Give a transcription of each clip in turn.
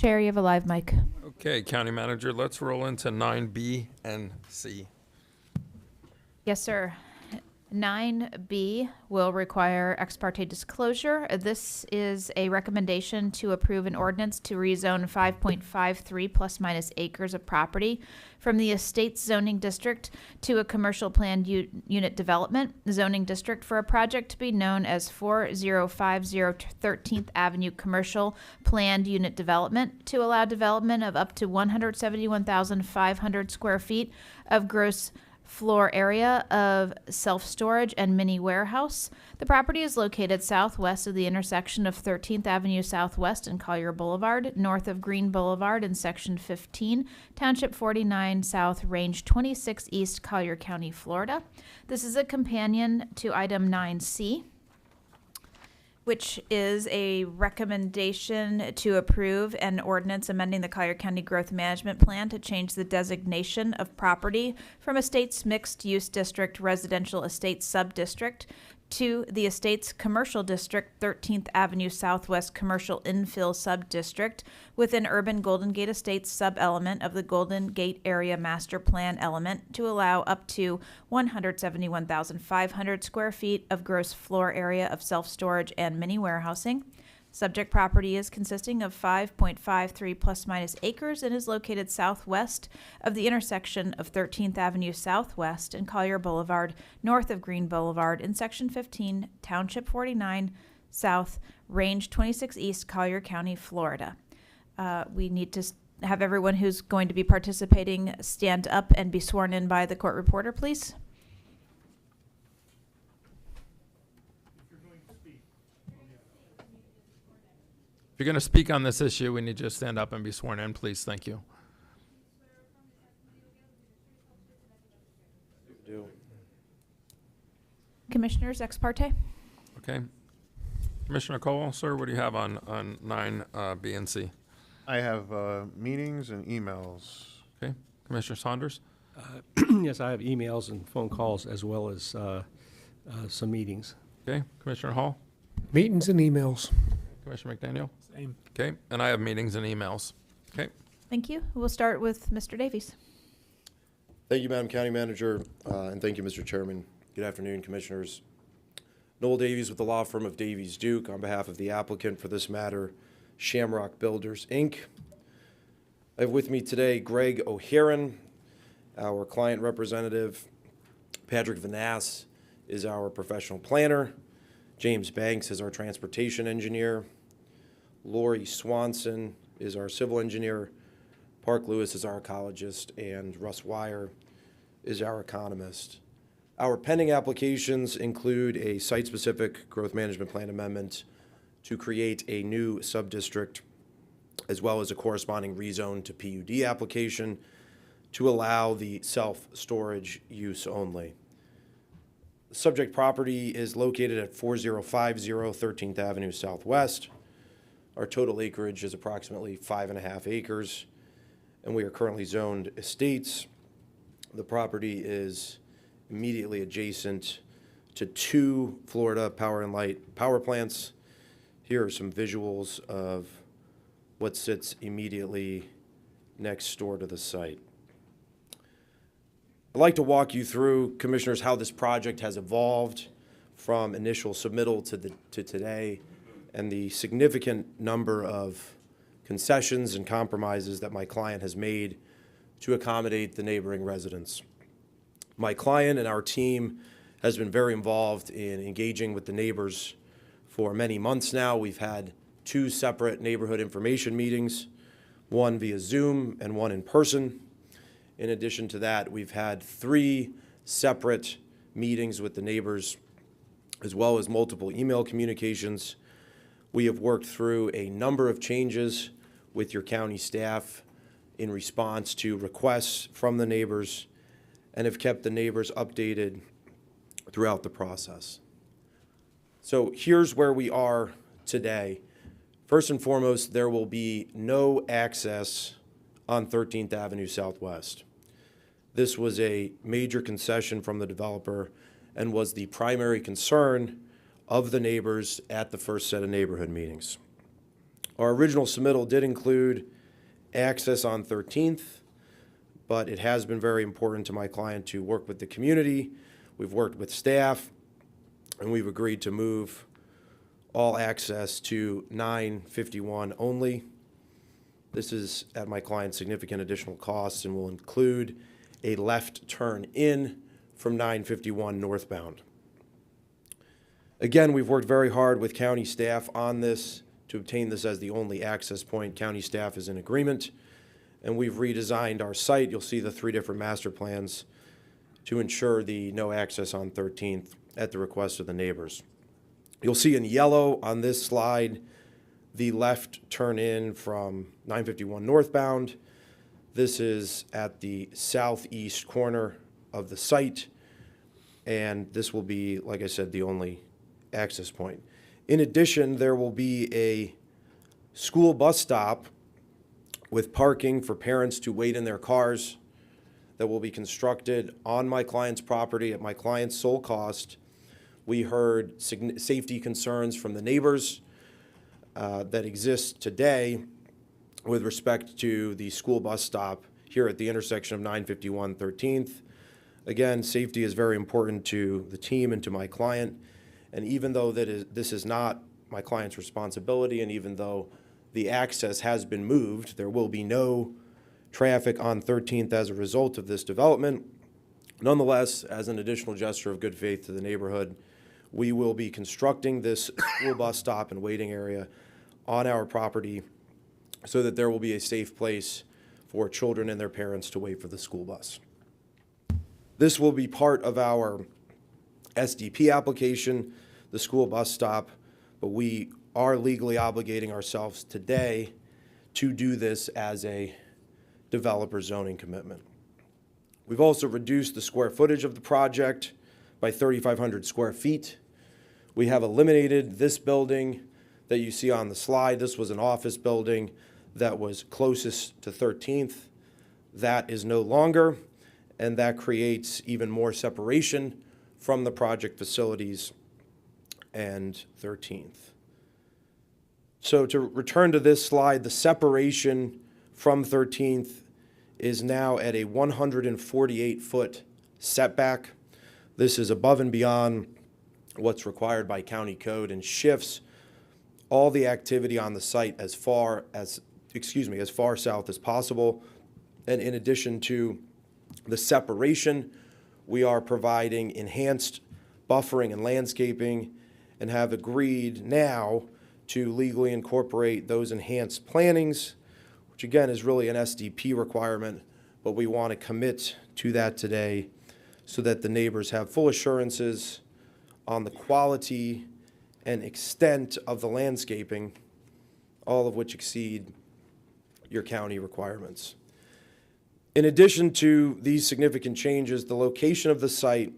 Chair, you have a live mic. Okay, County Manager, let's roll into 9B and C. Yes, sir. 9B will require ex parte disclosure. This is a recommendation to approve an ordinance to rezone 5.53 plus minus acres of property from the Estates Zoning District to a commercial planned unit development zoning district for a project to be known as 4050 13th Avenue Commercial Planned Unit Development to allow development of up to 171,500 square feet of gross floor area of self-storage and mini warehouse. The property is located southwest of the intersection of 13th Avenue Southwest and Collier Boulevard, north of Green Boulevard in Section 15, Township 49 South, Range 26 East, Collier County, Florida. This is a companion to item 9C, which is a recommendation to approve an ordinance amending the Collier County Growth Management Plan to change the designation of property from Estates Mixed Use District Residential Estates Subdistrict to the Estates Commercial District 13th Avenue Southwest Commercial Infill Subdistrict within Urban Golden Gate Estates sub-element of the Golden Gate Area Master Plan element to allow up to 171,500 square feet of gross floor area of self-storage and mini warehousing. Subject property is consisting of 5.53 plus minus acres and is located southwest of the intersection of 13th Avenue Southwest and Collier Boulevard, north of Green Boulevard in Section 15, Township 49 South, Range 26 East, Collier County, Florida. We need to have everyone who's going to be participating stand up and be sworn in by the court reporter, please. If you're going to speak on this issue, we need you to stand up and be sworn in, please. Thank you. Commissioners, ex parte. Okay. Commissioner Cole, sir, what do you have on 9B and C? I have meetings and emails. Okay. Commissioner Saunders? Yes, I have emails and phone calls as well as some meetings. Okay. Commissioner Hall? Meetings and emails. Commissioner McDaniel? Same. Okay. And I have meetings and emails. Okay. Thank you. We'll start with Mr. Davies. Thank you, Madam County Manager, and thank you, Mr. Chairman. Good afternoon, Commissioners. Noel Davies with the law firm of Davies Duke on behalf of the applicant for this matter, Shamrock Builders, Inc. I have with me today Greg O'Haron, our client representative. Patrick Vanass is our professional planner. James Banks is our transportation engineer. Lori Swanson is our civil engineer. Park Lewis is our ecologist, and Russ Wire is our economist. Our pending applications include a site-specific growth management plan amendment to create a new sub-district, as well as a corresponding rezone to PUD application to allow the self-storage use only. The subject property is located at 4050 13th Avenue Southwest. Our total acreage is approximately 5.5 acres, and we are currently zoned estates. The property is immediately adjacent to 2 Florida Power and Light power plants. Here are some visuals of what sits immediately next door to the site. I'd like to walk you through, Commissioners, how this project has evolved from initial submittal to today, and the significant number of concessions and compromises that my client has made to accommodate the neighboring residents. My client and our team has been very involved in engaging with the neighbors for many months now. We've had 2 separate neighborhood information meetings, one via Zoom and one in person. In addition to that, we've had 3 separate meetings with the neighbors, as well as multiple email communications. We have worked through a number of changes with your county staff in response to requests from the neighbors, and have kept the neighbors updated throughout the process. So here's where we are today. First and foremost, there will be no access on 13th Avenue Southwest. This was a major concession from the developer and was the primary concern of the neighbors at the first set of neighborhood meetings. Our original submittal did include access on 13th, but it has been very important to my client to work with the community. We've worked with staff, and we've agreed to move all access to 951 only. This is at my client's significant additional costs and will include a left turn in from 951 northbound. Again, we've worked very hard with county staff on this to obtain this as the only access point. County staff is in agreement, and we've redesigned our site. You'll see the 3 different master plans to ensure the no access on 13th at the request of the neighbors. You'll see in yellow on this slide the left turn in from 951 northbound. This is at the southeast corner of the site, and this will be, like I said, the only access point. In addition, there will be a school bus stop with parking for parents to wait in their cars that will be constructed on my client's property at my client's sole cost. We heard safety concerns from the neighbors that exist today with respect to the school bus stop here at the intersection of 951 13th. Again, safety is very important to the team and to my client. And even though this is not my client's responsibility, and even though the access has been moved, there will be no traffic on 13th as a result of this development. Nonetheless, as an additional gesture of good faith to the neighborhood, we will be constructing this school bus stop and waiting area on our property so that there will be a safe place for children and their parents to wait for the school bus. This will be part of our SDP application, the school bus stop, but we are legally obligating ourselves today to do this as a developer zoning commitment. We've also reduced the square footage of the project by 3,500 square feet. We have eliminated this building that you see on the slide. This was an office building that was closest to 13th. That is no longer, and that creates even more separation from the project facilities and 13th. So to return to this slide, the separation from 13th is now at a 148-foot setback. This is above and beyond what's required by county code and shifts all the activity on the site as far south as possible. And in addition to the separation, we are providing enhanced buffering and landscaping and have agreed now to legally incorporate those enhanced plantings, which again is really an SDP requirement, but we want to commit to that today so that the neighbors have full assurances on the quality and extent of the landscaping, all of which exceed your county requirements. In addition to these significant changes, the location of the site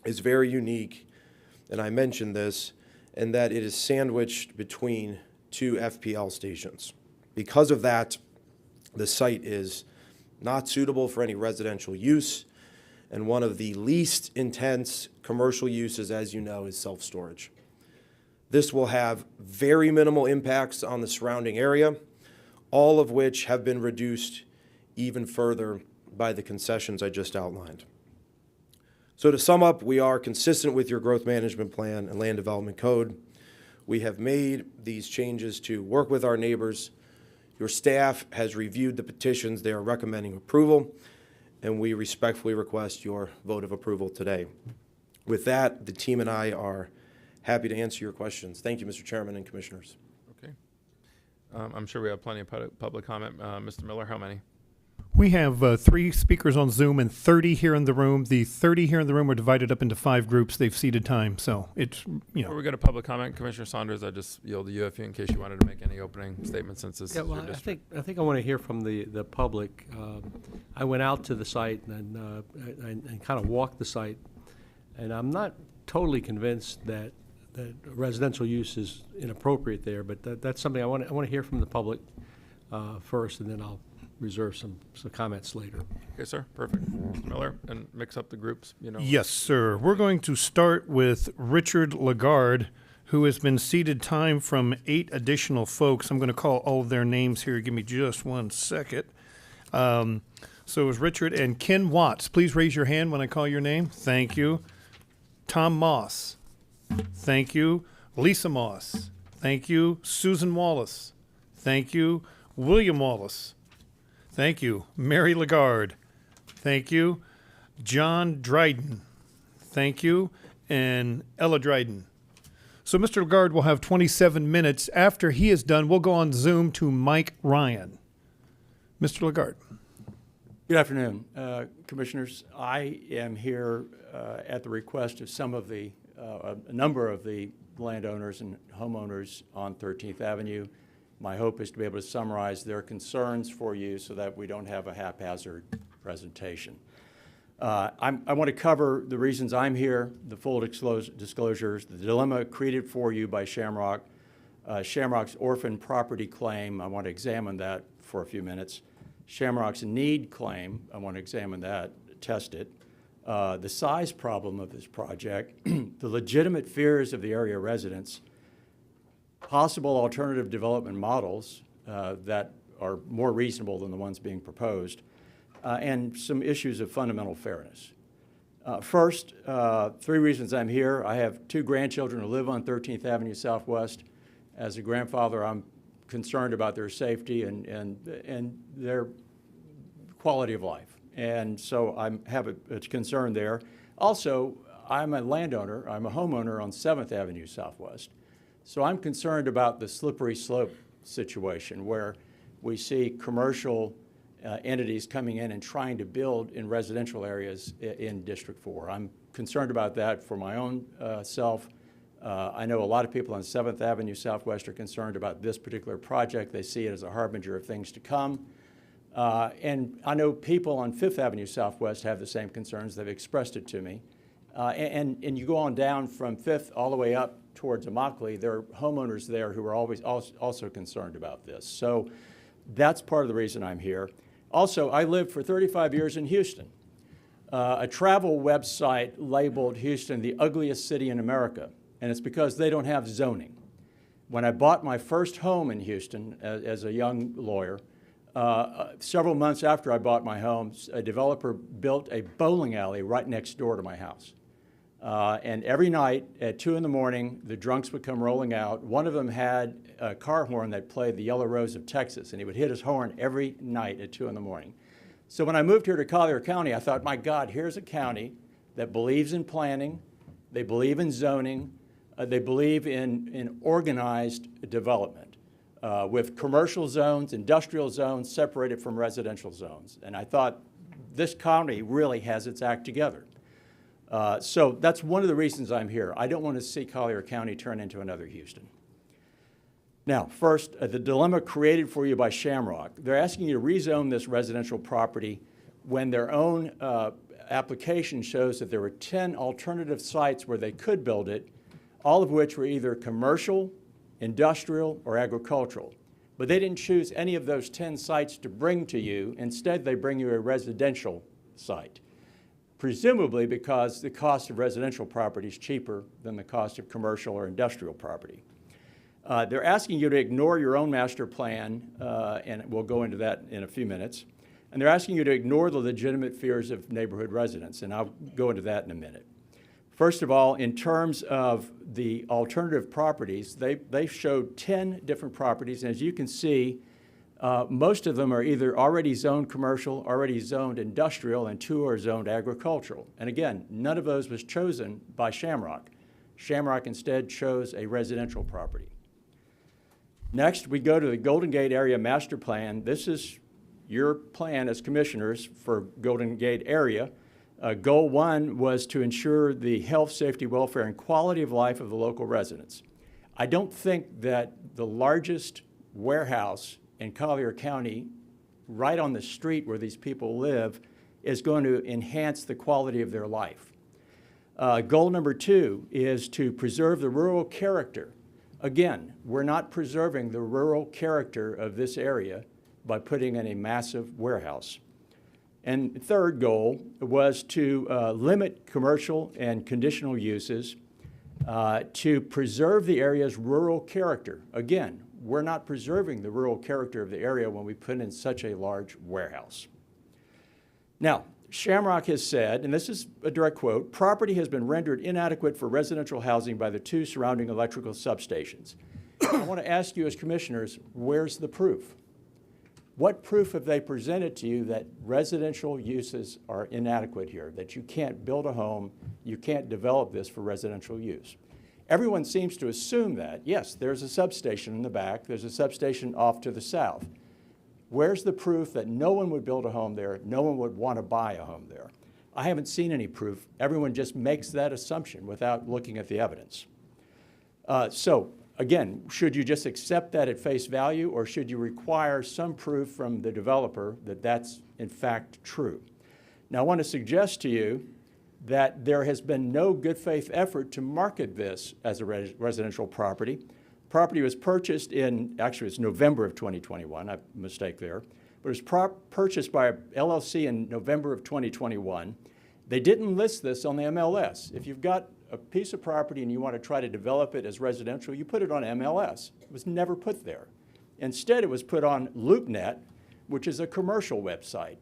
is very unique, and I mentioned this, in that it is sandwiched between 2 FPL stations. Because of that, the site is not suitable for any residential use, and one of the least intense commercial uses, as you know, is self-storage. This will have very minimal impacts on the surrounding area, all of which have been reduced even further by the concessions I just outlined. So to sum up, we are consistent with your growth management plan and land development code. We have made these changes to work with our neighbors. Your staff has reviewed the petitions. They are recommending approval, and we respectfully request your vote of approval today. With that, the team and I are happy to answer your questions. Thank you, Mr. Chairman and Commissioners. Okay. I'm sure we have plenty of public comment. Mr. Miller, how many? We have 3 speakers on Zoom and 30 here in the room. The 30 here in the room are divided up into 5 groups. They've ceded time, so it's, Before we go to public comment, Commissioner Saunders, I just yield to you in case you wanted to make any opening statements since this is your district. I think I want to hear from the public. I went out to the site and kind of walked the site, and I'm not totally convinced that residential use is inappropriate there, but that's something I want to hear from the public first, and then I'll reserve some comments later. Okay, sir. Perfect. Mr. Miller, and mix up the groups, Yes, sir. We're going to start with Richard Lagarde, who has been seated time from 8 additional folks. I'm going to call all of their names here. Give me just 1 second. So it was Richard and Ken Watts. Please raise your hand when I call your name. Thank you. Tom Moss. Thank you. Lisa Moss. Thank you. Susan Wallace. Thank you. William Wallace. Thank you. Mary Lagarde. Thank you. John Dryden. Thank you. And Ella Dryden. So Mr. Lagarde will have 27 minutes. After he is done, we'll go on Zoom to Mike Ryan. Mr. Lagarde. Good afternoon, Commissioners. I am here at the request of a number of the landowners and homeowners on 13th Avenue. My hope is to be able to summarize their concerns for you so that we don't have a haphazard presentation. I want to cover the reasons I'm here, the full disclosures, the dilemma created for you by Shamrock, Shamrock's orphan property claim. I want to examine that for a few minutes. Shamrock's need claim, I want to examine that, test it. The size problem of this project, the legitimate fears of the area residents, possible alternative development models that are more reasonable than the ones being proposed, and some issues of fundamental fairness. First, 3 reasons I'm here. I have 2 grandchildren who live on 13th Avenue Southwest. As a grandfather, I'm concerned about their safety and their quality of life. And so I have a concern there. Also, I'm a landowner, I'm a homeowner on 7th Avenue Southwest. So I'm concerned about the slippery slope situation where we see commercial entities coming in and trying to build in residential areas in District 4. I'm concerned about that for my own self. I know a lot of people on 7th Avenue Southwest are concerned about this particular project. They see it as a harbinger of things to come. And I know people on 5th Avenue Southwest have the same concerns. They've expressed it to me. And you go on down from 5th all the way up towards Immokalee, there are homeowners there who are always also concerned about this. So that's part of the reason I'm here. Also, I lived for 35 years in Houston. A travel website labeled Houston the ugliest city in America. And it's because they don't have zoning. When I bought my first home in Houston as a young lawyer, several months after I bought my home, a developer built a bowling alley right next door to my house. And every night at 2 in the morning, the drunks would come rolling out. One of them had a car horn that played the Yellow Rose of Texas, and he would hit his horn every night at 2 in the morning. So when I moved here to Collier County, I thought, my God, here's a county that believes in planning, they believe in zoning, they believe in organized development with commercial zones, industrial zones separated from residential zones. And I thought this county really has its act together. So that's one of the reasons I'm here. I don't want to see Collier County turn into another Houston. Now, first, the dilemma created for you by Shamrock. They're asking you to rezone this residential property when their own application shows that there were 10 alternative sites where they could build it, all of which were either commercial, industrial, or agricultural. But they didn't choose any of those 10 sites to bring to you. Instead, they bring you a residential site, presumably because the cost of residential property is cheaper than the cost of commercial or industrial property. They're asking you to ignore your own master plan, and we'll go into that in a few minutes. And they're asking you to ignore the legitimate fears of neighborhood residents, and I'll go into that in a minute. First of all, in terms of the alternative properties, they showed 10 different properties, and as you can see, most of them are either already zoned commercial, already zoned industrial, and 2 are zoned agricultural. And again, none of those was chosen by Shamrock. Shamrock instead chose a residential property. Next, we go to the Golden Gate Area Master Plan. This is your plan as commissioners for Golden Gate area. Goal 1 was to ensure the health, safety, welfare, and quality of life of the local residents. I don't think that the largest warehouse in Collier County, right on the street where these people live, is going to enhance the quality of their life. Goal number 2 is to preserve the rural character. Again, we're not preserving the rural character of this area by putting in a massive warehouse. And third goal was to limit commercial and conditional uses to preserve the area's rural character. Again, we're not preserving the rural character of the area when we put in such a large warehouse. Now, Shamrock has said, and this is a direct quote, property has been rendered inadequate for residential housing by the 2 surrounding electrical substations. I want to ask you as commissioners, where's the proof? What proof have they presented to you that residential uses are inadequate here, that you can't build a home, you can't develop this for residential use? Everyone seems to assume that, yes, there's a substation in the back, there's a substation off to the south. Where's the proof that no one would build a home there, no one would want to buy a home there? I haven't seen any proof. Everyone just makes that assumption without looking at the evidence. So again, should you just accept that at face value, or should you require some proof from the developer that that's in fact true? Now, I want to suggest to you that there has been no good faith effort to market this as a residential property. Property was purchased in, actually it's November of 2021, mistake there, but it was purchased by a LLC in November of 2021. They didn't list this on the MLS. If you've got a piece of property and you want to try to develop it as residential, you put it on MLS. It was never put there. Instead, it was put on LoopNet, which is a commercial website.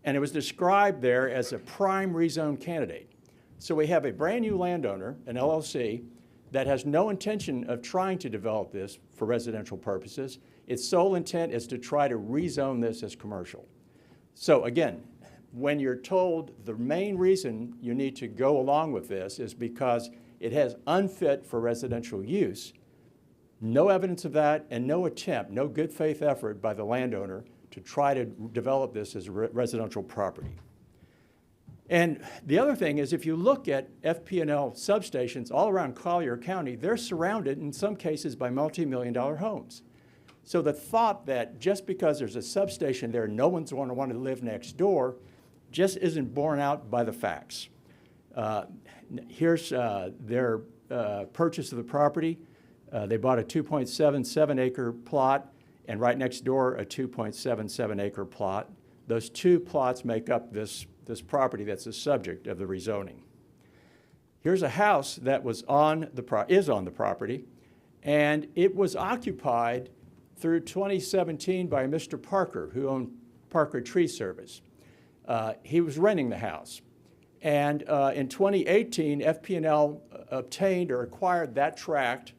And it was described there as a prime rezone candidate. So we have a brand new landowner, an LLC, that has no intention of trying to develop this for residential purposes. Its sole intent is to try to rezone this as commercial. So again, when you're told the main reason you need to go along with this is because it has unfit for residential use, no evidence of that and no attempt, no good faith effort by the landowner to try to develop this as residential property. And the other thing is, if you look at FP&L substations all around Collier County, they're surrounded in some cases by multi-million-dollar homes. So the thought that just because there's a substation there, no one's going to want to live next door, just isn't borne out by the facts. Here's their purchase of the property. They bought a 2.77 acre plot, and right next door a 2.77 acre plot. Those 2 plots make up this property that's the subject of the rezoning. Here's a house that was on the property, and it was occupied through 2017 by Mr. Parker, who owned Parker Tree Service. He was renting the house. And in 2018, FP&L obtained or acquired that tract,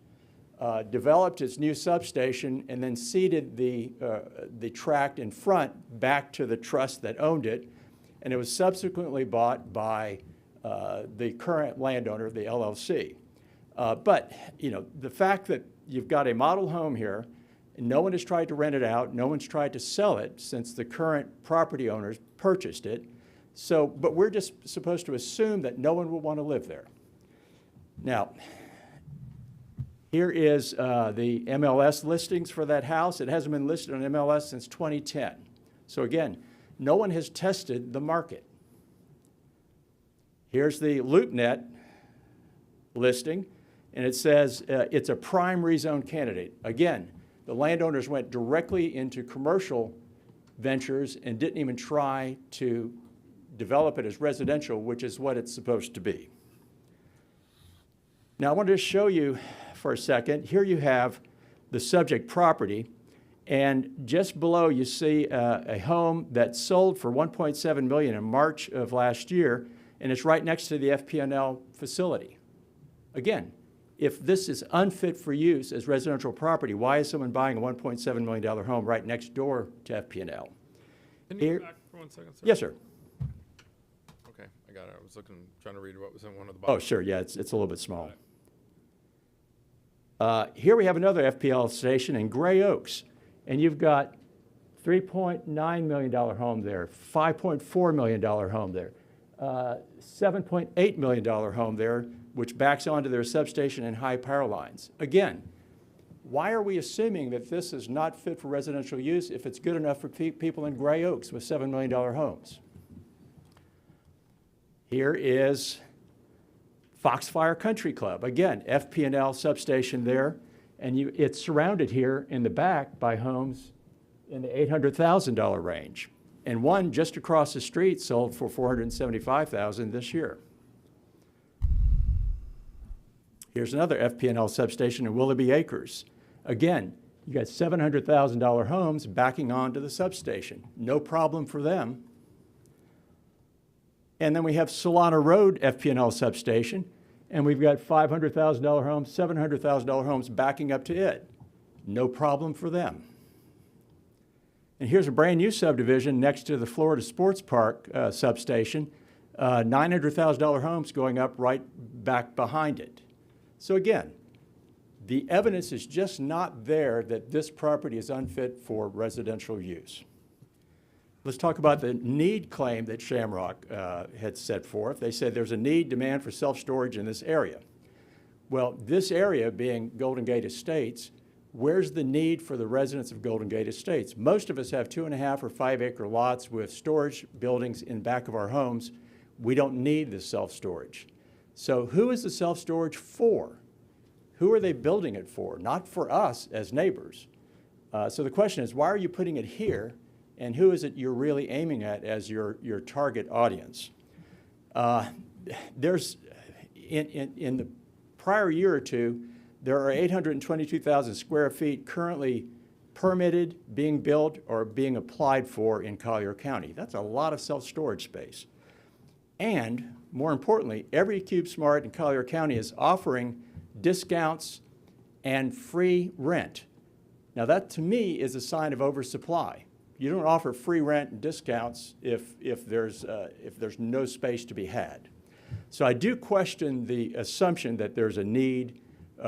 developed its new substation, and then ceded the tract in front back to the trust that owned it. And it was subsequently bought by the current landowner, the LLC. But you know, the fact that you've got a model home here, and no one has tried to rent it out, no one's tried to sell it since the current property owners purchased it. So, but we're just supposed to assume that no one will want to live there. Now, here is the MLS listings for that house. It hasn't been listed on MLS since 2010. So again, no one has tested the market. Here's the LoopNet listing, and it says it's a prime rezone candidate. Again, the landowners went directly into commercial ventures and didn't even try to develop it as residential, which is what it's supposed to be. Now, I wanted to show you for a second. Here you have the subject property, and just below you see a home that sold for $1.7 million in March of last year, and it's right next to the FP&L facility. Again, if this is unfit for use as residential property, why is someone buying a $1.7 million home right next door to FP&L? Can you go back for 1 second, sir? Yes, sir. Okay, I got it. I was trying to read what was in one of the Oh, boxes. sure, yeah, it's a little bit small. Here we have another FPL station in Gray Oaks, and you've got $3.9 million home there, $5.4 million home there, $7.8 million home there, which backs onto their substation and high power lines. Again, why are we assuming that this is not fit for residential use if it's good enough for people in Gray Oaks with $7 million homes? Here is Foxfire Country Club. Again, FP&L substation there, and it's surrounded here in the back by homes in the $800,000 range. And one just across the street sold for $475,000 this year. Here's another FP&L substation in Willoughby Acres. Again, you got $700,000 homes backing onto the substation. No problem for them. And then we have Solana Road FP&L substation, and we've got $500,000 homes, $700,000 homes backing up to it. No problem for them. And here's a brand new subdivision next to the Florida Sports Park substation, $900,000 homes going up right back behind it. So again, the evidence is just not there that this property is unfit for residential use. Let's talk about the need claim that Shamrock had set forth. They said there's a demand for self-storage in this area. Well, this area being Golden Gate Estates, where's the need for the residents of Golden Gate Estates? Most of us have 2.5 or 5 acre lots with storage buildings in back of our homes. We don't need the self-storage. So who is the self-storage for? Who are they building it for? Not for us as neighbors. So the question is, why are you putting it here? And who is it you're really aiming at as your target audience? There's, in the prior year or two, there are 822,000 square feet currently permitted, being built, or being applied for in Collier County. That's a lot of self-storage space. And more importantly, every CubeSmart in Collier County is offering discounts and free rent. Now that to me is a sign of oversupply. You don't offer free rent and discounts if there's no space to be had. So I do question the assumption that there's a need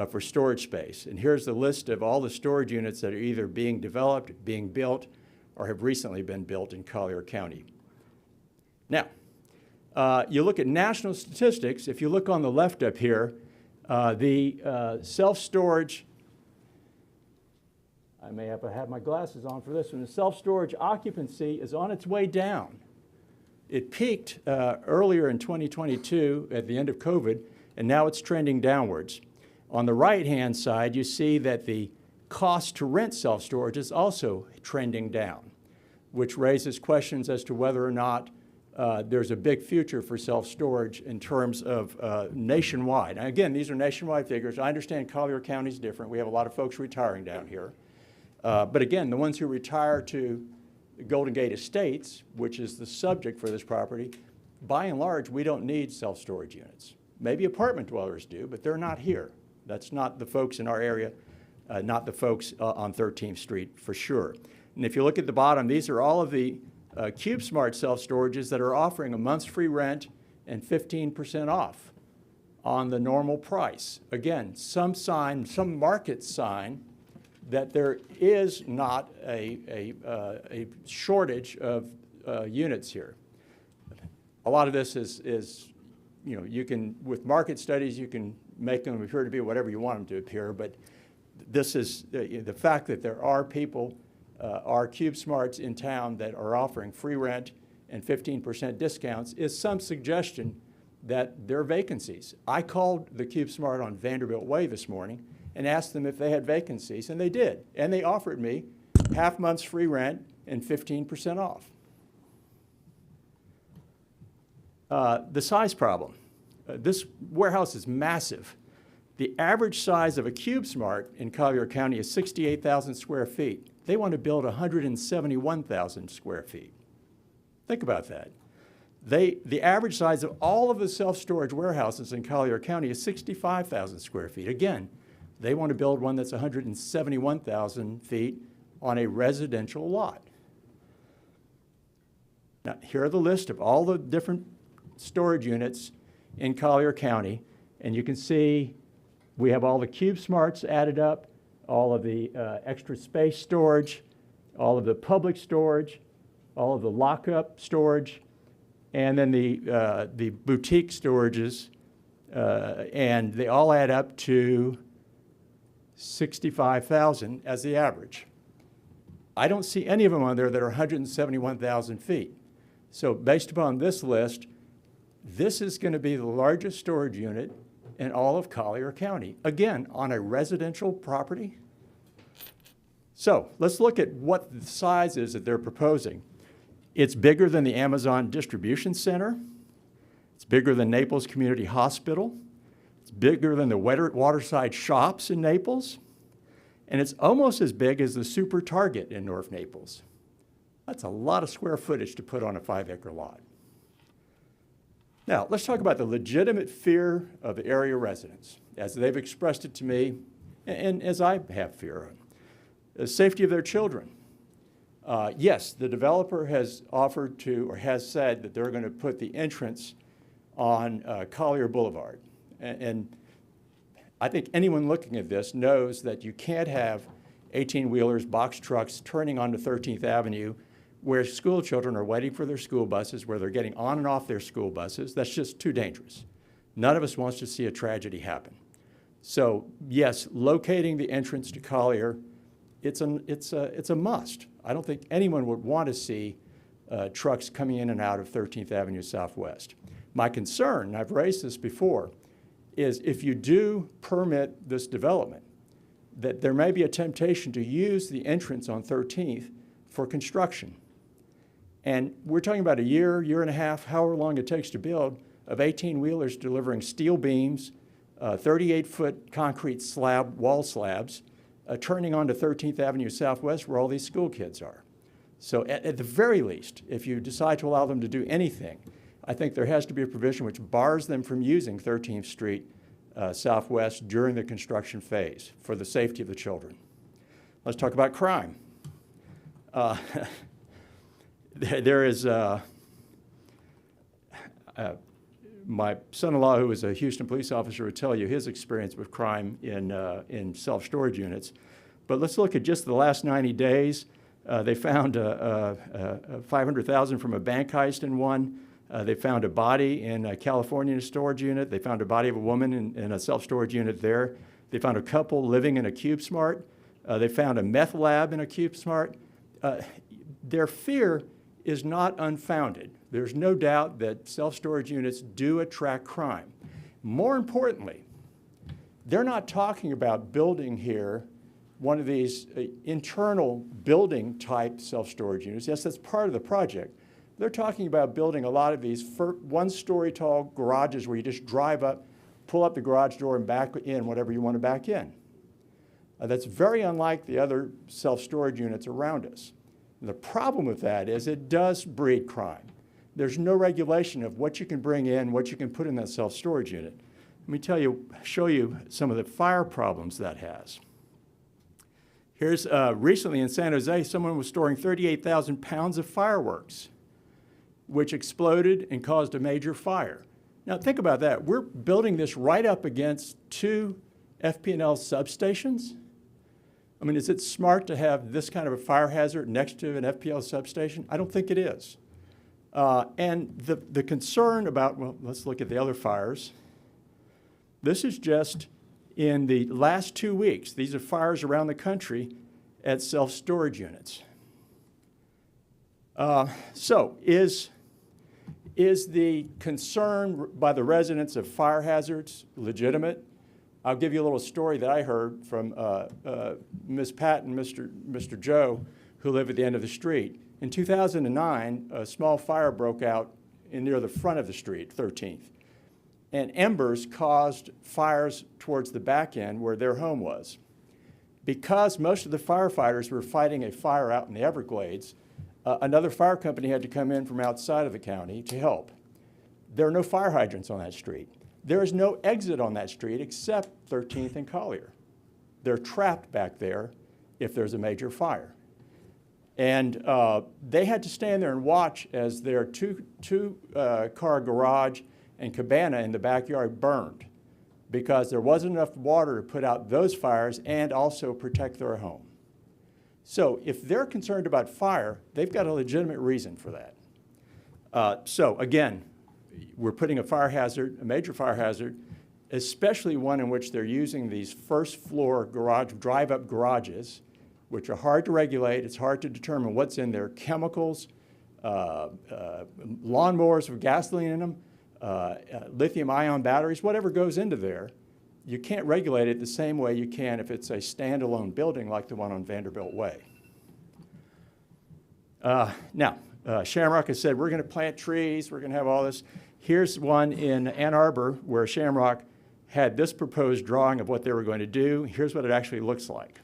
for storage space. And here's the list of all the storage units that are either being developed, being built, or have recently been built in Collier County. Now, you look at national statistics. If you look on the left up here, the self-storage, I may have to have my glasses on for this one, the self-storage occupancy is on its way down. It peaked earlier in 2022 at the end of COVID, and now it's trending downwards. On the right-hand side, you see that the cost to rent self-storage is also trending down, which raises questions as to whether or not there's a big future for self-storage in terms of nationwide. And again, these are nationwide figures. I understand Collier County is different. We have a lot of folks retiring down here. But again, the ones who retire to Golden Gate Estates, which is the subject for this property, by and large, we don't need self-storage units. Maybe apartment dwellers do, but they're not here. That's not the folks in our area, not the folks on 13th Street for sure. And if you look at the bottom, these are all of the CubeSmart self-storages that are offering a month's free rent and 15% off on the normal price. Again, some sign, some market sign that there is not a shortage of units here. A lot of this is, you know, you can, with market studies, you can make them appear to be whatever you want them to appear, but this is the fact that there are people, are CubeSmarts in town that are offering free rent and 15% discounts is some suggestion that there are vacancies. I called the CubeSmart on Vanderbilt Way this morning and asked them if they had vacancies, and they did. And they offered me half month's free rent and 15% off. The size problem. This warehouse is massive. The average size of a CubeSmart in Collier County is 68,000 square feet. They want to build 171,000 square feet. Think about that. The average size of all of the self-storage warehouses in Collier County is 65,000 square feet. Again, they want to build one that's 171,000 feet on a residential lot. Now, here are the list of all the different storage units in Collier County, and you can see we have all the CubeSmarts added up, all of the extra space storage, all of the public storage, all of the lockup storage, and then the boutique storages, and they all add up to 65,000 as the average. I don't see any of them on there that are 171,000 feet. So based upon this list, this is going to be the largest storage unit in all of Collier County. Again, on a residential property. So let's look at what the size is that they're proposing. It's bigger than the Amazon Distribution Center. It's bigger than Naples Community Hospital. It's bigger than the waterside shops in Naples, and it's almost as big as the Super Target in North Naples. That's a lot of square footage to put on a 5-acre lot. Now, let's talk about the legitimate fear of the area residents, as they've expressed it to me, and as I have fear of the safety of their children. Yes, the developer has offered to, or has said that they're going to put the entrance on Collier Boulevard. And I think anyone looking at this knows that you can't have 18-wheelers, box trucks turning onto 13th Avenue where school children are waiting for their school buses, where they're getting on and off their school buses. That's just too dangerous. None of us wants to see a tragedy happen. So yes, locating the entrance to Collier, it's a must. I don't think anyone would want to see trucks coming in and out of 13th Avenue Southwest. My concern, and I've raised this before, is if you do permit this development, that there may be a temptation to use the entrance on 13th for construction. And we're talking about a year, year and a half, however long it takes to build, of 18-wheelers delivering steel beams, 38-foot concrete wall slabs, turning onto 13th Avenue Southwest where all these school kids are. So at the very least, if you decide to allow them to do anything, I think there has to be a provision which bars them from using 13th Street Southwest during the construction phase for the safety of the children. Let's talk about crime. There is my son-in-law, who is a Houston police officer, would tell you his experience with crime in self-storage units. But let's look at just the last 90 days. They found $500,000 from a bank heist in one. They found a body in California in a storage unit. They found a body of a woman in a self-storage unit there. They found a couple living in a CubeSmart. They found a meth lab in a CubeSmart. Their fear is not unfounded. There's no doubt that self-storage units do attract crime. More importantly, they're not talking about building here one of these internal building type self-storage units. Yes, that's part of the project. They're talking about building a lot of these one-story tall garages where you just drive up, pull up the garage door and back in whatever you want to back in. That's very unlike the other self-storage units around us. And the problem with that is it does breed crime. There's no regulation of what you can bring in, what you can put in that self-storage unit. Let me show you some of the fire problems that has. Here's recently in San Jose, someone was storing 38,000 pounds of fireworks, which exploded and caused a major fire. Now think about that. We're building this right up against 2 FP&L substations. I mean, is it smart to have this kind of a fire hazard next to an FPL substation? I don't think it is. And the concern about, well, let's look at the other fires. This is just in the last 2 weeks. These are fires around the country at self-storage units. So is the concern by the residents of fire hazards legitimate? I'll give you a little story that I heard from Ms. Pat and Mr. Joe, who live at the end of the street. In 2009, a small fire broke out near the front of the street, 13th. And embers caused fires towards the back end where their home was. Because most of the firefighters were fighting a fire out in the Everglades, another fire company had to come in from outside of the county to help. There are no fire hydrants on that street. There is no exit on that street except 13th and Collier. They're trapped back there if there's a major fire. And they had to stand there and watch as their two-car garage and cabana in the backyard burned because there wasn't enough water to put out those fires and also protect their home. So if they're concerned about fire, they've got a legitimate reason for that. So again, we're putting a fire hazard, a major fire hazard, especially one in which they're using these first-floor garage, drive-up garages, which are hard to regulate. It's hard to determine what's in there. Chemicals, lawnmowers with gasoline in them, lithium-ion batteries, whatever goes into there, you can't regulate it the same way you can if it's a standalone building like the one on Vanderbilt Way. Now, Shamrock has said, we're going to plant trees, we're going to have all this. Here's one in Ann Arbor where Shamrock had this proposed drawing of what they were going to do. Here's what it actually looks like.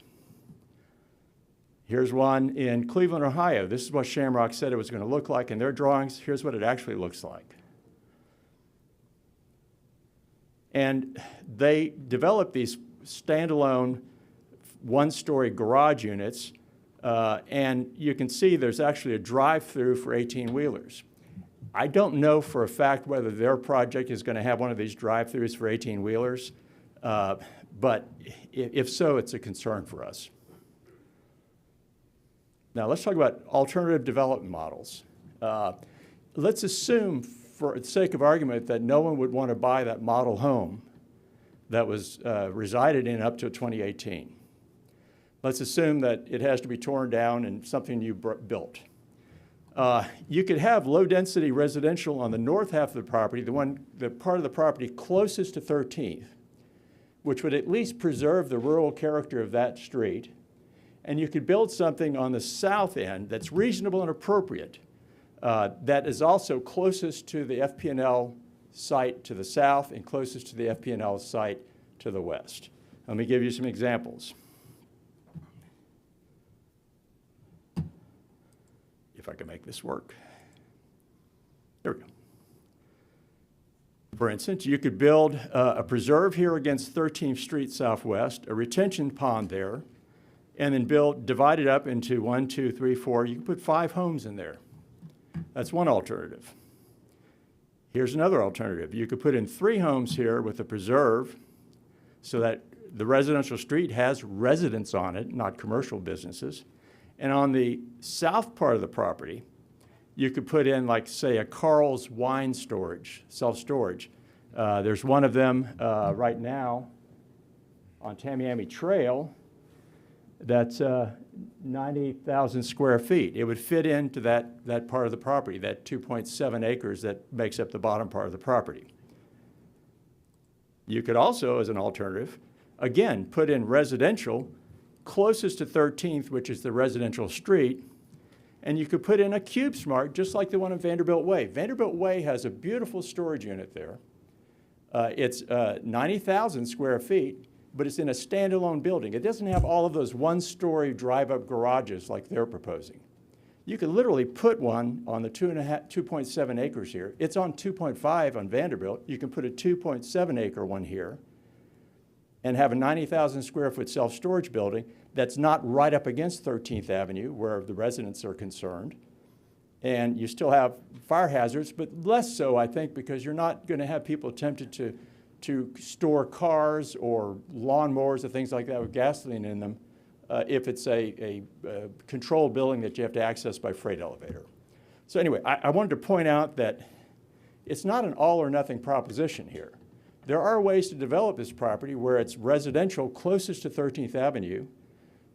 Here's one in Cleveland, Ohio. This is what Shamrock said it was going to look like in their drawings. Here's what it actually looks like. And they developed these standalone one-story garage units, and you can see there's actually a drive-through for 18-wheelers. I don't know for a fact whether their project is going to have one of these drive-throughs for 18-wheelers, but if so, it's a concern for us. Now, let's talk about alternative development models. Let's assume, for the sake of argument, that no one would want to buy that model home that was resided in up to 2018. Let's assume that it has to be torn down and something new built. You could have low-density residential on the north half of the property, the part of the property closest to 13th, which would at least preserve the rural character of that street. And you could build something on the south end that's reasonable and appropriate, that is also closest to the FP&L site to the south and closest to the FP&L site to the west. Let me give you some examples. If I can make this work. There we go. For instance, you could build a preserve here against 13th Street Southwest, a retention pond there, and then divide it up into 1, 2, 3, 4. You can put 5 homes in there. That's one alternative. Here's another alternative. You could put in 3 homes here with a preserve so that the residential street has residents on it, not commercial businesses. And on the south part of the property, you could put in, like, say, a Carl's wine storage, self-storage. There's one of them right now on Tamiami Trail that's 90,000 square feet. It would fit into that part of the property, that 2.7 acres that makes up the bottom part of the property. You could also, as an alternative, again, put in residential closest to 13th, which is the residential street, and you could put in a CubeSmart, just like the one on Vanderbilt Way. Vanderbilt Way has a beautiful storage unit there. It's 90,000 square feet, but it's in a standalone building. It doesn't have all of those one-story drive-up garages like they're proposing. You could literally put one on the 2.7 acres here. It's on 2.5 on Vanderbilt. You can put a 2.7 acre one here and have a 90,000 square foot self-storage building that's not right up against 13th Avenue where the residents are concerned. And you still have fire hazards, but less so, I think, because you're not going to have people tempted to store cars or lawnmowers or things like that with gasoline in them if it's a controlled building that you have to access by freight elevator. So anyway, I wanted to point out that it's not an all or nothing proposition here. There are ways to develop this property where it's residential closest to 13th Avenue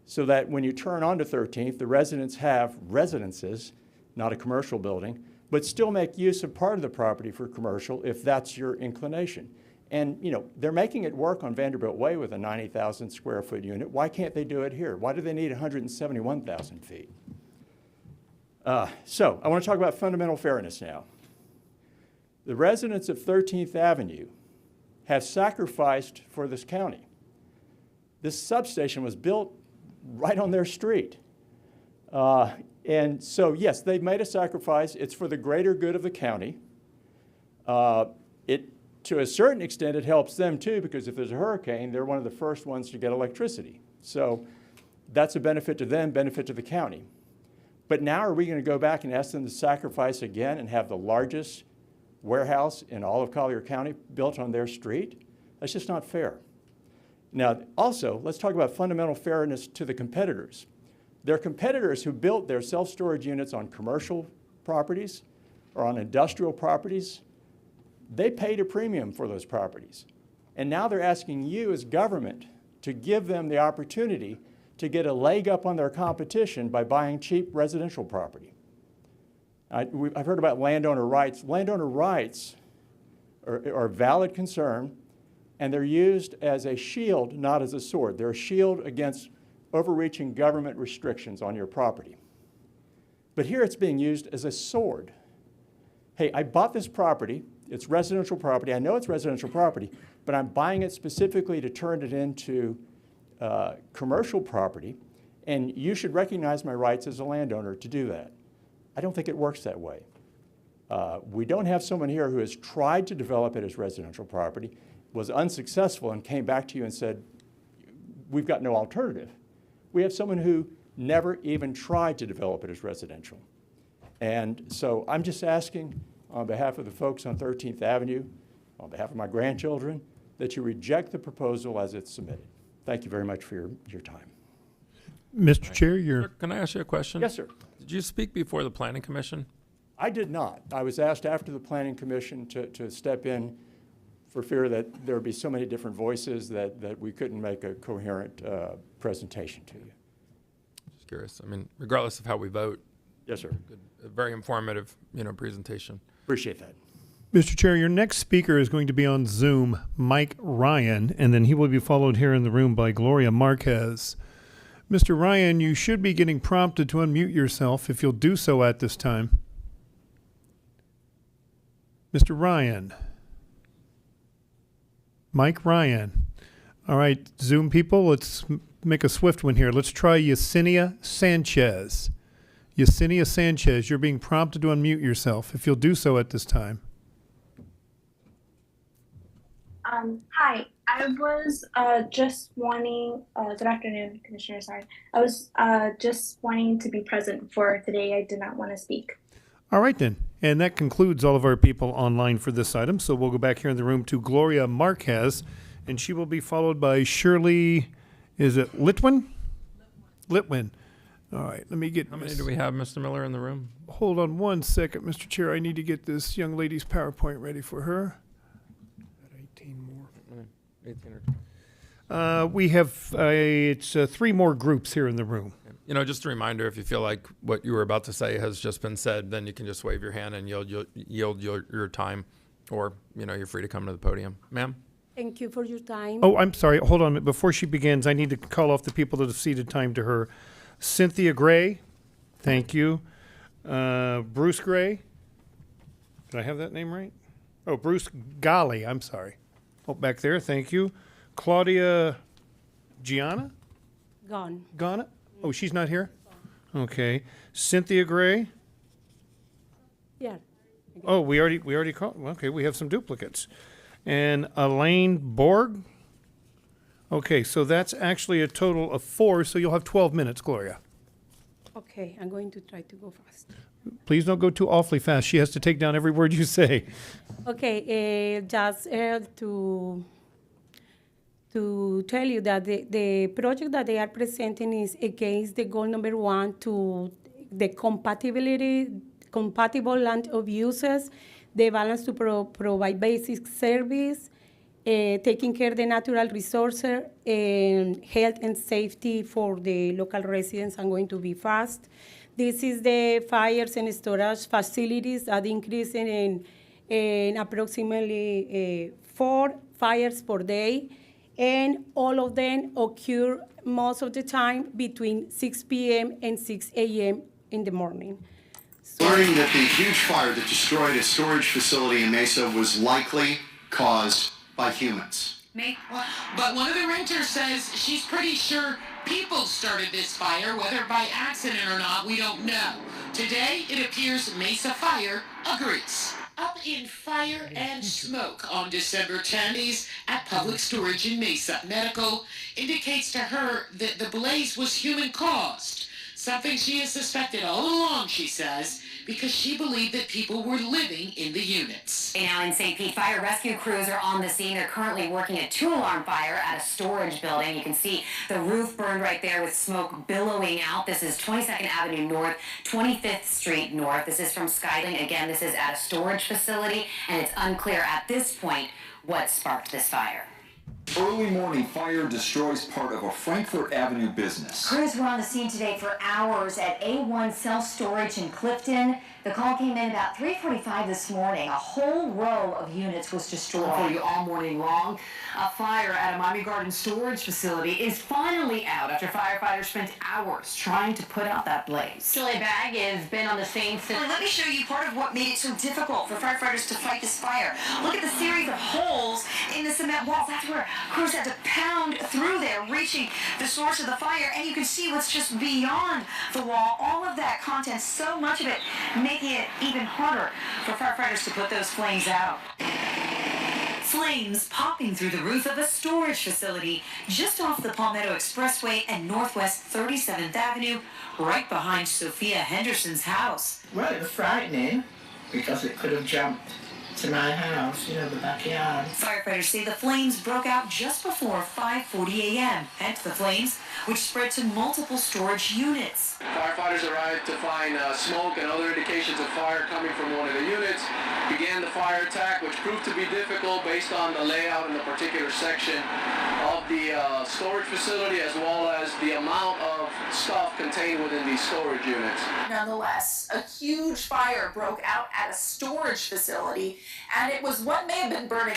so that when you turn onto 13th, the residents have residences, not a commercial building, but still make use of part of the property for commercial if that's your inclination. And, you know, they're making it work on Vanderbilt Way with a 90,000 square foot unit. Why can't they do it here? Why do they need 171,000 feet? So I want to talk about fundamental fairness now. The residents of 13th Avenue have sacrificed for this county. This substation was built right on their street. And so, yes, they've made a sacrifice. It's for the greater good of the county. To a certain extent, it helps them too, because if there's a hurricane, they're one of the first ones to get electricity. So that's a benefit to them, benefit to the county. But now are we going to go back and ask them to sacrifice again and have the largest warehouse in all of Collier County built on their street? That's just not fair. Now, also, let's talk about fundamental fairness to the competitors. There are competitors who built their self-storage units on commercial properties or on industrial properties. They paid a premium for those properties. And now they're asking you as government to give them the opportunity to get a leg up on their competition by buying cheap residential property. I've heard about landowner rights. Landowner rights are a valid concern, and they're used as a shield, not as a sword. They're a shield against overreaching government restrictions on your property. But here it's being used as a sword. Hey, I bought this property. It's residential property. I know it's residential property, but I'm buying it specifically to turn it into commercial property, and you should recognize my rights as a landowner to do that. I don't think it works that way. We don't have someone here who has tried to develop it as residential property, was unsuccessful, and came back to you and said, we've got no alternative. We have someone who never even tried to develop it as residential. And so I'm just asking, on behalf of the folks on 13th Avenue, on behalf of my grandchildren, that you reject the proposal as it's submitted. Thank you very much for your time. Mr. Chair, Sir, you're, can I ask you a question? Yes, sir. Did you speak before the planning commission? I did not. I was asked after the Planning Commission to step in for fear that there would be so many different voices that we couldn't make a coherent presentation to you. Just curious. I mean, regardless of how we vote, Yes, sir. a very informative, presentation. Appreciate that. Mr. Chair, your next speaker is going to be on Zoom, Mike Ryan, and then he will be followed here in the room by Gloria Marquez. Mr. Ryan, you should be getting prompted to unmute yourself if you'll do so at this time. Mr. Ryan. Mike Ryan. All right, Zoom people, let's make a swift one here. Let's try Yesenia Sanchez. Yesenia Sanchez, you're being prompted to unmute yourself if you'll do so at this time. Hi, I was just wanting, good afternoon, Commissioner, sorry. I was just wanting to be present for today. I did not want to speak. All right, then. And that concludes all of our people online for this item. So we'll go back here in the room to Gloria Marquez, and she will be followed by Shirley, is it Litwin? Litwin. All right, let me get. How many do we have, Mr. Miller, in the room? Hold on one second, Mr. Chair. I need to get this young lady's PowerPoint ready for her. 18 more. 18 or We have it's 3 more groups here in the room. just a reminder, if you feel like what you were about to say has just been said, then you can just wave your hand and yield your time, or, you're free to come to the podium. Ma'am? Thank you for your time. Oh, I'm sorry. Hold on a minute. Before she begins, I need to call off the people that have ceded time to her. Cynthia Gray, thank you. Bruce Gray. Did I have that name right? Oh, Bruce Golly, I'm sorry. Oh, back there, thank you. Claudia Gianna? Gone. Ghana? Oh, she's not here? Okay. Cynthia Gray? Yeah. Oh, we already called. Okay, we have some duplicates. And Elaine Borg? Okay, so that's actually a total of 4, so you'll have 12 minutes, Gloria. Okay, I'm going to try to go fast. Please don't go too awfully fast. She has to take down every word you say. Okay, just to tell you that the project that they are presenting is against the goal number 1 to the compatible land of uses, the balance to provide basic service, taking care of the natural resources, and health and safety for the local residents. I'm going to be fast. This is the fires and storage facilities that increase in approximately 4 fires per day, and all of them occur most of the time between 6 p.m. and 6 a.m. in the morning. Learning that the huge fire that destroyed a storage facility in Mesa was likely caused by humans. But one of the renters says she's pretty sure people started this fire, whether by accident or not, we don't know. Today, it appears Mesa Fire agrees. Up in fire and smoke on December 10th at Public Storage in Mesa. Medical indicates to her that the blaze was human-caused. Something she has suspected all along, she says, because she believed that people were living in the units. Now in St. Pete, fire rescue crews are on the scene. They're currently working a 2-alarm fire at a storage building. You can see the roof burned right there with smoke billowing out. This is 22nd Avenue North, 25th Street North. This is from Skyling. Again, this is at a storage facility, and it's unclear at this point what sparked this fire. Early morning fire destroys part of a Frankfort Avenue business. Crews were on the scene today for hours at A1 Self-Storage in Clifton. The call came in about 3:45 this morning. A whole row of units was destroyed. For you all morning long, a fire at a Miami Garden storage facility is finally out after firefighters spent hours trying to put out that blaze. Julie Bagg has been on the scene since. Let me show you part of what made it so difficult for firefighters to fight this fire. Look at the series of holes in the cement walls. That's where crews had to pound through there, reaching the source of the fire, and you can see what's just beyond the wall. All of that content, so much of it, making it even harder for firefighters to put those flames out. Flames popping through the roof of a storage facility just off the Palmetto Expressway and Northwest 37th Avenue, right behind Sophia Henderson's house. Well, it was frightening because it could have jumped to my house, the backyard. Firefighters say the flames broke out just before 5:40 a.m., hence the flames, which spread to multiple storage units. Firefighters arrived to find smoke and other indications of fire coming from one of the units, began the fire attack, which proved to be difficult based on the layout in the particular section of the storage facility, as well as the amount of stuff contained within these storage units. Nonetheless, a huge fire broke out at a storage facility, and it was what may have been burning.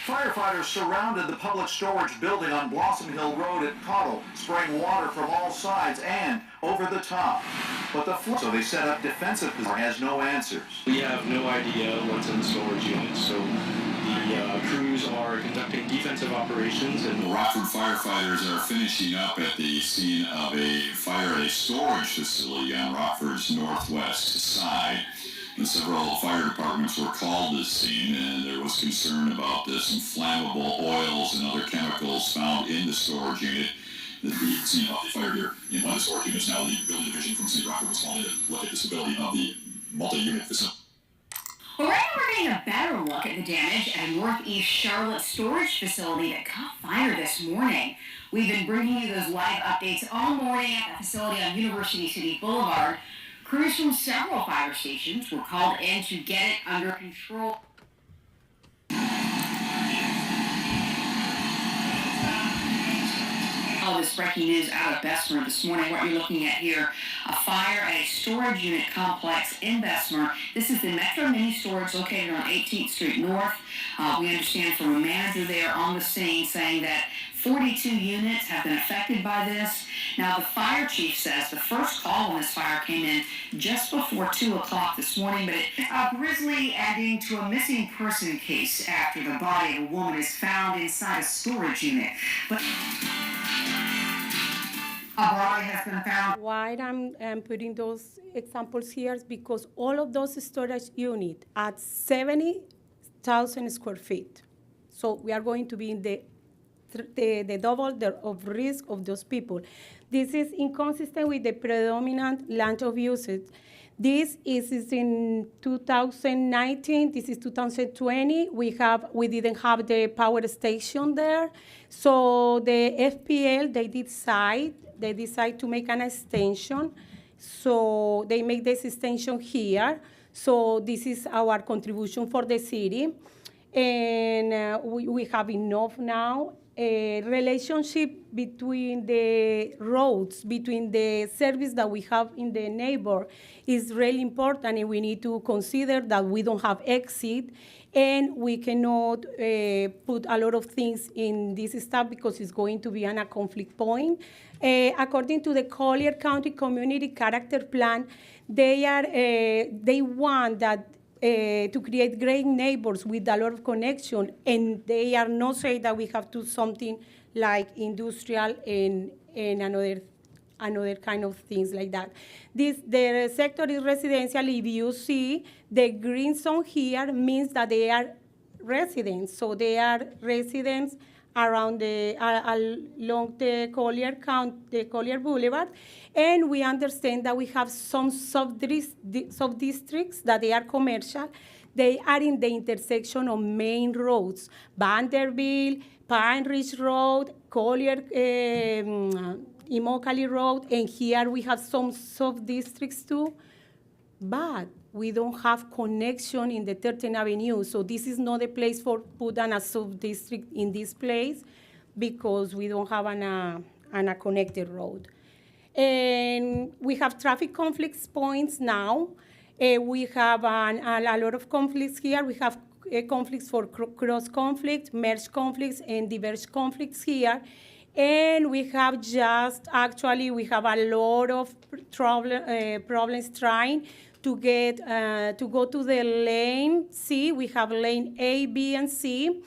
Firefighters surrounded the public storage building on Blossom Hill Road at Cottle, spraying water from all sides and over the top. But so they set up defensive positions, has no answers. We have no idea what's in the storage units, so the crews are conducting defensive operations. And the Rockford firefighters are finishing up at the scene of a fire at a storage facility on Rockford's northwest side. And several fire departments were called to the scene, and there was concern about some flammable oils and other chemicals found in the storage unit. The scene of the fire here in one of the storage units, now the building division from St. Rockford was called in to look at the stability of the multi-unit facility. Well, right now we're getting a better look at the damage at a Northeast Charlotte storage facility that caught fire this morning. We've been bringing you those live updates all morning at the facility on University City Boulevard. Crews from several fire stations were called in to get it under control. All this breaking news out of Bessemer this morning. What you're looking at here, a fire at a storage unit complex in Bessemer. This is the Metro Mini Storage located on 18th Street North. We understand from a manager there on the scene saying that 42 units have been affected by this. Now, the fire chief says the first call on this fire came in just before 2 o'clock this morning, but a grisly ending to a missing person case after the body of a woman is found inside a storage unit. But a body has been found. Why I'm putting those examples here is because all of those storage units at 70,000 square feet. So we are going to be in the double of risk of those people. This is inconsistent with the predominant land of usage. This is in 2019. This is 2020. We didn't have the power station there, so the FPL they decide to make an extension. So they make this extension here. So this is our contribution for the city, and we have enough now. A relationship between the roads, between the service that we have in the neighbor is really important, and we need to consider that we don't have exit, and we cannot put a lot of things in this stuff because it's going to be a conflict point. According to the Collier County Community Character Plan, they want that to create great neighbors with a lot of connection, and they are not saying that we have to do something like industrial and another kind of things like that. The sector is residential. If you see the green zone here means that they are residents, so they are residents around along the Collier Boulevard, and we understand that we have some sub-districts that they are commercial. They are in the intersection of main roads, Vanderbilt, Pine Ridge Road, Collier, Immokalee Road, and here we have some sub-districts too. But we don't have connection in the 13th Avenue. So this is not a place for put a sub-district in this place because we don't have a connected road. And we have traffic conflicts points now. We have a lot of conflicts here. We have conflicts for cross conflict, merge conflicts, and diverge conflicts here. And we have we have a lot of problems trying to get, to go to the lane C. We have lane A, B, and C.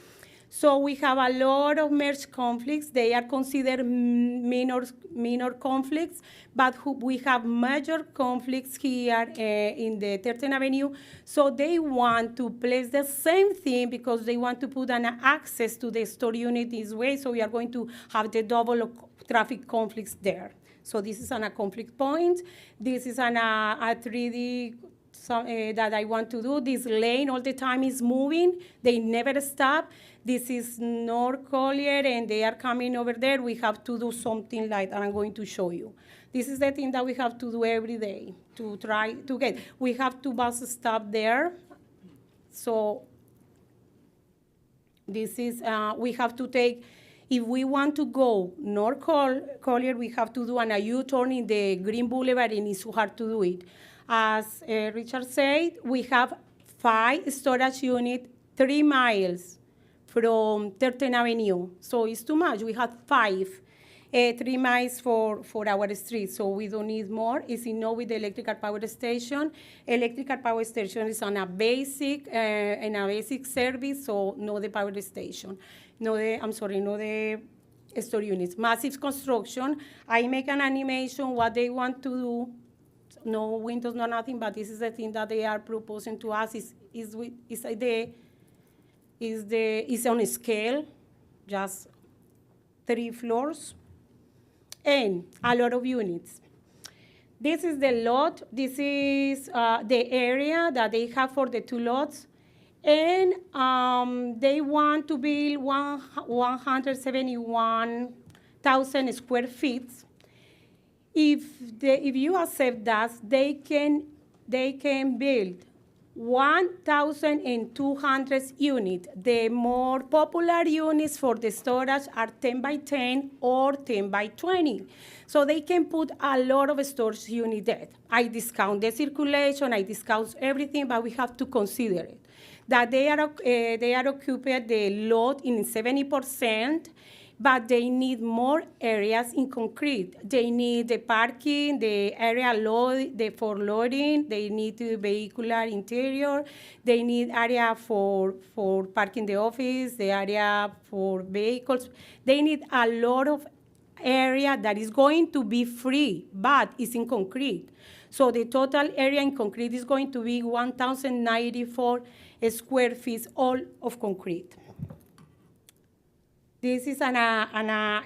So we have a lot of merge conflicts. They are considered minor conflicts, but we have major conflicts here in the 13th Avenue. So they want to place the same thing because they want to put an access to the store unit this way. So we are going to have the double traffic conflicts there. So this is a conflict point. This is a 3D that I want to do. This lane all the time is moving. They never stop. This is North Collier, and they are coming over there. We have to do something like that I'm going to show you. This is the thing that we have to do every day to try to get. We have two bus stops there. So this is, we have to take, if we want to go North Collier, we have to do a U-turn in the Green Boulevard, and it's so hard to do it. As Richard said, we have 5 storage units, 3 miles from 13th Avenue. So it's too much. We have 5, 3 miles for our street, so we don't need more. It's enough with the electrical power station. Electrical power station is on a basic service, so no the power station. No the store units. Massive construction. I make an animation what they want to do. No windows, no nothing, but this is the thing that they are proposing to us. Is on a scale, just 3 floors, and a lot of units. This is the lot. This is the area that they have for the 2 lots. And they want to build 171,000 square feet. If you accept that, they can build 1,200 units. The more popular units for the storage are 10 by 10 or 10 by 20. So they can put a lot of storage units there. I discount the circulation, I discount everything, but we have to consider it. That they are occupied the lot in 70%, but they need more areas in concrete. They need the parking, the area for loading, they need the vehicular interior, they need area for parking the office, the area for vehicles. They need a lot of area that is going to be free, but it's in concrete. So the total area in concrete is going to be 1,094 square feet, all of concrete. This is a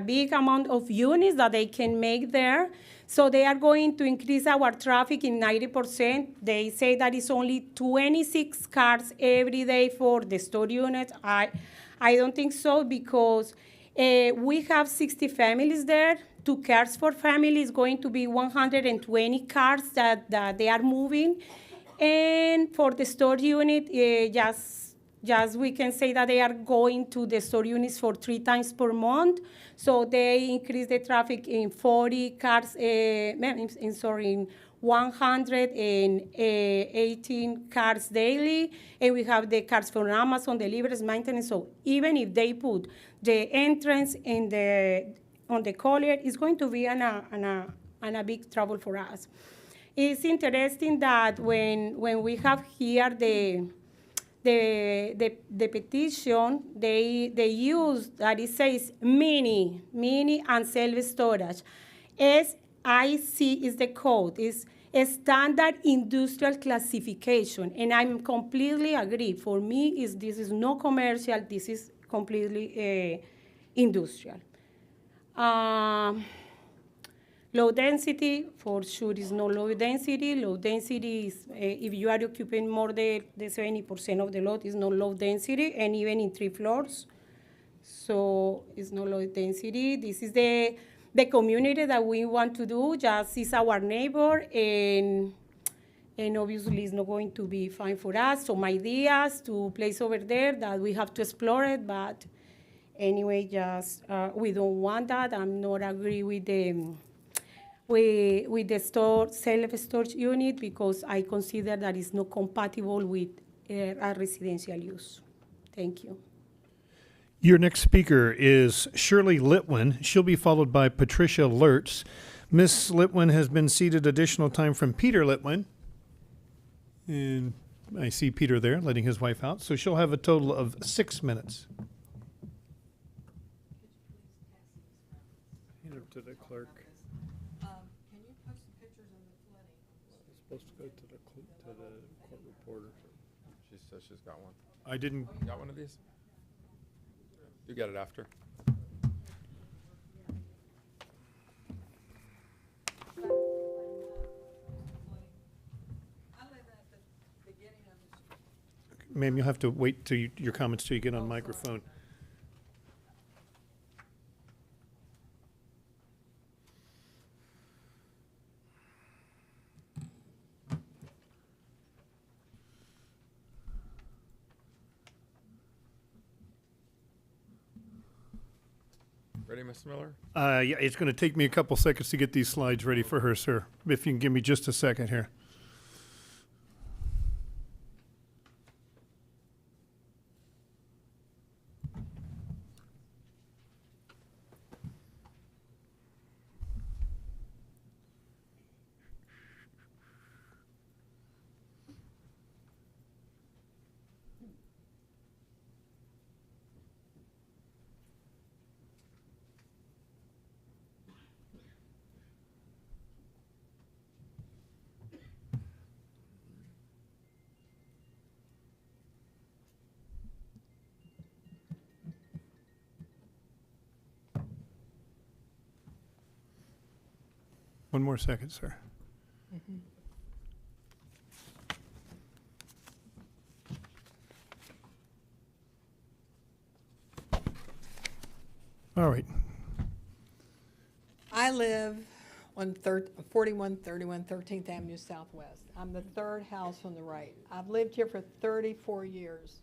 big amount of units that they can make there. So they are going to increase our traffic in 90%. They say that it's only 26 cars every day for the store units. I don't think so, because we have 60 families there. 2 cars for family is going to be 120 cars that they are moving. And for the store unit, just we can say that they are going to the store units for 3 times per month. So they increase the traffic in 40 cars, in 118 cars daily. And we have the cars for Amazon, deliveries, maintenance. So even if they put the entrance on the Collier, it's going to be a big trouble for us. It's interesting that when we have here the petition, they use that it says mini and self-storage. SIC is the code, is a standard industrial classification, and I'm completely agree. For me, this is no commercial, this is completely industrial. Low density, for sure, is no low density. Low density is, if you are occupying more than the 70% of the lot, is no low density, and even in 3 floors. So it's no low density. This is the community that we want to do, just is our neighbor, and and obviously it's not going to be fine for us. Some ideas to place over there that we have to explore it, but anyway, just we don't want that. I'm not agree with the self-storage unit because I consider that it's not compatible with a residential use. Thank you. Your next speaker is Shirley Litwin. She'll be followed by Patricia Lertz. Miss Litwin has been seated additional time from Peter Litwin. And I see Peter there letting his wife out. So she'll have a total of 6 minutes. Hand it to the clerk. Can you post the pictures of the flooding? It's supposed to go to the court reporter. She says she's got one. I didn't. You got one of these? You get it after. Ma'am, you'll have to wait till your comments till you get on microphone. Ready, Mr. Miller? Yeah, it's going to take me a couple seconds to get these slides ready for her, sir. If you can give me just a second here. One more second, sir. All right. I live on 4131 13th Avenue Southwest. I'm the third house on the right. I've lived here for 34 years,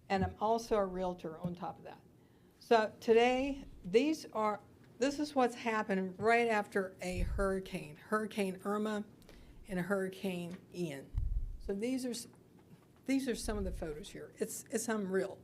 and I'm also a realtor on top of that. So today, this is what's happened right after a hurricane, Hurricane Irma and a Hurricane Ian. So these are some of the photos here. It's unreal.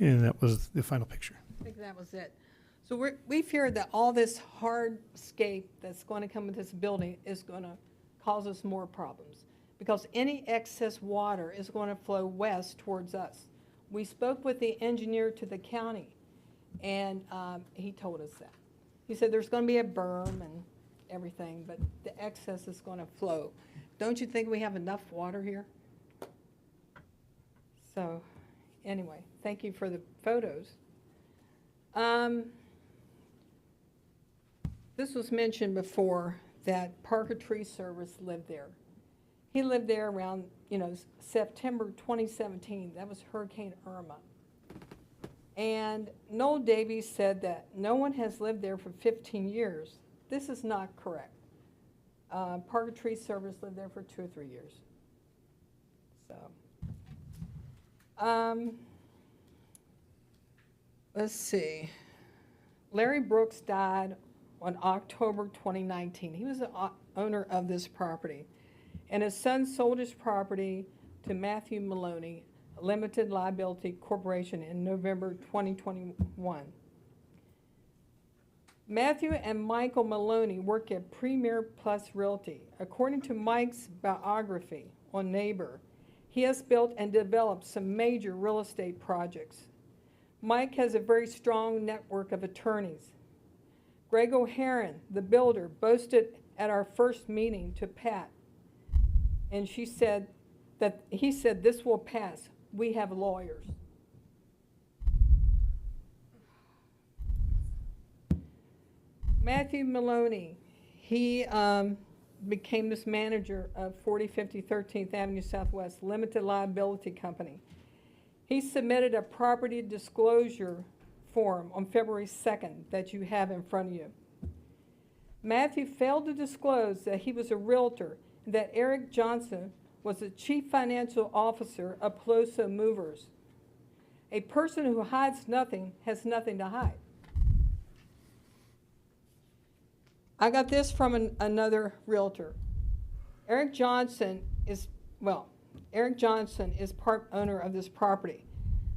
And that was the final picture. I think that was it. So we fear that all this hardscape that's going to come with this building is going to cause us more problems because any excess water is going to flow west towards us. We spoke with the engineer to the county, and he told us that. He said there's going to be a berm and everything, but the excess is going to flow. Don't you think we have enough water here? So anyway, thank you for the photos. This was mentioned before that Parker Tree Service lived there. He lived there around, September 2017. That was Hurricane Irma. And Noel Davies said that no one has lived there for 15 years. This is not correct. Parker Tree Service lived there for 2 or 3 years. So, let's see. Larry Brooks died on October 2019. He was the owner of this property. And his son sold his property to Matthew Maloney, a limited liability corporation, in November 2021. Matthew and Michael Maloney work at Premier Plus Realty. According to Mike's biography on Neighbor, he has built and developed some major real estate projects. Mike has a very strong network of attorneys. Greg O'Haron, the builder, boasted at our first meeting to Pat, and he said this will pass. we have lawyers. Matthew Maloney, he became this manager of 4050 13th Avenue Southwest Limited Liability Company. He submitted a property disclosure form on February 2nd that you have in front of you. Matthew failed to disclose that he was a realtor and that Eric Johnson was the chief financial officer of Peloso Movers. A person who hides nothing has nothing to hide. I got this from another realtor. Eric Johnson is part owner of this property.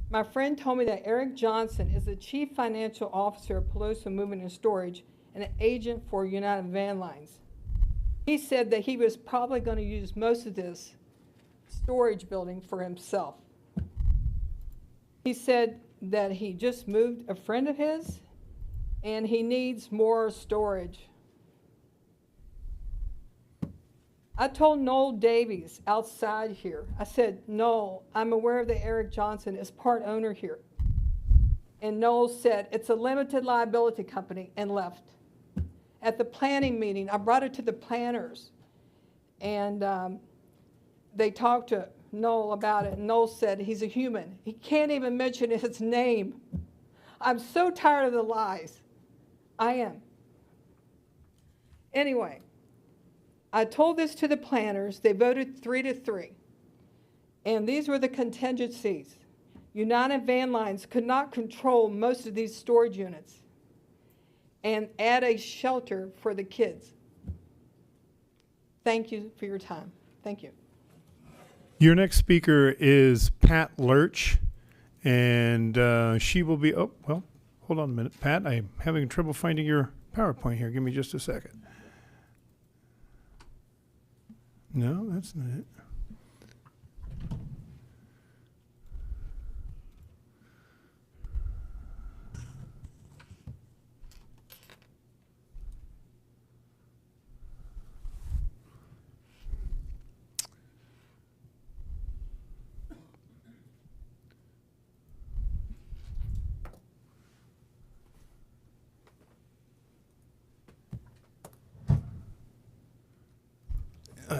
My friend told me that Eric Johnson is the chief financial officer of Peloso Moving and Storage and an agent for United Van Lines. He said that he was probably going to use most of this storage building for himself. He said that he just moved a friend of his and he needs more storage. I told Noel Davies outside here, I said, Noel, I'm aware that Eric Johnson is part owner here. And Noel said, it's a limited liability company, and left. At the planning meeting, I brought it to the planners, and they talked to Noel about it, and Noel said he's a human. He can't even mention his name. I'm so tired of the lies. I am. Anyway, I told this to the planners. They voted 3-3. And these were the contingencies. United Van Lines could not control most of these storage units and add a shelter for the kids. Thank you for your time. Thank you. Your next speaker is Pat Lurch, and she will be, oh, well, hold on a minute. Pat, I'm having trouble finding your PowerPoint here. Give me just a second. No, that's not it.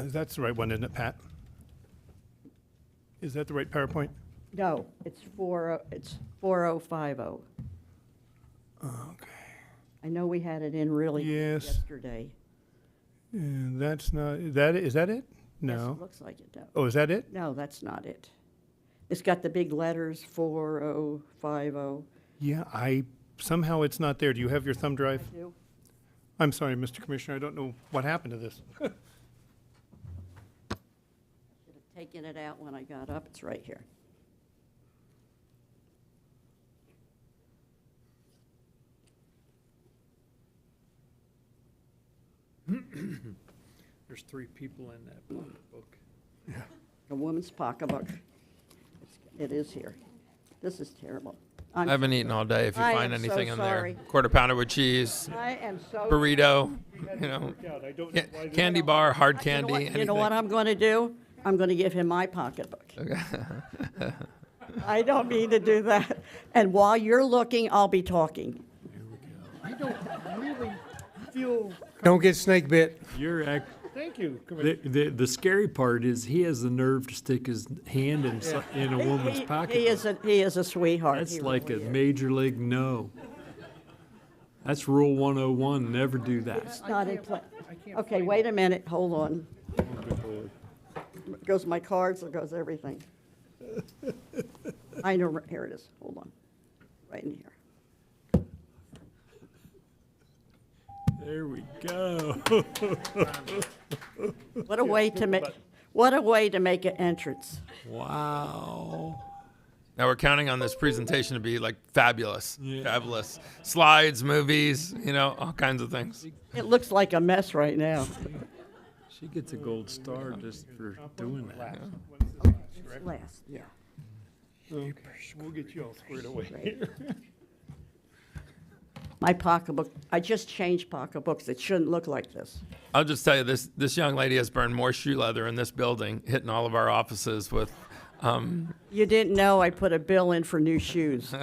That's the right one, isn't it, Pat? Is that the right PowerPoint? No, it's 4050. Okay. I know we had it in really Yes. yesterday. And that's not, is that it? Yes, No. it looks like it does. Oh, is that it? No, that's not it. It's got the big letters 4050. Yeah, somehow it's not there. Do you have your thumb drive? I do. I'm sorry, Mr. Commissioner, I don't know what happened to this. Should have taken it out when I got up. It's right here. There's 3 people in that pocketbook. A woman's pocketbook. It is here. This is terrible. I haven't eaten all day. If you I find am so anything in sorry. there, quarter pounder with cheese, I am so burrito, you know, candy bar, hard candy. You know what I'm going to do? I'm going to give him my pocketbook. Okay. I don't mean to do that. And while you're looking, I'll be talking. I don't really feel. Don't get snake bit. Thank you, The scary part is he has the nerve to stick his hand in a woman's pocket. He is a sweetheart. That's He like really a is. major league no. That's rule 101. Never do that. It's not in play. Okay, wait a minute. Hold on. Goes my cards, there goes everything. I know, here it is. Hold on. Right in here. There we go. What a way to make an entrance. Wow. Now we're counting on this presentation to be like fabulous, Yeah. fabulous. Slides, movies, you know, all kinds of things. It looks like a mess right now. She gets a gold star just for doing that. Last, yeah. Okay, we'll get you all squared away here. My pocketbook, I just changed pocketbooks. It shouldn't look like this. I'll just tell you, this young lady has burned more shoe leather in this building, hitting all of our offices with You didn't know I put a bill in for new shoes.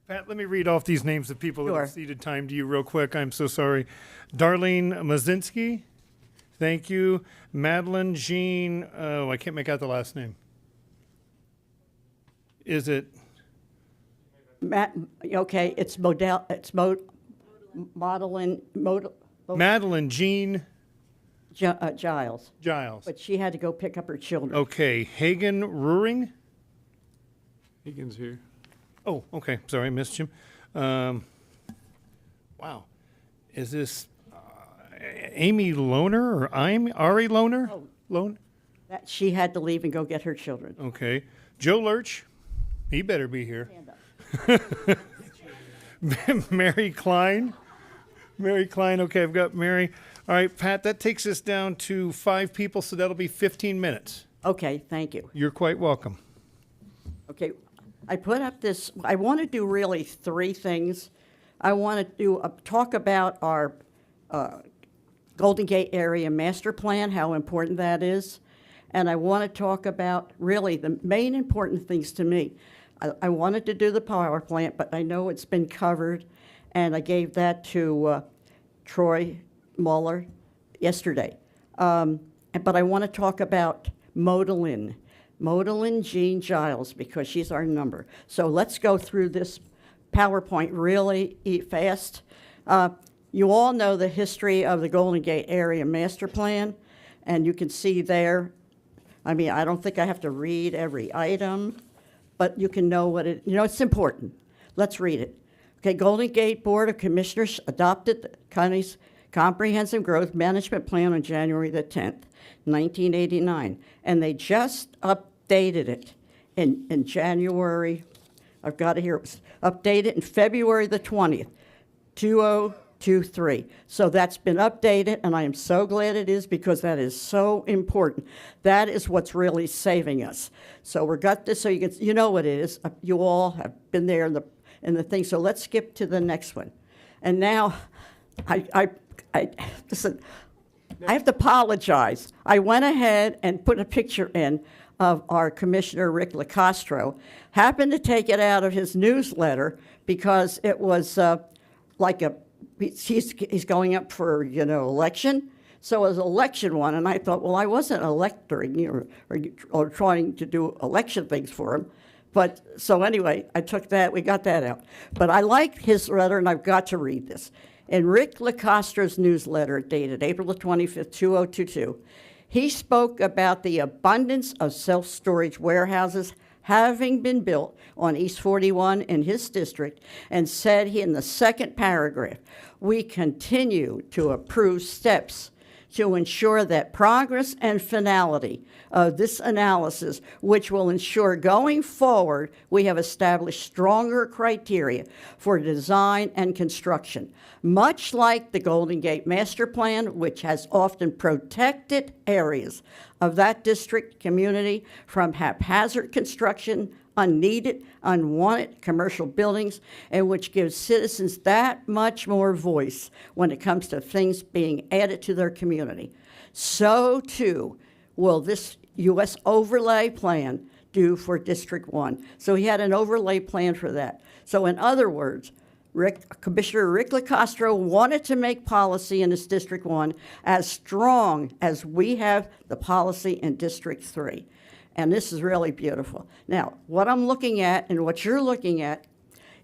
Pat, let me read off these names of people that Sure. have ceded time to you real quick. I'm so sorry. Darlene Mazinski, thank you. Madeline Jean, oh, I can't make out the last name. Is it? Okay, it's Madeline Madeline Jean Giles. Giles. But she had to go pick up her children. Okay, Hagen Ruring. Higgins here. Oh, okay. Sorry, I missed him. Wow. Is this Amy Lohner or Ari Lohner? Oh. Lohner? That she had to leave and go get her children. Okay. Joe Lurch. He better be here. Mary Klein. Mary Klein. Okay, I've got Mary. All right, Pat, that takes us down to 5 people, so that'll be 15 minutes. Okay, thank you. You're quite welcome. Okay, I put up this, I want to do really 3 things. I want to do talk about our Golden Gate Area Master Plan, how important that is. And I want to talk about really the main important things to me. I wanted to do the power plant, but I know it's been covered, and I gave that to Troy Muller yesterday. But I want to talk about Modalyn Jean Giles, because she's our number. So let's go through this PowerPoint really fast. You all know the history of the Golden Gate Area Master Plan, and you can see there, I mean, I don't think I have to read every item, but you can know what it's important. Let's read it. Okay, Golden Gate Board of Commissioners adopted the county's Comprehensive Growth Management Plan on January the 10th, 1989, and they just updated it in January, I've got it here, it was updated in February the 20th, 2023. So that's been updated, and I am so glad it is, because that is so important. That is what's really saving us. So we've got this, so you know what it is. You all have been there in the thing. So let's skip to the next one. And now, listen, I have to apologize. I went ahead and put a picture in of our Commissioner Rick LaCastro. Happened to take it out of his newsletter because it was he's going up for, election. So it was election one, and I thought, well, I wasn't electing or trying to do election things for him. But so anyway, I took that, we got that out. But I like his letter, and I've got to read this. In Rick LaCastro's newsletter dated April the 25th, 2022, he spoke about the abundance of self-storage warehouses having been built on East 41 in his district, and said in the second paragraph, we continue to approve steps to ensure that progress and finality of this analysis, which will ensure going forward we have established stronger criteria for design and construction, much like the Golden Gate Master Plan, which has often protected areas of that district community from haphazard construction, unneeded, unwanted commercial buildings, and which gives citizens that much more voice when it comes to things being added to their community. So too will this U.S. overlay plan do for District 1. So he had an overlay plan for that. So in other words, Commissioner Rick LaCastro wanted to make policy in his District 1 as strong as we have the policy in District 3. And this is really beautiful. Now, what I'm looking at and what you're looking at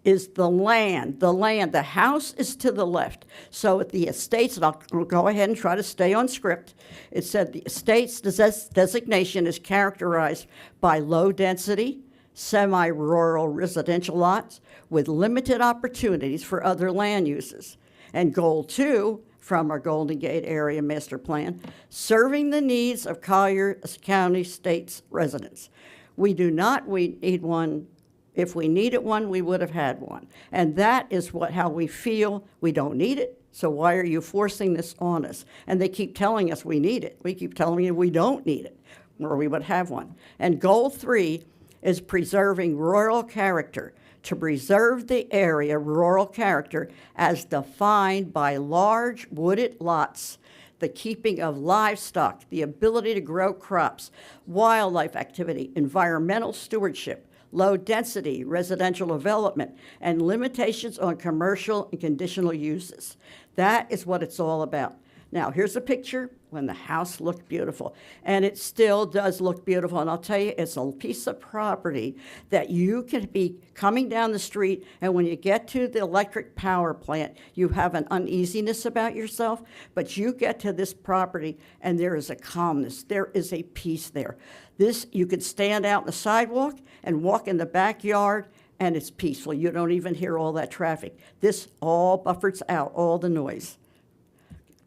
is the land. The house is to the left. So at the estates, and I'll go ahead and try to stay on script, it said the estates designation is characterized by low density, semi-rural residential lots with limited opportunities for other land uses. And goal 2 from our Golden Gate Area Master Plan, serving the needs of Collier County State's residents. We need one. If we needed one, we would have had one. And that is how we feel. We don't need it, so why are you forcing this on us? And they keep telling us we need it. We keep telling you we don't need it, or we would have one. And goal 3 is preserving rural character, to preserve the area rural character as defined by large wooded lots the keeping of livestock, the ability to grow crops, wildlife activity, environmental stewardship, low density residential development, and limitations on commercial and conditional uses. That is what it's all about. Now, here's a picture when the house looked beautiful, and it still does look beautiful. And I'll tell you, it's a piece of property that you can be coming down the street, and when you get to the electric power plant, you have an uneasiness about yourself, but you get to this property, and there is a calmness. There is a peace there. This, you could stand out in the sidewalk and walk in the backyard, and it's peaceful. You don't even hear all that traffic. This all buffers out all the noise.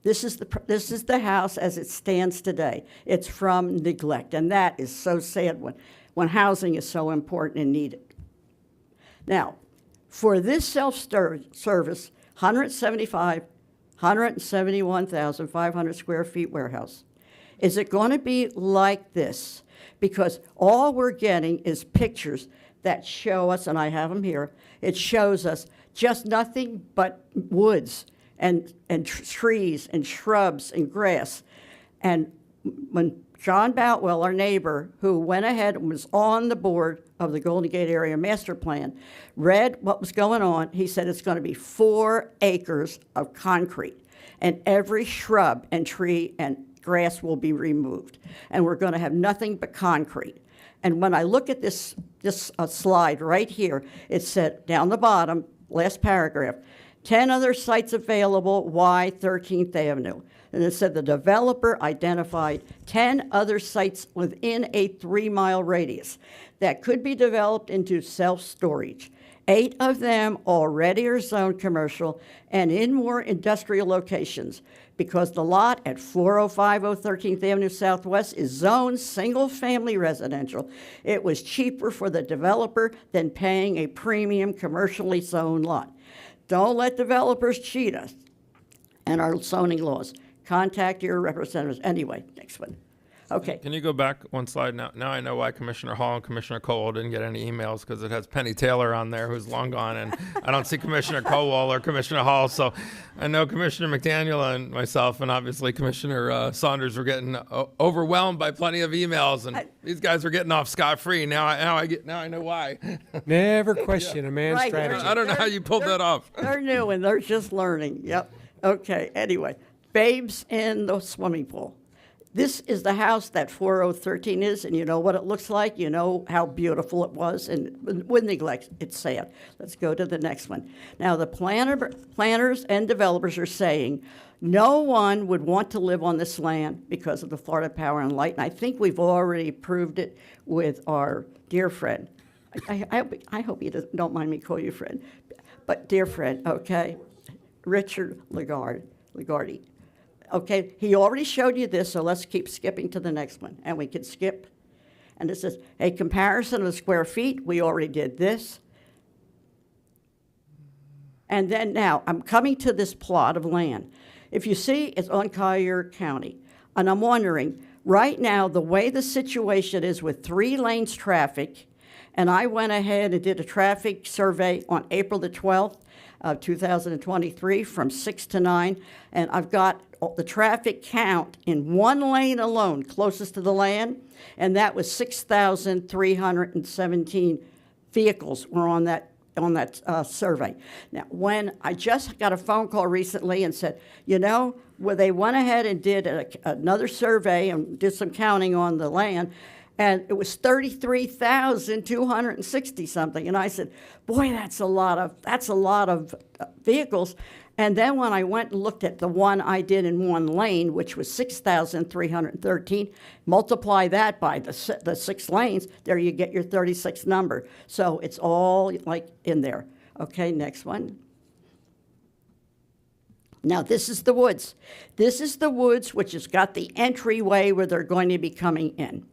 This is the house as it stands today. It's from neglect, and that is so sad when housing is so important and needed. Now, for this self-service, 171,500 square feet warehouse, is it going to be like this? Because all we're getting is pictures that show us, and I have them here, it shows us just nothing but woods and trees and shrubs and grass. And when John Boutwell, our neighbor, who went ahead and was on the board of the Golden Gate Area Master Plan, read what was going on, he said it's going to be 4 acres of concrete, and every shrub and tree and grass will be removed, and we're going to have nothing but concrete. And when I look at this slide right here, it said down the bottom, last paragraph, 10 other sites available, why 13th Avenue? And it said the developer identified 10 other sites within a 3-mile radius that could be developed into self-storage. 8 of them already are zoned commercial and in more industrial locations, because the lot at 4050 13th Avenue Southwest is zoned single-family residential. It was cheaper for the developer than paying a premium commercially zoned lot. Don't let developers cheat us and our zoning laws. Contact your representatives. Anyway, next one. Okay. Can you go back one slide now? Now I know why Commissioner Hall and Commissioner Cole didn't get any emails, because it has Penny Taylor on there, who's long gone, and I don't see Commissioner Colwell or Commissioner Hall. So I know Commissioner McDaniel and myself, and obviously Commissioner Saunders were getting overwhelmed by plenty of emails, and these guys were getting off scot-free. Now I know why. Never question a man's Right. strategy. I don't know how you pulled that off. They're new and they're just learning. Yep. Okay. Anyway, babes in the swimming pool. This is the house that 4013 is, and you know what it looks like. You know how beautiful it was, and with neglect, it's sad. Let's go to the next one. Now, the planners and developers are saying no one would want to live on this land because of the Florida Power and Light, and I think we've already proved it with our dear friend. I hope you don't mind me calling you friend, but dear friend, okay, Richard Lagarde. Okay, he already showed you this, so let's keep skipping to the next one. And we can skip. And it says, a comparison of the square feet. We already did this. And then now, I'm coming to this plot of land. If you see, it's on Collier County. And I'm wondering, right now, the way the situation is with 3 lanes traffic, and I went ahead and did a traffic survey on April the 12th of 2023 from 6 to 9, and I've got the traffic count in 1 lane alone closest to the land, and that was 6,317 vehicles were on that survey. Now, when I just got a phone call recently and said, you know, where they went ahead and did another survey and did some counting on the land, and it was 33,260 something. And I said, boy, that's a lot of vehicles. And then when I went and looked at the one I did in 1 lane, which was 6,313, multiply that by the 6 lanes, there you get your 36 number. So it's all like in there. Okay, next one. Now, this is the woods. This is the woods, which has got the entryway where they're going to be coming in.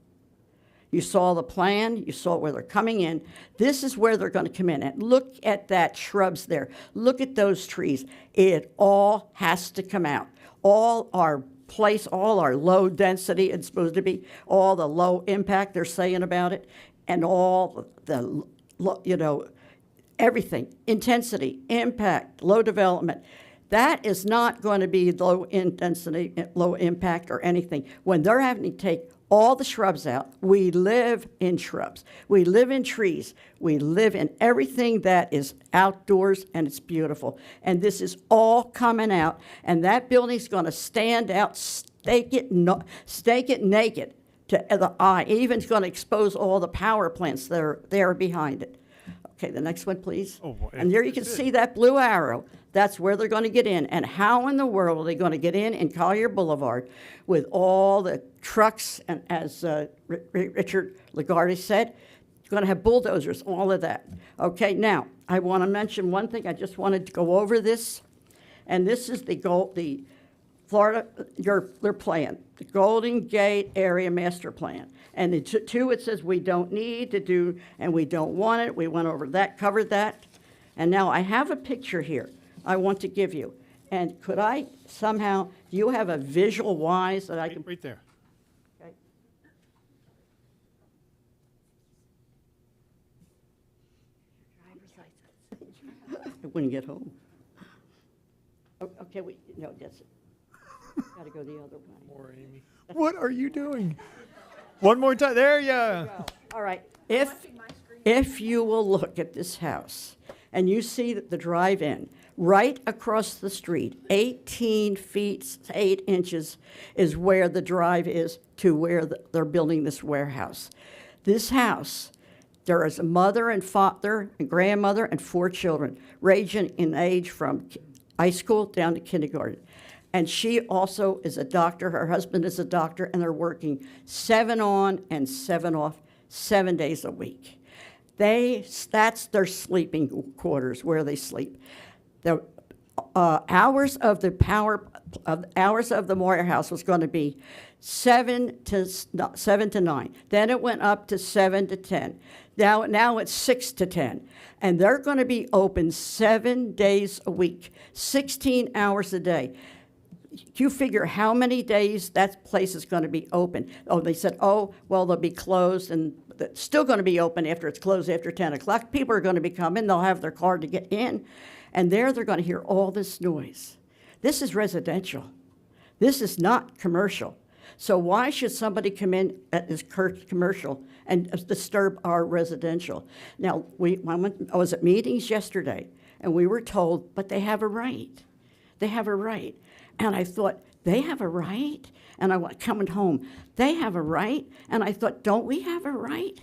You saw the plan, you saw where they're coming in. This is where they're going to come in. And look at that shrubs there. Look at those trees. It all has to come out. All our low density, it's supposed to be, all the low impact they're saying about it, and all the, everything, intensity, impact, low development. That is not going to be low intensity, low impact or anything. When they're having to take all the shrubs out, we live in shrubs. We live in trees. We live in everything that is outdoors, and it's beautiful. And this is all coming out, and that building's going to stand out, stake it naked to the eye. Even it's going to expose all the power plants that are there behind it. Okay, the next one, please. Oh, boy. And there you can see that blue arrow. That's where they're going to get in. And how in the world are they going to get in Collier Boulevard with all the trucks, and as Richard Lagarde said, you're going to have bulldozers, all of that. Okay, now, I want to mention one thing. I just wanted to go over this. And this is the Florida, their plan, the Golden Gate Area Master Plan. And the two, it says we don't need to do, and we don't want it. We went over that, covered that. And now I have a picture here I want to give you. And could I somehow, do you have a visual wise that I can? Right there. Okay. I wouldn't get home. Okay, no, that's it. Got to go the other way. More Amy. What are you doing? One more time. There you go. All right. If you will look at this house and you see that the drive-in right across the street, 18 feet, 8 inches is where the drive is to where they're building this warehouse. This house, there is a mother and father and grandmother and 4 children, ranging in age from high school down to kindergarten. And she also is a doctor. Her husband is a doctor, and they're working 7 on and 7 off, 7 days a week. That's their sleeping quarters, where they sleep. The hours of the warehouse was going to be 7 to 9. Then it went up to 7 to 10. Now it's 6 to 10. And they're going to be open 7 days a week, 16 hours a day. You figure how many days that place is going to be open. Oh, they said, oh, well, they'll be closed, and it's still going to be open after it's closed after 10 o'clock. People are going to be coming. They'll have their card to get in. And they're going to hear all this noise. This is residential. This is not commercial. So why should somebody come in that is commercial and disturb our residential? Now, I was at meetings yesterday, and we were told, but they have a right. They have a right. And I thought, they have a right? And I went coming home, they have a right? And I thought, don't we have a right?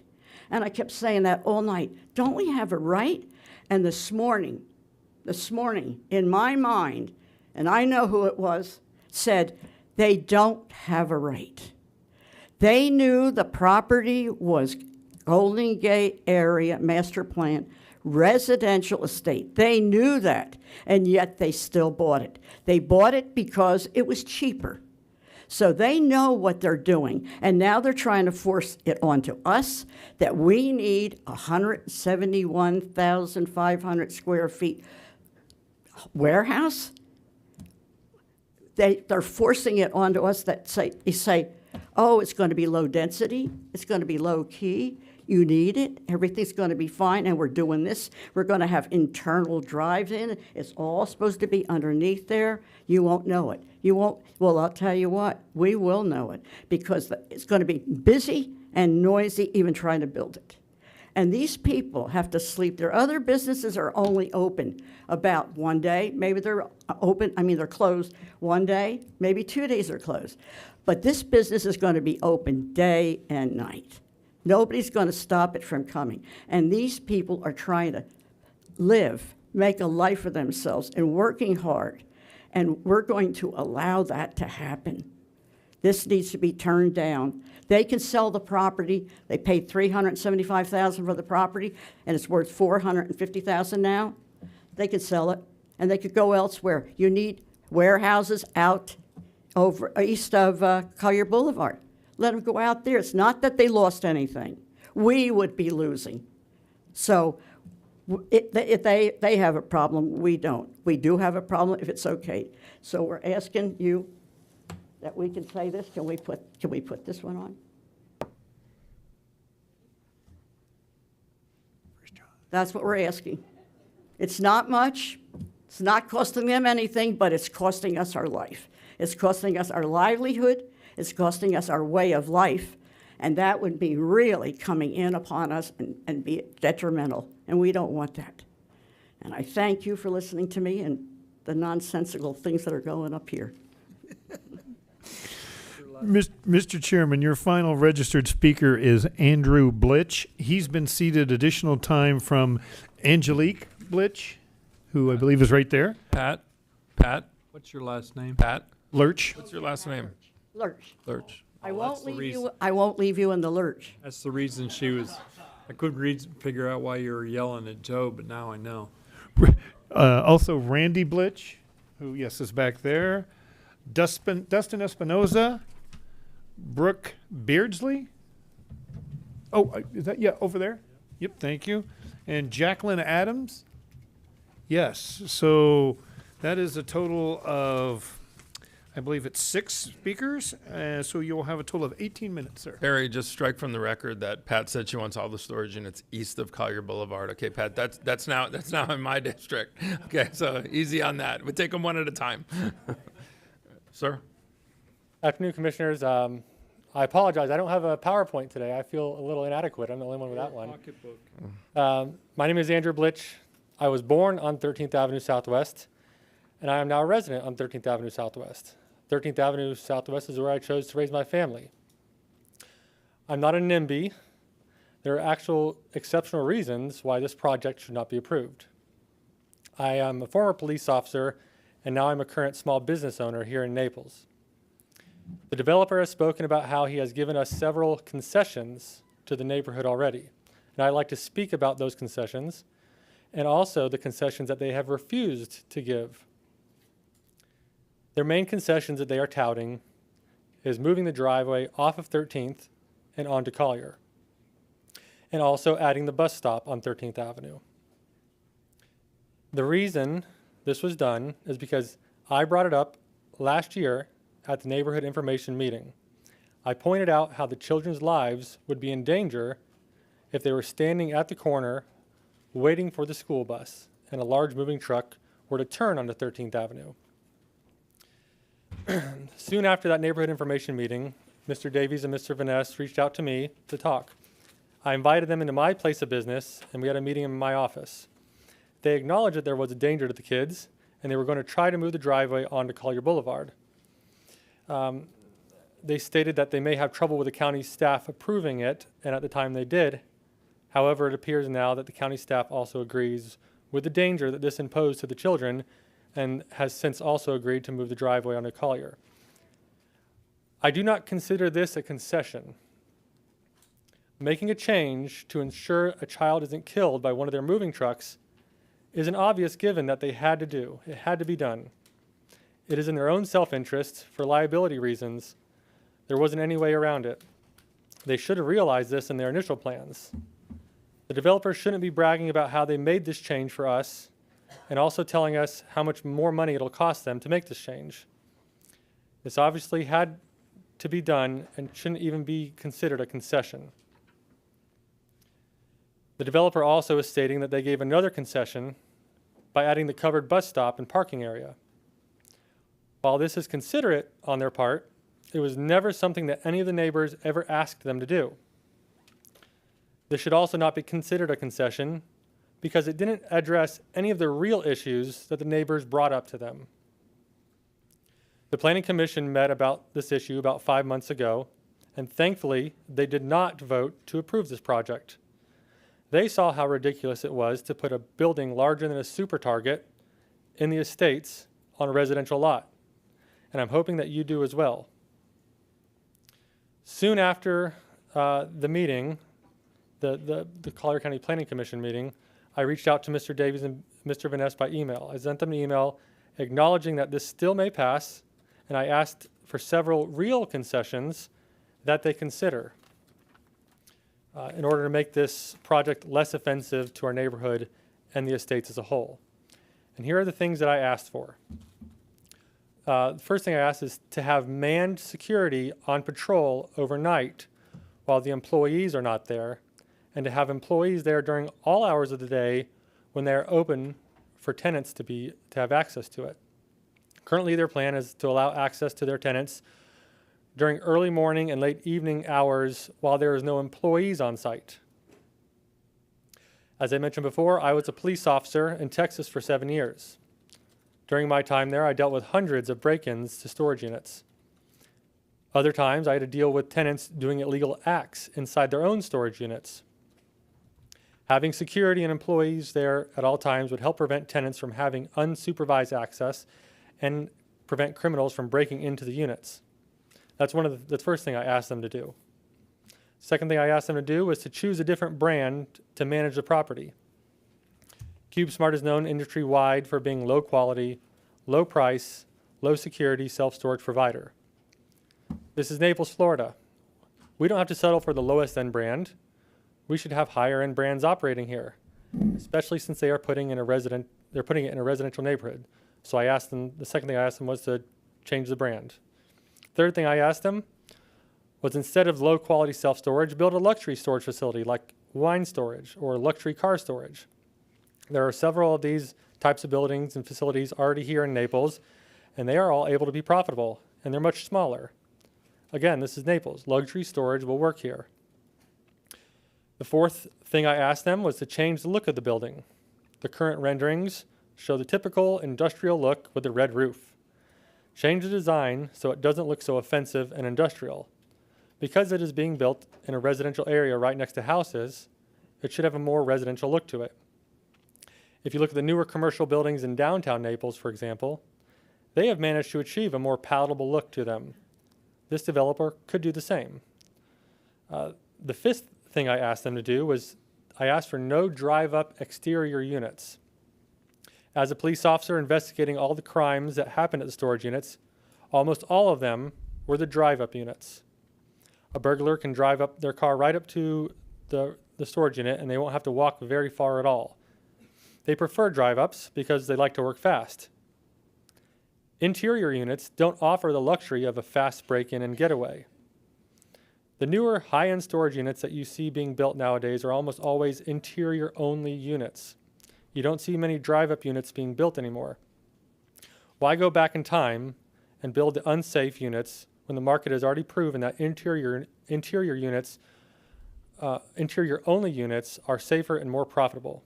And I kept saying that all night, don't we have a right? And this morning, in my mind, and I know who it was, said, they don't have a right. They knew the property was Golden Gate Area Master Plan, residential estate. They knew that, and yet they still bought it. They bought it because it was cheaper. So they know what they're doing, and now they're trying to force it onto us that we need 171,500 square feet warehouse. They're forcing it onto us that say, oh, it's going to be low density, it's going to be low key, you need it, everything's going to be fine, and we're doing this. We're going to have internal drives in. It's all supposed to be underneath there. You won't know it. You won't, well, I'll tell you what, we will know it, because it's going to be busy and noisy even trying to build it. And these people have to sleep. Their other businesses are only open about one day. Maybe they're they're closed one day, maybe 2 days they're closed. But this business is going to be open day and night. Nobody's going to stop it from coming. And these people are trying to live, make a life for themselves, and working hard. And we're going to allow that to happen. This needs to be turned down. They can sell the property. They paid $375,000 for the property, and it's worth $450,000 now. They could sell it, and they could go elsewhere. You need warehouses out over east of Collier Boulevard. Let them go out there. It's not that they lost anything. We would be losing. So if they have a problem, we don't. We do have a problem if it's okay. So we're asking you that we can say this. Can we put this one on? That's what we're asking. It's not much. It's not costing them anything, but it's costing us our life. It's costing us our livelihood. It's costing us our way of life. And that would be really coming in upon us and be detrimental. And we don't want that. And I thank you for listening to me and the nonsensical things that are going up here. Mr. Chairman, your final registered speaker is Andrew Blitch. He's been seated additional time from Angelique Blitch, who I believe is right there. Pat. What's your last name? Pat. Lurch. What's your last name? Lurch. Lurch. I Oh, won't that's the leave reason. you. I won't leave you in the lurch. That's the reason she was. I couldn't figure out why you were yelling at Joe, but now I know. Also, Randy Blitch, who, yes, is back there. Dustin Espinoza. Brooke Beardsley. Oh, is that, yeah, over there? Yep, thank you. And Jacqueline Adams. Yes, so that is a total of, I believe it's 6 speakers. So you'll have a total of 18 minutes, sir. Harry, just strike from the record that Pat said she wants all the storage units east of Collier Boulevard. Okay, Pat, that's now in my district. Okay, so easy on that. We take them one at a time. Sir? Afternoon, Commissioners. I apologize. I don't have a PowerPoint today. I feel a little inadequate. I'm the only one without one. My name is Andrew Blitch. I was born on 13th Avenue Southwest, and I am now a resident on 13th Avenue Southwest. 13th Avenue Southwest is where I chose to raise my family. I'm not a NIMBY. There are actual exceptional reasons why this project should not be approved. I am a former police officer, and now I'm a current small business owner here in Naples. The developer has spoken about how he has given us several concessions to the neighborhood already. And I'd like to speak about those concessions and also the concessions that they have refused to give. Their main concessions that they are touting is moving the driveway off of 13th and onto Collier, and also adding the bus stop on 13th Avenue. The reason this was done is because I brought it up last year at the neighborhood information meeting. I pointed out how the children's lives would be in danger if they were standing at the corner waiting for the school bus and a large moving truck were to turn onto 13th Avenue. Soon after that neighborhood information meeting, Mr. Davies and Mr. Vaness reached out to me to talk. I invited them into my place of business, and we had a meeting in my office. They acknowledged that there was a danger to the kids, and they were going to try to move the driveway onto Collier Boulevard. They stated that they may have trouble with the county staff approving it, and at the time they did. However, it appears now that the county staff also agrees with the danger that this imposed to the children and has since also agreed to move the driveway onto Collier. I do not consider this a concession. Making a change to ensure a child isn't killed by one of their moving trucks is an obvious given that they had to do. It had to be done. It is in their own self-interest for liability reasons. There wasn't any way around it. They should have realized this in their initial plans. The developer shouldn't be bragging about how they made this change for us and also telling us how much more money it'll cost them to make this change. This obviously had to be done and shouldn't even be considered a concession. The developer also is stating that they gave another concession by adding the covered bus stop and parking area. While this is considerate on their part, it was never something that any of the neighbors ever asked them to do. This should also not be considered a concession because it didn't address any of the real issues that the neighbors brought up to them. The Planning Commission met about this issue about 5 months ago, and thankfully, they did not vote to approve this project. They saw how ridiculous it was to put a building larger than a super target in the estates on a residential lot, and I'm hoping that you do as well. Soon after the meeting, the Collier County Planning Commission meeting, I reached out to Mr. Davies and Mr. Vaness by email. I sent them an email acknowledging that this still may pass, and I asked for several real concessions that they consider in order to make this project less offensive to our neighborhood and the estates as a whole. And here are the things that I asked for. The first thing I asked is to have manned security on patrol overnight while the employees are not there, and to have employees there during all hours of the day when they are open for tenants to have access to it. Currently, their plan is to allow access to their tenants during early morning and late evening hours while there is no employees on site. As I mentioned before, I was a police officer in Texas for 7 years. During my time there, I dealt with hundreds of break-ins to storage units. Other times, I had to deal with tenants doing illegal acts inside their own storage units. Having security and employees there at all times would help prevent tenants from having unsupervised access and prevent criminals from breaking into the units. That's the first thing I asked them to do. Second thing I asked them to do was to choose a different brand to manage the property. CubeSmart is known industry-wide for being low quality, low price, low security self-storage provider. This is Naples, Florida. We don't have to settle for the lowest end brand. We should have higher end brands operating here, especially since they're putting it in a residential neighborhood. So the second thing I asked them was to change the brand. Third thing I asked them was, instead of low quality self-storage, build a luxury storage facility like wine storage or luxury car storage. There are several of these types of buildings and facilities already here in Naples, and they are all able to be profitable, and they're much smaller. Again, this is Naples. Luxury storage will work here. The fourth thing I asked them was to change the look of the building. The current renderings show the typical industrial look with the red roof. Change the design so it doesn't look so offensive and industrial. Because it is being built in a residential area right next to houses, it should have a more residential look to it. If you look at the newer commercial buildings in downtown Naples, for example, they have managed to achieve a more palatable look to them. This developer could do the same. The fifth thing I asked them to do was I asked for no drive-up exterior units. As a police officer investigating all the crimes that happened at the storage units, almost all of them were the drive-up units. A burglar can drive up their car right up to the storage unit, and they won't have to walk very far at all. They prefer drive-ups because they like to work fast. Interior units don't offer the luxury of a fast break-in and getaway. The newer high-end storage units that you see being built nowadays are almost always interior-only units. You don't see many drive-up units being built anymore. Why go back in time and build the unsafe units when the market has already proven that interior-only units are safer and more profitable?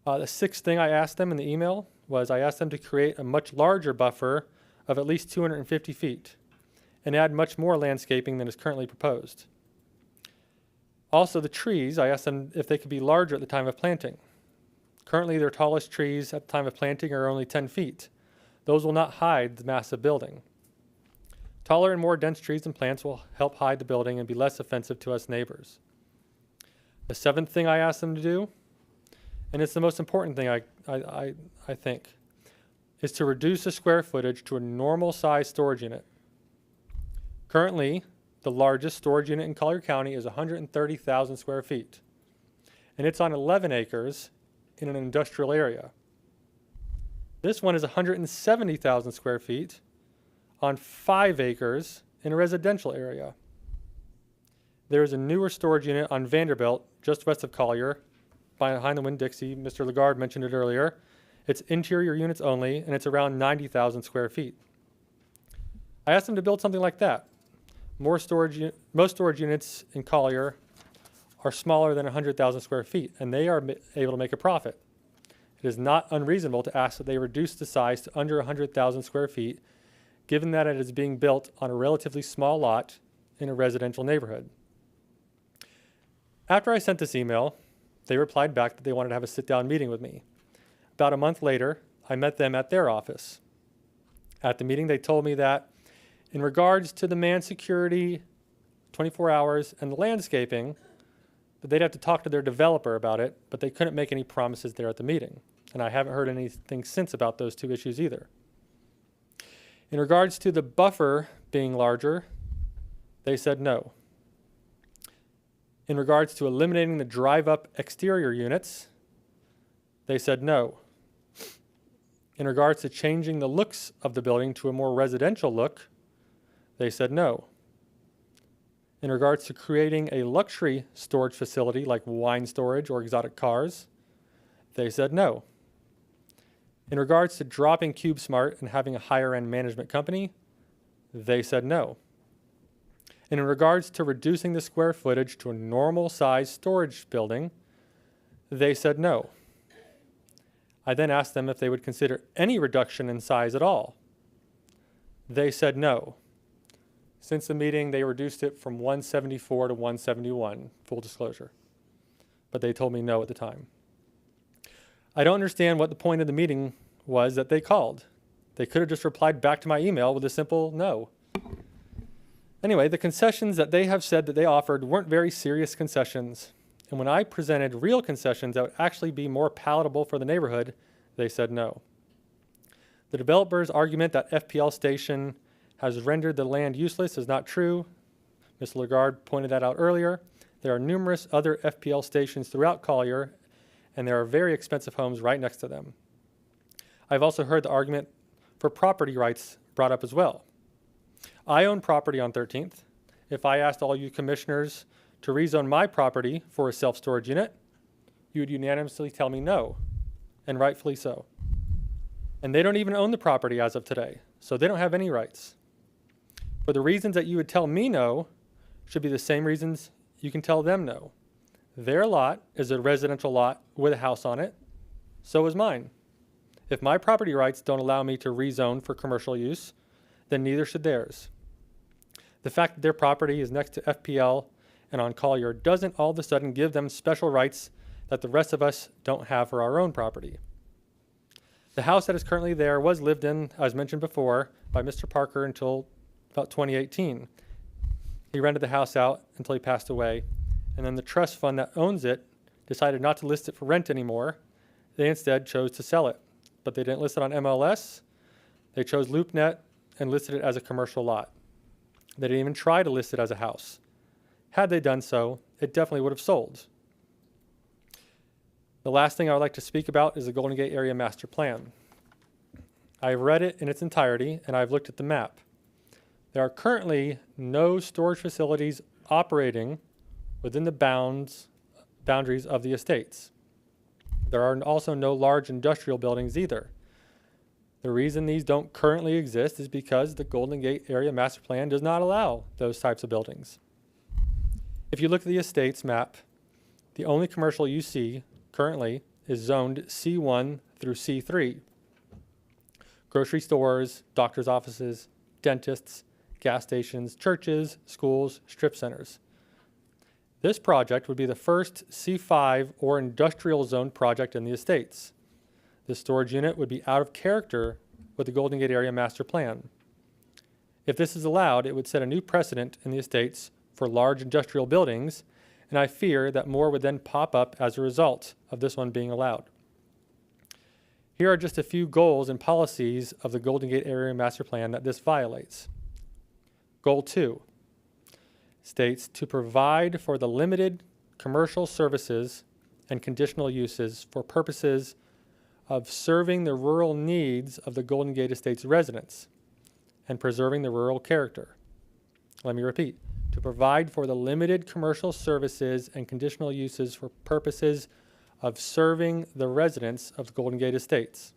The sixth thing I asked them in the email was I asked them to create a much larger buffer of at least 250 feet and add much more landscaping than is currently proposed. Also, the trees, I asked them if they could be larger at the time of planting. Currently, their tallest trees at the time of planting are only 10 feet. Those will not hide the massive building. Taller and more dense trees and plants will help hide the building and be less offensive to us neighbors. The seventh thing I asked them to do, and it's the most important thing I think, is to reduce the square footage to a normal size storage unit. Currently, the largest storage unit in Collier County is 130,000 square feet, and it's on 11 acres in an industrial area. This one is 170,000 square feet on 5 acres in a residential area. There is a newer storage unit on Vanderbilt, just west of Collier, behind the Winn-Dixie. Mr. Lagarde mentioned it earlier. It's interior units only, and it's around 90,000 square feet. I asked them to build something like that. Most storage units in Collier are smaller than 100,000 square feet, and they are able to make a profit. It is not unreasonable to ask that they reduce the size to under 100,000 square feet, given that it is being built on a relatively small lot in a residential neighborhood. After I sent this email, they replied back that they wanted to have a sit-down meeting with me. About a month later, I met them at their office. At the meeting, they told me that in regards to the man security, 24 hours, and the landscaping, that they'd have to talk to their developer about it, but they couldn't make any promises there at the meeting. And I haven't heard anything since about those two issues either. In regards to the buffer being larger, they said no. In regards to eliminating the drive-up exterior units, they said no. In regards to changing the looks of the building to a more residential look, they said no. In regards to creating a luxury storage facility like wine storage or exotic cars, They said no. In regards to dropping CubeSmart and having a higher-end management company, they said no. And in regards to reducing the square footage to a normal-sized storage building, they said no. I then asked them if they would consider any reduction in size at all. They said no. Since the meeting, they reduced it from 174 to 171, full disclosure. But they told me no at the time. I don't understand what the point of the meeting was that they called. They could have just replied back to my email with a simple no. Anyway, the concessions that they have said that they offered weren't very serious concessions. And when I presented real concessions that would actually be more palatable for the neighborhood, they said no. The developer's argument that FPL station has rendered the land useless is not true. Ms. Lagarde pointed that out earlier. There are numerous other FPL stations throughout Collier, and there are very expensive homes right next to them. I've also heard the argument for property rights brought up as well. I own property on 13th. If I asked all you commissioners to rezone my property for a self-storage unit, you would unanimously tell me no, and rightfully so. And they don't even own the property as of today, so they don't have any rights. But the reasons that you would tell me no should be the same reasons you can tell them no. Their lot is a residential lot with a house on it, so is mine. If my property rights don't allow me to rezone for commercial use, then neither should theirs. The fact that their property is next to FPL and on Collier doesn't all of a sudden give them special rights that the rest of us don't have for our own property. The house that is currently there was lived in, as mentioned before, by Mr. Parker until about 2018. He rented the house out until he passed away, and then the trust fund that owns it decided not to list it for rent anymore. They instead chose to sell it, but they didn't list it on MLS. They chose LoopNet and listed it as a commercial lot. They didn't even try to list it as a house. Had they done so, it definitely would have sold. The last thing I would like to speak about is the Golden Gate Area Master Plan. I've read it in its entirety, and I've looked at the map. There are currently no storage facilities operating within the boundaries of the estates. There are also no large industrial buildings either. The reason these don't currently exist is because the Golden Gate Area Master Plan does not allow those types of buildings. If you look at the estates map, the only commercial you see currently is zoned C1 through C3. Grocery stores, doctor's offices, dentists, gas stations, churches, schools, strip centers. This project would be the first C5 or industrial zone project in the estates. This storage unit would be out of character with the Golden Gate Area Master Plan. If this is allowed, it would set a new precedent in the estates for large industrial buildings, and I fear that more would then pop up as a result of this one being allowed. Here are just a few goals and policies of the Golden Gate Area Master Plan that this violates. Goal 2 states to provide for the limited commercial services and conditional uses for purposes of serving the rural needs of the Golden Gate Estates residents and preserving the rural character. Let me repeat. To provide for the limited commercial services and conditional uses for purposes of serving the residents of the Golden Gate Estates.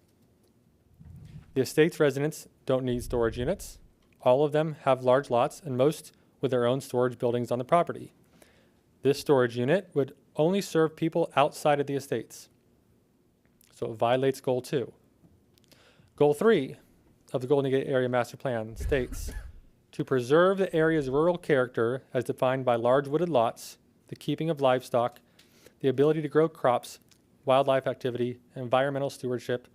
The estates residents don't need storage units. All of them have large lots, and most with their own storage buildings on the property. This storage unit would only serve people outside of the estates. So it violates Goal 2. Goal 3 of the Golden Gate Area Master Plan states to preserve the area's rural character as defined by large wooded lots, the keeping of livestock, the ability to grow crops, wildlife activity, environmental stewardship,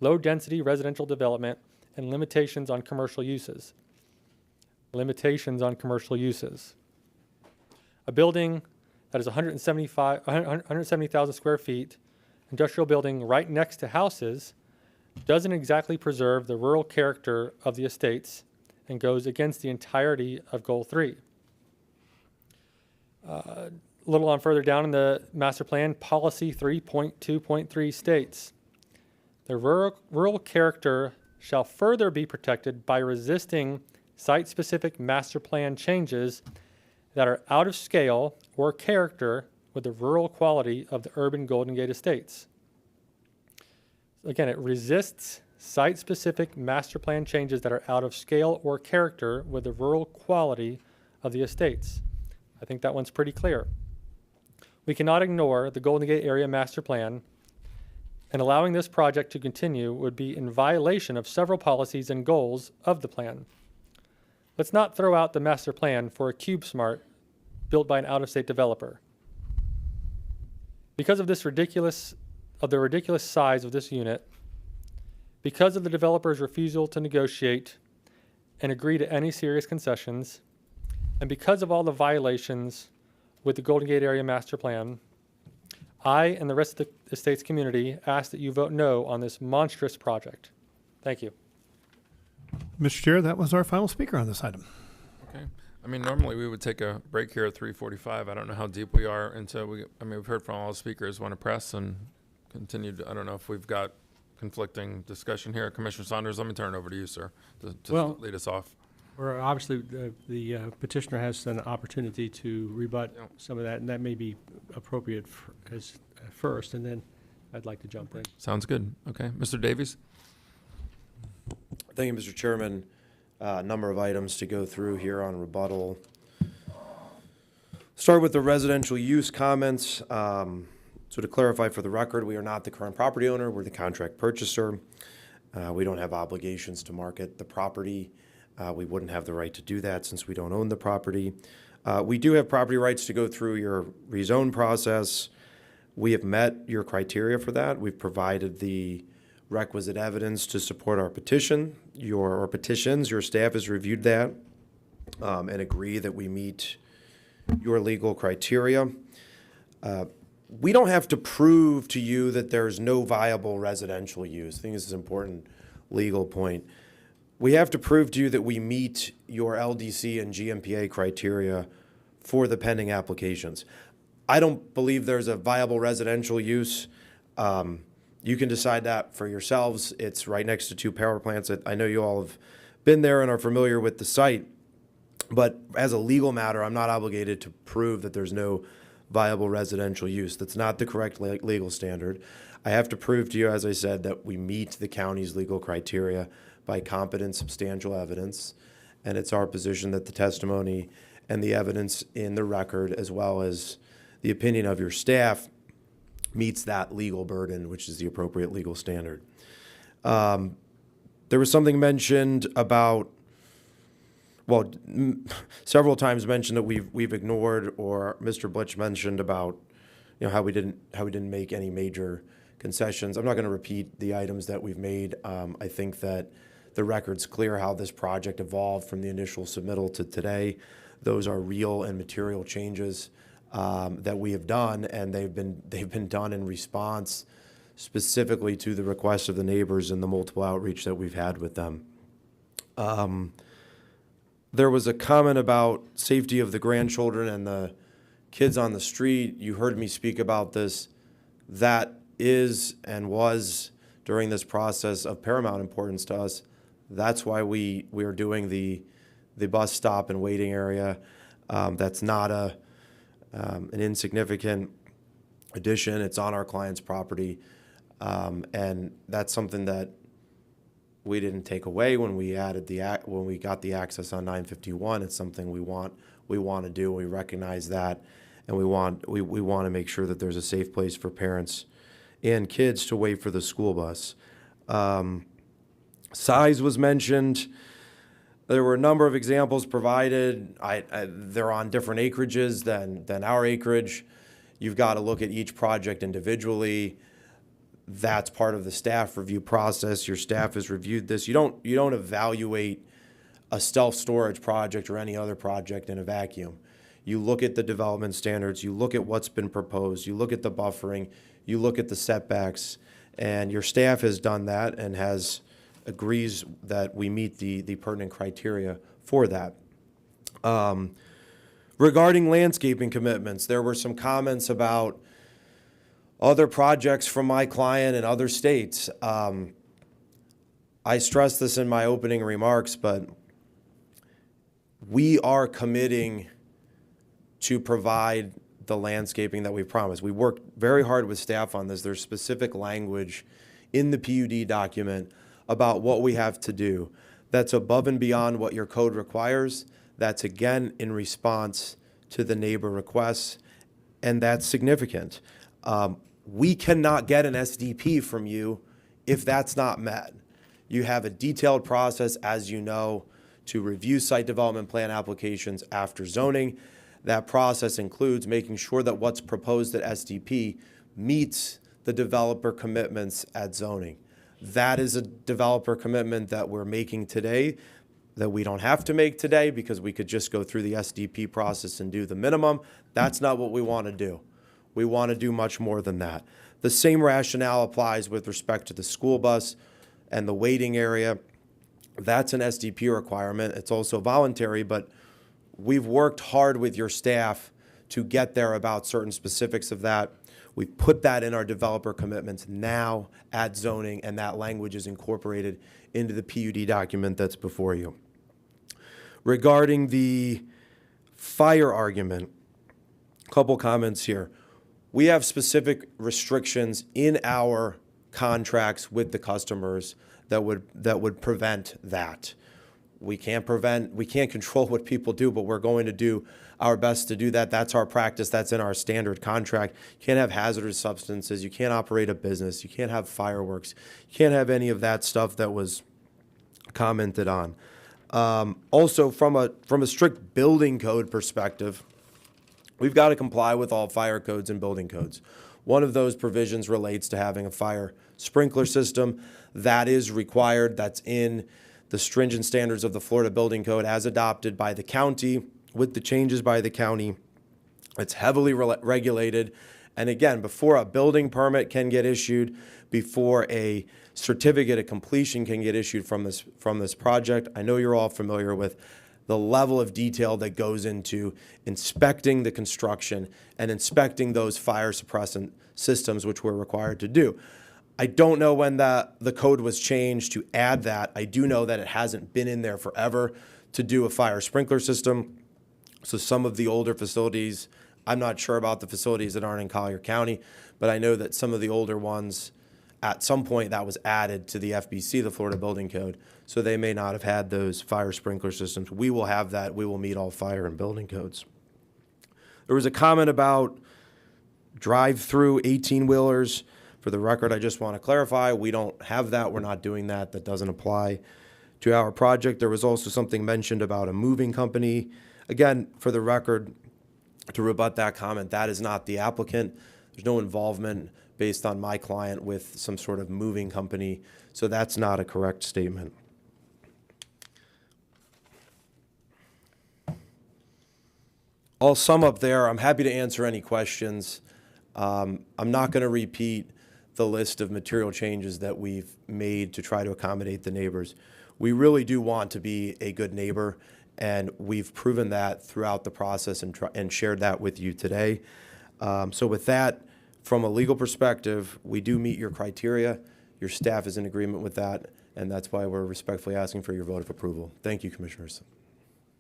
low-density residential development, and limitations on commercial uses. Limitations on commercial uses. A building that is 170,000 square feet, industrial building right next to houses, doesn't exactly preserve the rural character of the estates and goes against the entirety of Goal 3. A little on further down in the master plan, Policy 3.2.3 states, the rural character shall further be protected by resisting site-specific master plan changes that are out of scale or character with the rural quality of the urban Golden Gate Estates. Again, it resists site-specific master plan changes that are out of scale or character with the rural quality of the estates. I think that one's pretty clear. We cannot ignore the Golden Gate Area Master Plan, and allowing this project to continue would be in violation of several policies and goals of the plan. Let's not throw out the master plan for a CubeSmart built by an out-of-state developer. Because of the ridiculous size of this unit, because of the developer's refusal to negotiate and agree to any serious concessions, and because of all the violations with the Golden Gate Area Master Plan, I and the rest of the estate's community ask that you vote no on this monstrous project. Thank you. Mr. Chair, that was our final speaker on this item. Okay. I mean, normally we would take a break here at 3:45. I don't know how deep we are until we've heard from all the speakers. Want to press and continue to, I don't know if we've got conflicting discussion here. Commissioner Saunders, let me turn it over to you, sir, to lead us off. Or obviously, the petitioner has an opportunity to rebut some of that, and that may be appropriate as first, and then I'd like to jump in. Sounds good. Okay. Mr. Davies? Thank you, Mr. Chairman. A number of items to go through here on rebuttal. Start with the residential use comments. So to clarify for the record, we are not the current property owner. We're the contract purchaser. We don't have obligations to market the property. We wouldn't have the right to do that since we don't own the property. We do have property rights to go through your rezone process. We have met your criteria for that. We've provided the requisite evidence to support our petition. Your petitions, your staff has reviewed that and agree that we meet your legal criteria. We don't have to prove to you that there's no viable residential use. I think this is an important legal point. We have to prove to you that we meet your LDC and GMPA criteria for the pending applications. I don't believe there's a viable residential use. You can decide that for yourselves. It's right next to two power plants. I know you all have been there and are familiar with the site, but as a legal matter, I'm not obligated to prove that there's no viable residential use. That's not the correct legal standard. I have to prove to you, as I said, that we meet the county's legal criteria by competent, substantial evidence, and it's our position that the testimony and the evidence in the record, as well as the opinion of your staff, meets that legal burden, which is the appropriate legal standard. There was something mentioned about, several times mentioned that we've ignored, or Mr. Blitch mentioned about, how we didn't make any major concessions. I'm not going to repeat the items that we've made. I think that the record's clear how this project evolved from the initial submittal to today. Those are real and material changes that we have done, and they've been done in response specifically to the requests of the neighbors and the multiple outreach that we've had with them. There was a comment about safety of the grandchildren and the kids on the street. You heard me speak about this. That is and was, during this process, of paramount importance to us. That's why we are doing the bus stop and waiting area. That's not an insignificant addition. It's on our client's property. And that's something that we didn't take away when we added when we got the access on 951. It's something we want to do. We recognize that, and we want to make sure that there's a safe place for parents and kids to wait for the school bus. Size was mentioned. There were a number of examples provided. They're on different acreages than our acreage. You've got to look at each project individually. That's part of the staff review process. Your staff has reviewed this. You don't evaluate a self-storage project or any other project in a vacuum. You look at the development standards. You look at what's been proposed. You look at the buffering. You look at the setbacks. And your staff has done that and agrees that we meet the pertinent criteria for that. Regarding landscaping commitments, there were some comments about other projects from my client in other states. I stressed this in my opening remarks, but we are committing to provide the landscaping that we promised. We worked very hard with staff on this. There's specific language in the PUD document about what we have to do. That's above and beyond what your code requires. That's again in response to the neighbor requests, and that's significant. We cannot get an SDP from you if that's not met. You have a detailed process, as you know, to review site development plan applications after zoning. That process includes making sure that what's proposed at SDP meets the developer commitments at zoning. That is a developer commitment that we're making today that we don't have to make today because we could just go through the SDP process and do the minimum. That's not what we want to do. We want to do much more than that. The same rationale applies with respect to the school bus and the waiting area. That's an SDP requirement. It's also voluntary, but we've worked hard with your staff to get there about certain specifics of that. We put that in our developer commitments now at zoning, and that language is incorporated into the PUD document that's before you. Regarding the fire argument, a couple comments here. We have specific restrictions in our contracts with the customers that would prevent that. We can't control what people do, but we're going to do our best to do that. That's our practice. That's in our standard contract. You can't have hazardous substances. You can't operate a business. You can't have fireworks. You can't have any of that stuff that was commented on. Also, from a strict building code perspective, we've got to comply with all fire codes and building codes. One of those provisions relates to having a fire sprinkler system. That is required. That's in the stringent standards of the Florida Building Code as adopted by the county with the changes by the county. It's heavily regulated. And again, before a building permit can get issued, before a certificate of completion can get issued from this project, I know you're all familiar with the level of detail that goes into inspecting the construction and inspecting those fire suppressant systems, which we're required to do. I don't know when the code was changed to add that. I do know that it hasn't been in there forever to do a fire sprinkler system. So some of the older facilities, I'm not sure about the facilities that aren't in Collier County, but I know that some of the older ones, at some point that was added to the FBC, the Florida Building Code, so they may not have had those fire sprinkler systems. We will have that. We will meet all fire and building codes. There was a comment about drive-through 18-wheelers. For the record, I just want to clarify, we don't have that. We're not doing that. That doesn't apply to our project. There was also something mentioned about a moving company. Again, for the record, to rebut that comment, that is not the applicant. There's no involvement based on my client with some sort of moving company, so that's not a correct statement. I'll sum up there. I'm happy to answer any questions. I'm not going to repeat the list of material changes that we've made to try to accommodate the neighbors. We really do want to be a good neighbor, and we've proven that throughout the process and shared that with you today. So with that, from a legal perspective, we do meet your criteria. Your staff is in agreement with that, and that's why we're respectfully asking for your vote of approval. Thank you, Commissioners.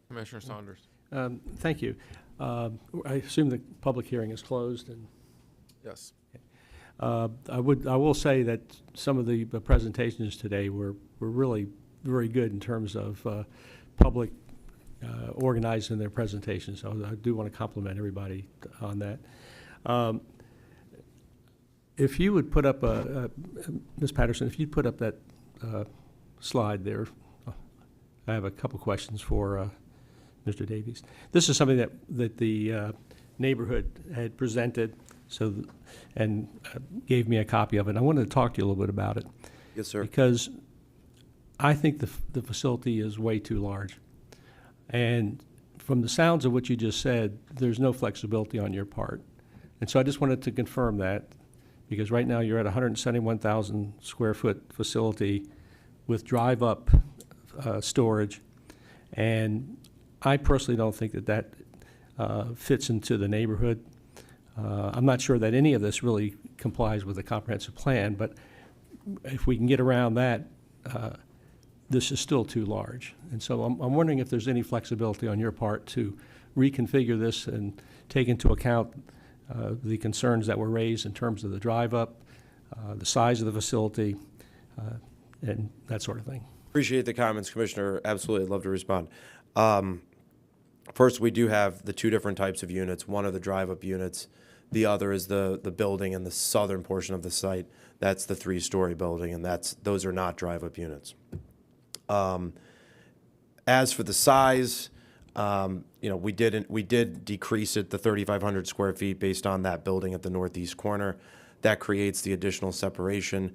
Commissioner Saunders. Thank you. I assume the public hearing is closed. And yes. I will say that some of the presentations today were really very good in terms of public organizing their presentations. So I do want to compliment everybody on that. If you would put up Ms. Patterson, if you'd put up that slide there, I have a couple questions for Mr. Davies. This is something that the neighborhood had presented, and gave me a copy of it. I wanted to talk to you a little bit about it. Yes, sir. Because I think the facility is way too large. And from the sounds of what you just said, there's no flexibility on your part. And so I just wanted to confirm that, because right now you're at 171,000 square foot facility with drive-up storage. And I personally don't think that fits into the neighborhood. I'm not sure that any of this really complies with the comprehensive plan, but if we can get around that, this is still too large. And so I'm wondering if there's any flexibility on your part to reconfigure this and take into account the concerns that were raised in terms of the drive-up, the size of the facility, and that sort of thing. Appreciate the comments, Commissioner. Absolutely, I'd love to respond. First, we do have the two different types of units. One are the drive-up units. The other is the building in the southern portion of the site. That's the 3-story building, and those are not drive-up units. As for the size, we did decrease it to 3,500 square feet based on that building at the northeast corner. That creates the additional separation.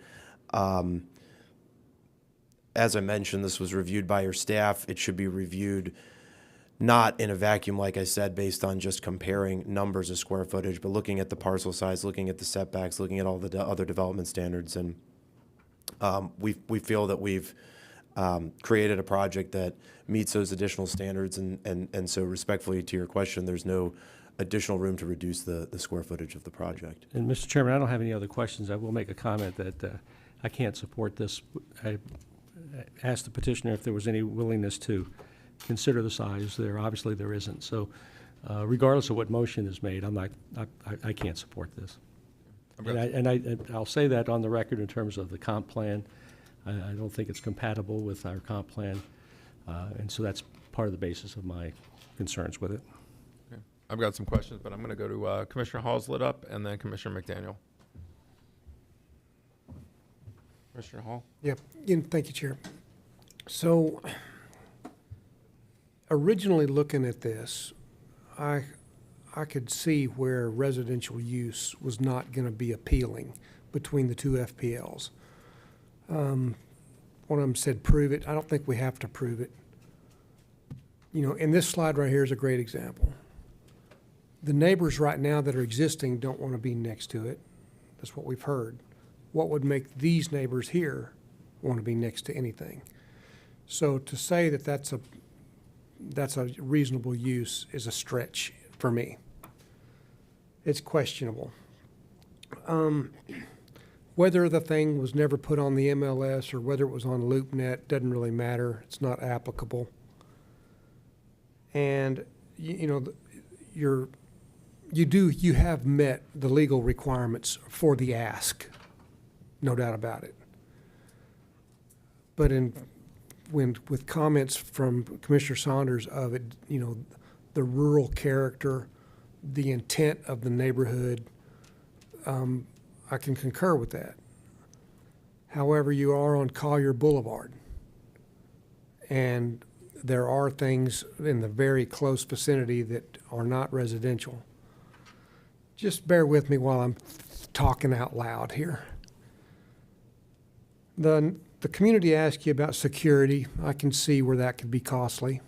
As I mentioned, this was reviewed by your staff. It should be reviewed not in a vacuum, like I said, based on just comparing numbers of square footage, but looking at the parcel size, looking at the setbacks, looking at all the other development standards. And we feel that we've created a project that meets those additional standards. And so respectfully to your question, there's no additional room to reduce the square footage of the project. And Mr. Chairman, I don't have any other questions. I will make a comment that I can't support this. I asked the petitioner if there was any willingness to consider the size. Obviously there isn't. So regardless of what motion is made, I can't support this. And I'll say that on the record in terms of the comp plan. I don't think it's compatible with our comp plan. And so that's part of the basis of my concerns with it. Okay. I've got some questions, but I'm going to go to Commissioner Hall's lit up and then Commissioner McDaniel. Commissioner Hall? Yeah, thank you, Chair. So originally looking at this, I could see where residential use was not going to be appealing between the two FPLs. One of them said prove it. I don't think we have to prove it. And this slide right here is a great example. The neighbors right now that are existing don't want to be next to it. That's what we've heard. What would make these neighbors here want to be next to anything? So to say that that's a reasonable use is a stretch for me. It's questionable. Whether the thing was never put on the MLS or whether it was on LoopNet doesn't really matter. It's not applicable. And you have met the legal requirements for the ask, no doubt about it. But with comments from Commissioner Saunders of it, the rural character, the intent of the neighborhood, I can concur with that. However, you are on Collier Boulevard, and there are things in the very close vicinity that are not residential. Just bear with me while I'm talking out loud here. The community asked you about security. I can see where that could be costly.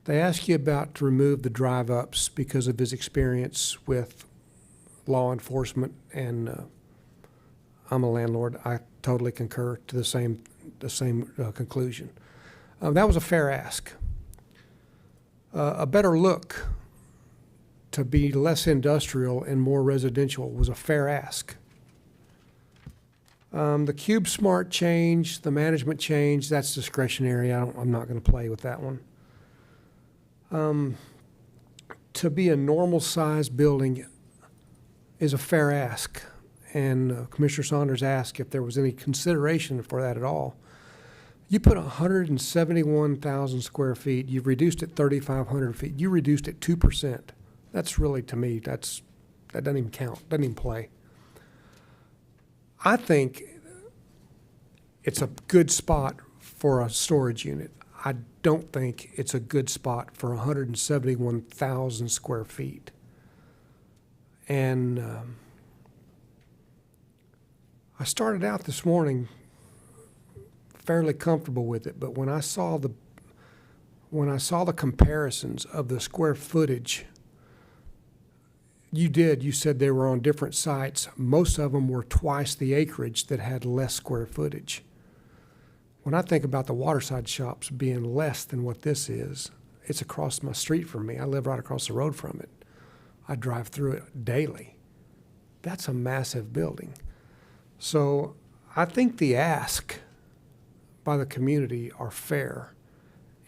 They asked you about to remove the drive-ups because of his experience with law enforcement, and I'm a landlord. I totally concur to the same conclusion. That was a fair ask. A better look to be less industrial and more residential was a fair ask. The Cube Smart change, the management change, that's discretionary. I'm not going to play with that one. To be a normal sized building is a fair ask. And Commissioner Saunders asked if there was any consideration for that at all. You put 171,000 square feet, you've reduced it 3,500 feet, you reduced it 2%. That's really, to me, that doesn't even count, doesn't even play. I think it's a good spot for a storage unit. I don't think it's a good spot for 171,000 square feet. And I started out this morning fairly comfortable with it, but when I saw the comparisons of the square footage, you said they were on different sites. Most of them were twice the acreage that had less square footage. When I think about the waterside shops being less than what this is, it's across my street from me. I live right across the road from it. I drive through it daily. That's a massive building. So I think the ask by the community are fair.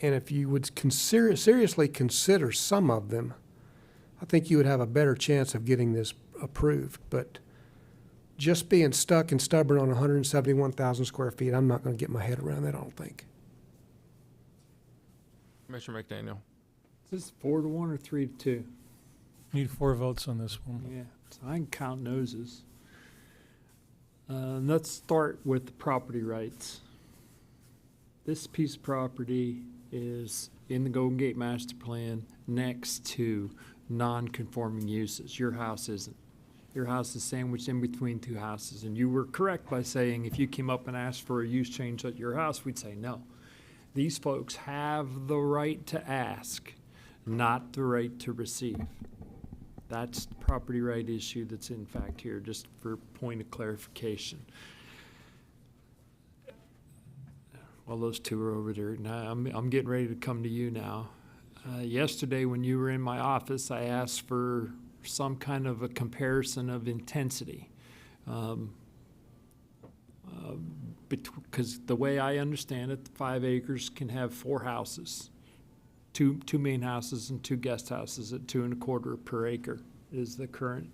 And if you would seriously consider some of them, I think you would have a better chance of getting this approved. But just being stuck and stubborn on 171,000 square feet, I'm not going to get my head around that, I don't think. Commissioner McDaniel. Is this 4-1 or 3-2? Need 4 votes on this one. Yeah, so I can count noses. Let's start with the property rights. This piece of property is in the Golden Gate Master Plan next to non-conforming uses. Your house isn't. Your house is sandwiched in between 2 houses, and you were correct by saying if you came up and asked for a use change at your house, we'd say no. These folks have the right to ask, not the right to receive. That's the property right issue that's in fact here, just for point of clarification. Well, those two are over there. Now, I'm getting ready to come to you now. Yesterday, when you were in my office, I asked for some kind of a comparison of intensity. Because the way I understand it, 5 acres can have 4 houses. Two main houses and 2 guest houses at 2 1/4 per acre is the current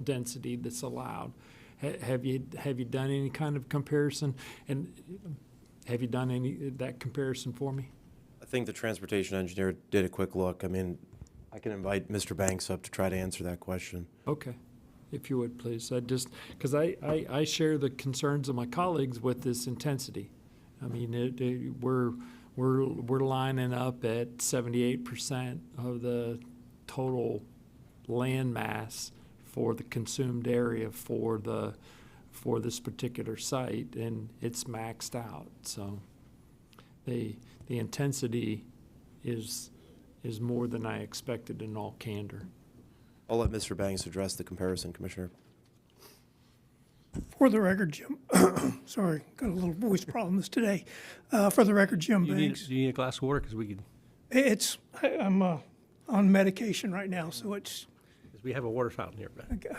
density that's allowed. Have you done any kind of comparison? And have you done that comparison for me? I think the transportation engineer did a quick look. I mean, I can invite Mr. Banks up to try to answer that question. Okay, if you would, please. Because I share the concerns of my colleagues with this intensity. I mean, we're lining up at 78% of the total land mass for the consumed area for this particular site, and it's maxed out. So the intensity is more than I expected in all candor. I'll let Mr. Banks address the comparison, Commissioner. For the record, Jim, sorry, got a little voice problems today. For the record, Jim Banks. Do you need a glass of water? Because we could. I'm on medication right now, so it's. We have a water fountain here.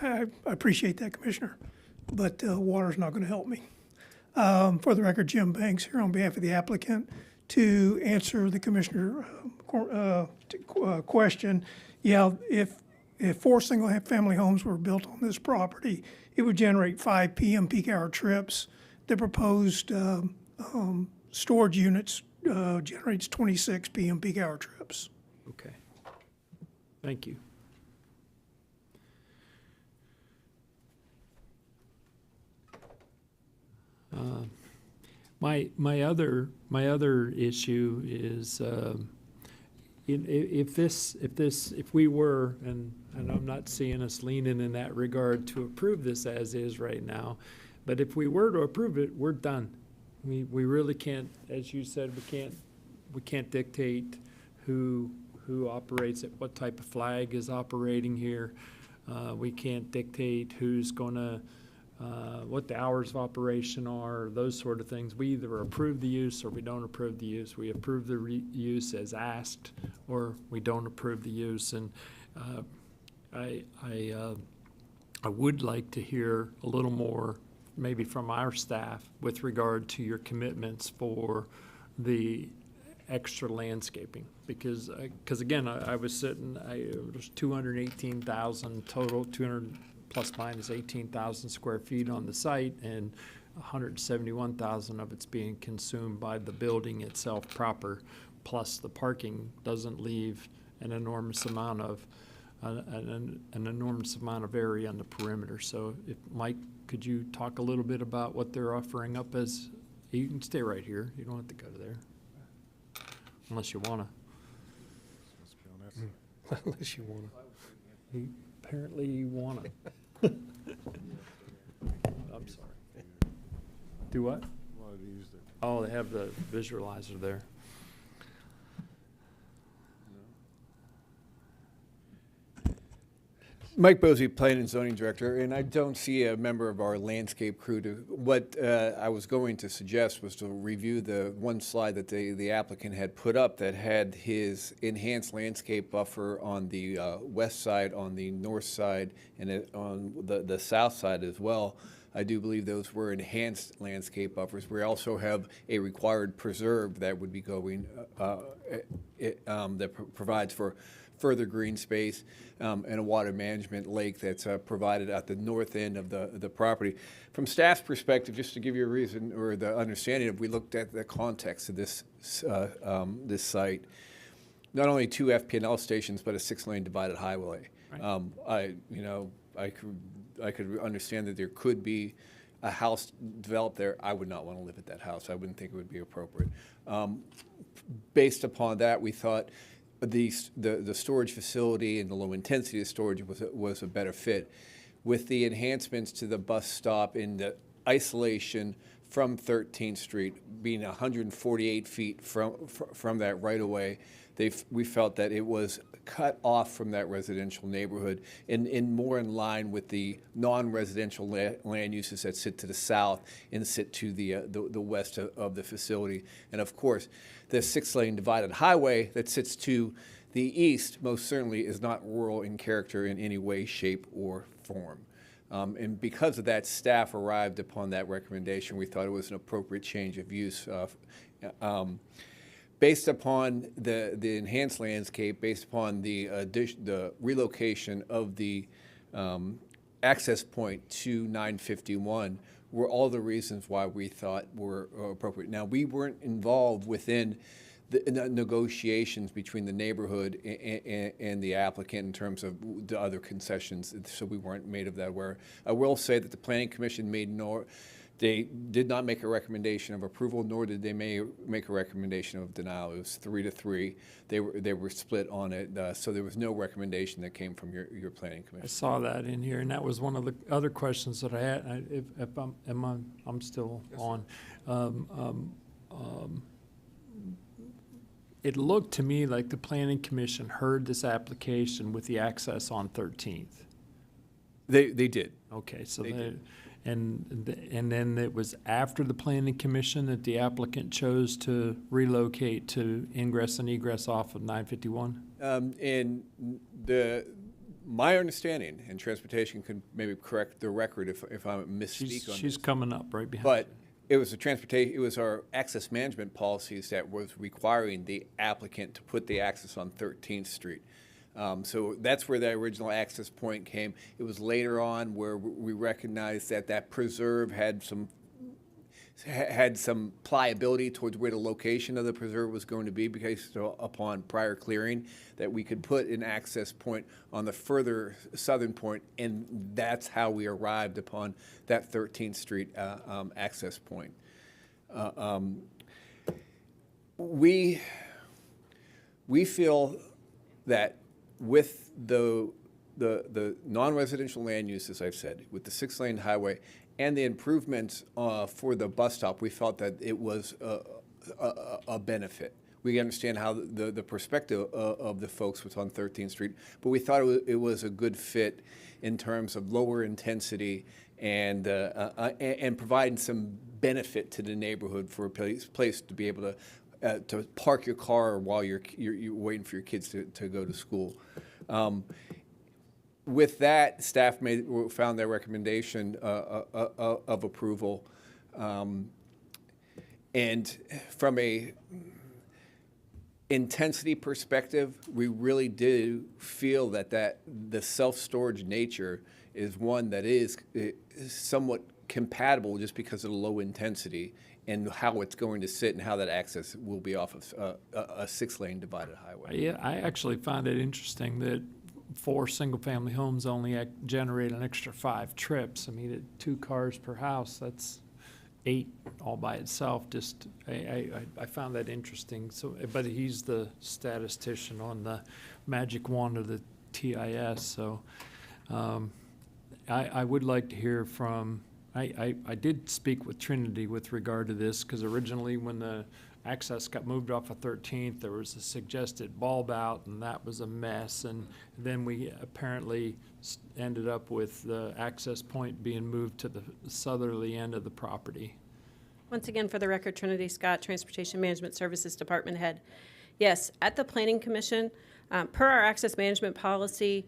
I appreciate that, Commissioner, but water's not going to help me. For the record, Jim Banks here on behalf of the applicant to answer the Commissioner question. Yeah, if 4 single-family homes were built on this property, it would generate 5 p.m. peak hour trips. The proposed storage units generates 26 p.m. peak hour trips. Okay. Thank you. My other issue is if we were, and I'm not seeing us leaning in that regard to approve this as is right now, but if we were to approve it, we're done. We really can't, as you said, we can't dictate who operates it, what type of flag is operating here. We can't dictate who's going to. What the hours of operation are, those sort of things. We either approve the use or we don't approve the use. We approve the use as asked, or we don't approve the use. And I would like to hear a little more, maybe from our staff, with regard to your commitments for the extra landscaping, because again, I was sitting, it was 218,000 total, 200. Plus minus 18,000 square feet on the site, and 171,000 of it's being consumed by the building itself proper, plus the parking doesn't leave an enormous amount of an enormous amount of area on the perimeter. So, if Mike, could you talk a little bit about what they're offering up as? You can stay right here. You don't have to go to there, unless you wanna. Unless you want to. Apparently you want to. I'm sorry. Do what? Oh, they have the visualizer there. Mike Bosey, Planning and Zoning Director, and I don't see a member of our landscape crew. What I was going to suggest was to review the one slide that the applicant had put up that had his enhanced landscape buffer on the west side, on the north side, and on the south side as well. I do believe those were enhanced landscape buffers. We also have a required preserve that would be going, that provides for further green space and a water management lake that's provided at the north end of the property. From staff's perspective, just to give you a reason or the understanding of, we looked at the context of this this site. Not only 2 FP&L stations, but a 6-lane divided highway. Right. I could understand that there could be a house developed there. I would not want to live at that house. I wouldn't think it would be appropriate. Based upon that, we thought the storage facility and the low intensity of storage was a better fit. With the enhancements to the bus stop and the isolation from 13th Street being 148 feet from that right of way, we felt that it was cut off from that residential neighborhood and more in line with the non-residential land uses that sit to the south and sit to the west of the facility. And of course, the 6-lane divided highway that sits to the east most certainly is not rural in character in any way, shape, or form. And because of that, staff arrived upon that recommendation. We thought it was an appropriate change of use. Based upon the enhanced landscape, based upon the relocation of the access point to 951, were all the reasons why we thought were appropriate. Now, we weren't involved within the negotiations between the neighborhood and the applicant in terms of the other concessions, so we weren't made of that aware. I will say that the Planning Commission they did not make a recommendation of approval, nor did they make a recommendation of denial. It was 3-3. They were split on it, so there was no recommendation that came from your Planning Commission. I saw that in here, and that was one of the other questions that I had. If I'm still on. It looked to me like the Planning Commission heard this application with the access on 13th. They did. Okay, so and then it was after the Planning Commission that the applicant chose to relocate to ingress and egress off of 951? And my understanding, and Transportation could maybe correct the record if I misspeak on this. She's coming up right behind. But it was our access management policies that was requiring the applicant to put the access on 13th Street. So that's where the original access point came. It was later on where we recognized that preserve had some pliability towards where the location of the preserve was going to be, because upon prior clearing that we could put an access point on the further southern point, and that's how we arrived upon that 13th Street access point. We feel that with the non-residential land use, as I've said, with the 6-lane highway and the improvements for the bus stop, we felt that it was a benefit. We understand how the perspective of the folks was on 13th Street, but we thought it was a good fit in terms of lower intensity and providing some benefit to the neighborhood for a place to be able to park your car while you're waiting for your kids to go to school. With that, staff found their recommendation of approval. And from a intensity perspective, we really do feel that the self-storage nature is one that is somewhat compatible just because of the low intensity and how it's going to sit and how that access will be off of a 6-lane divided highway. Yeah, I actually find it interesting that 4 single-family homes only generate an extra 5 trips. I mean, at 2 cars per house, that's 8 all by itself. Just I found that interesting. So, but he's the statistician on the magic wand of the TIS. So, I would like to hear from. I did speak with Trinity with regard to this, because originally when the access got moved off of 13th, there was a suggested bulb out, and that was a mess. And then we apparently ended up with the access point being moved to the southerly end of the property. Once again, for the record, Trinity Scott, Transportation Management Services Department Head. Yes, at the Planning Commission, per our access management policy,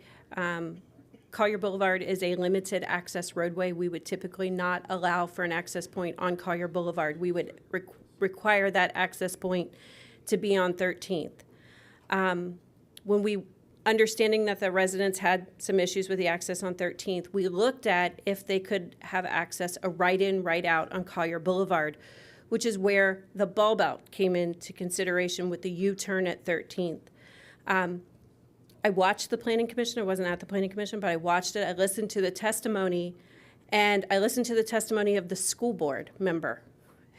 Collier Boulevard is a limited access roadway. We would typically not allow for an access point on Collier Boulevard. We would require that access point to be on 13th. When we understanding that the residents had some issues with the access on 13th, we looked at if they could have access a right-in, right-out on Collier Boulevard, which is where the bulb out came into consideration with the U-turn at 13th. I watched the Planning Commission. I wasn't at the Planning Commission, but I watched it. I listened to the testimony, and I listened to the testimony of the school board member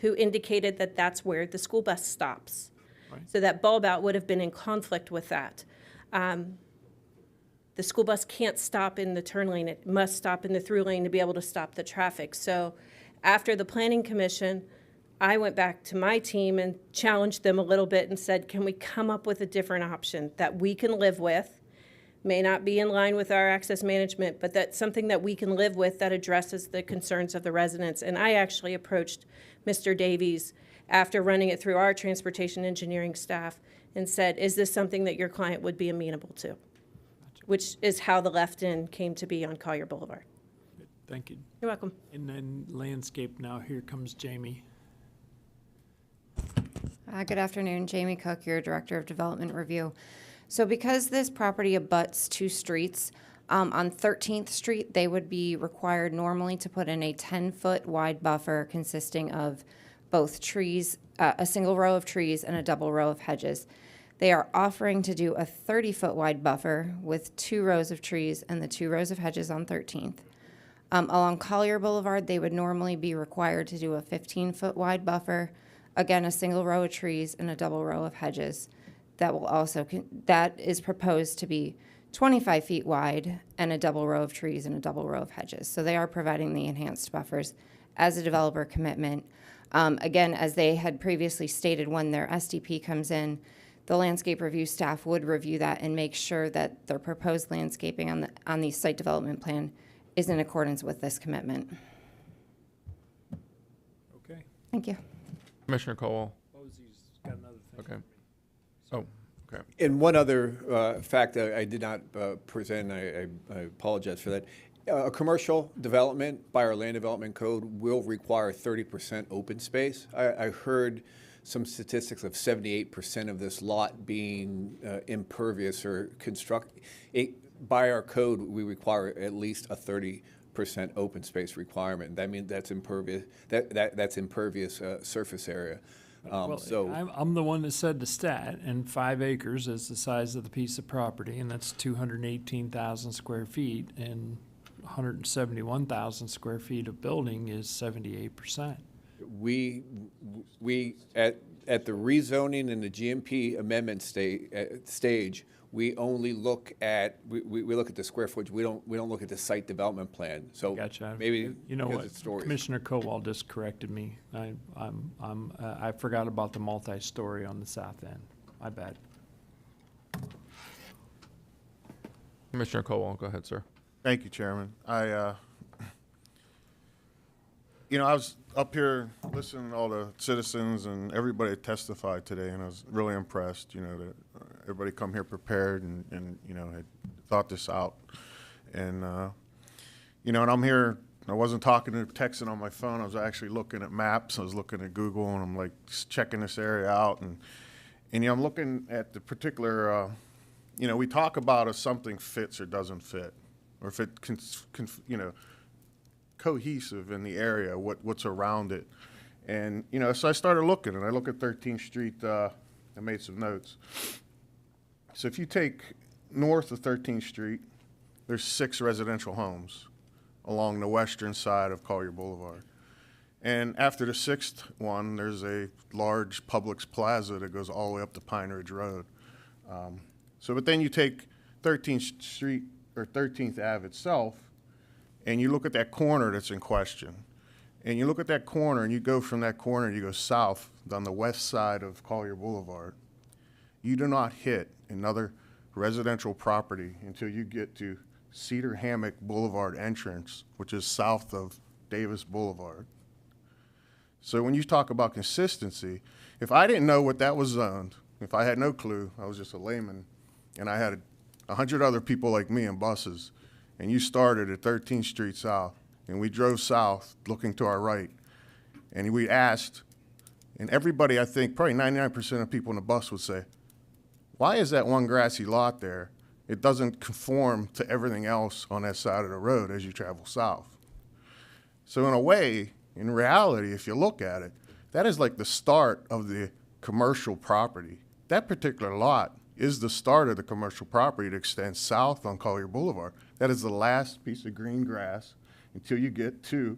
who indicated that that's where the school bus stops. Right. So that bulb out would have been in conflict with that. The school bus can't stop in the turn lane. It must stop in the through lane to be able to stop the traffic. So after the Planning Commission, I went back to my team and challenged them a little bit and said, can we come up with a different option that we can live with? May not be in line with our access management, but that's something that we can live with that addresses the concerns of the residents. And I actually approached Mr. Davies after running it through our transportation engineering staff and said, is this something that your client would be amenable to? Gotcha. Which is how the left-in came to be on Collier Boulevard. Good. Thank you. You're welcome. And then landscape now, here comes Jamie. Good afternoon, Jamie Cook, your Director of Development Review. So because this property abuts two streets, on 13th Street, they would be required normally to put in a 10-foot wide buffer consisting of both trees, a single row of trees and a double row of hedges. They are offering to do a 30-foot wide buffer with 2 rows of trees and the 2 rows of hedges on 13th. Along Collier Boulevard, they would normally be required to do a 15-foot wide buffer, again, a single row of trees and a double row of hedges. That will also, that is proposed to be 25 feet wide and a double row of trees and a double row of hedges. So they are providing the enhanced buffers as a developer commitment. Again, as they had previously stated, when their SDP comes in, the landscape review staff would review that and make sure that their proposed landscaping on the site development plan is in accordance with this commitment. Okay. Thank you. Commissioner Cole. Posey's got another thing. Okay. Oh, okay. And one other fact that I did not present, I apologize for that. A commercial development by our land development code will require 30% open space. I heard some statistics of 78% of this lot being impervious or by our code, we require at least a 30% open space requirement. That means that's impervious. That's impervious surface area. So I'm the one that said the stat, and 5 acres is the size of the piece of property, and that's 218,000 square feet, and 171,000 square feet of building is 78%. We at the rezoning and the GMP amendment stage, we only look at we look at the square footage. We don't look at the site development plan. So gotcha. Maybe you know what, Commissioner Kowal just corrected me. I forgot about the multi-story on the south end. My bad. Commissioner Cole, go ahead, sir. Thank you, Chairman. I was up here listening to all the citizens and everybody testified today, and I was really impressed, that everybody come here prepared and had thought this out. And, and I'm here, I wasn't texting on my phone. I was actually looking at maps. I was looking at Google, and I'm like just checking this area out. And I'm looking at the particular, we talk about if something fits or doesn't fit, or if it cohesive in the area, what's around it. And, so I started looking, and I look at 13th Street, I made some notes. So if you take north of 13th Street, there's 6 residential homes along the western side of Collier Boulevard. And after the 6th one, there's a large Publix plaza that goes all the way up to Pine Ridge Road. But then you take 13th Street or 13th Ave itself, and you look at that corner that's in question. And you look at that corner, and you go from that corner, you go south on the west side of Collier Boulevard. You do not hit another residential property until you get to Cedar Hammock Boulevard entrance, which is south of Davis Boulevard. So when you talk about consistency, if I didn't know what that was zoned, if I had no clue, I was just a layman, and I had 100 other people like me in buses, and you started at 13th Street South, and we drove south looking to our right, and we asked, and everybody, I think, probably 99% of people in the bus would say, why is that one grassy lot there it doesn't conform to everything else on that side of the road as you travel south. So in a way, in reality, if you look at it, that is like the start of the commercial property. That particular lot is the start of the commercial property that extends south on Collier Boulevard. That is the last piece of green grass until you get to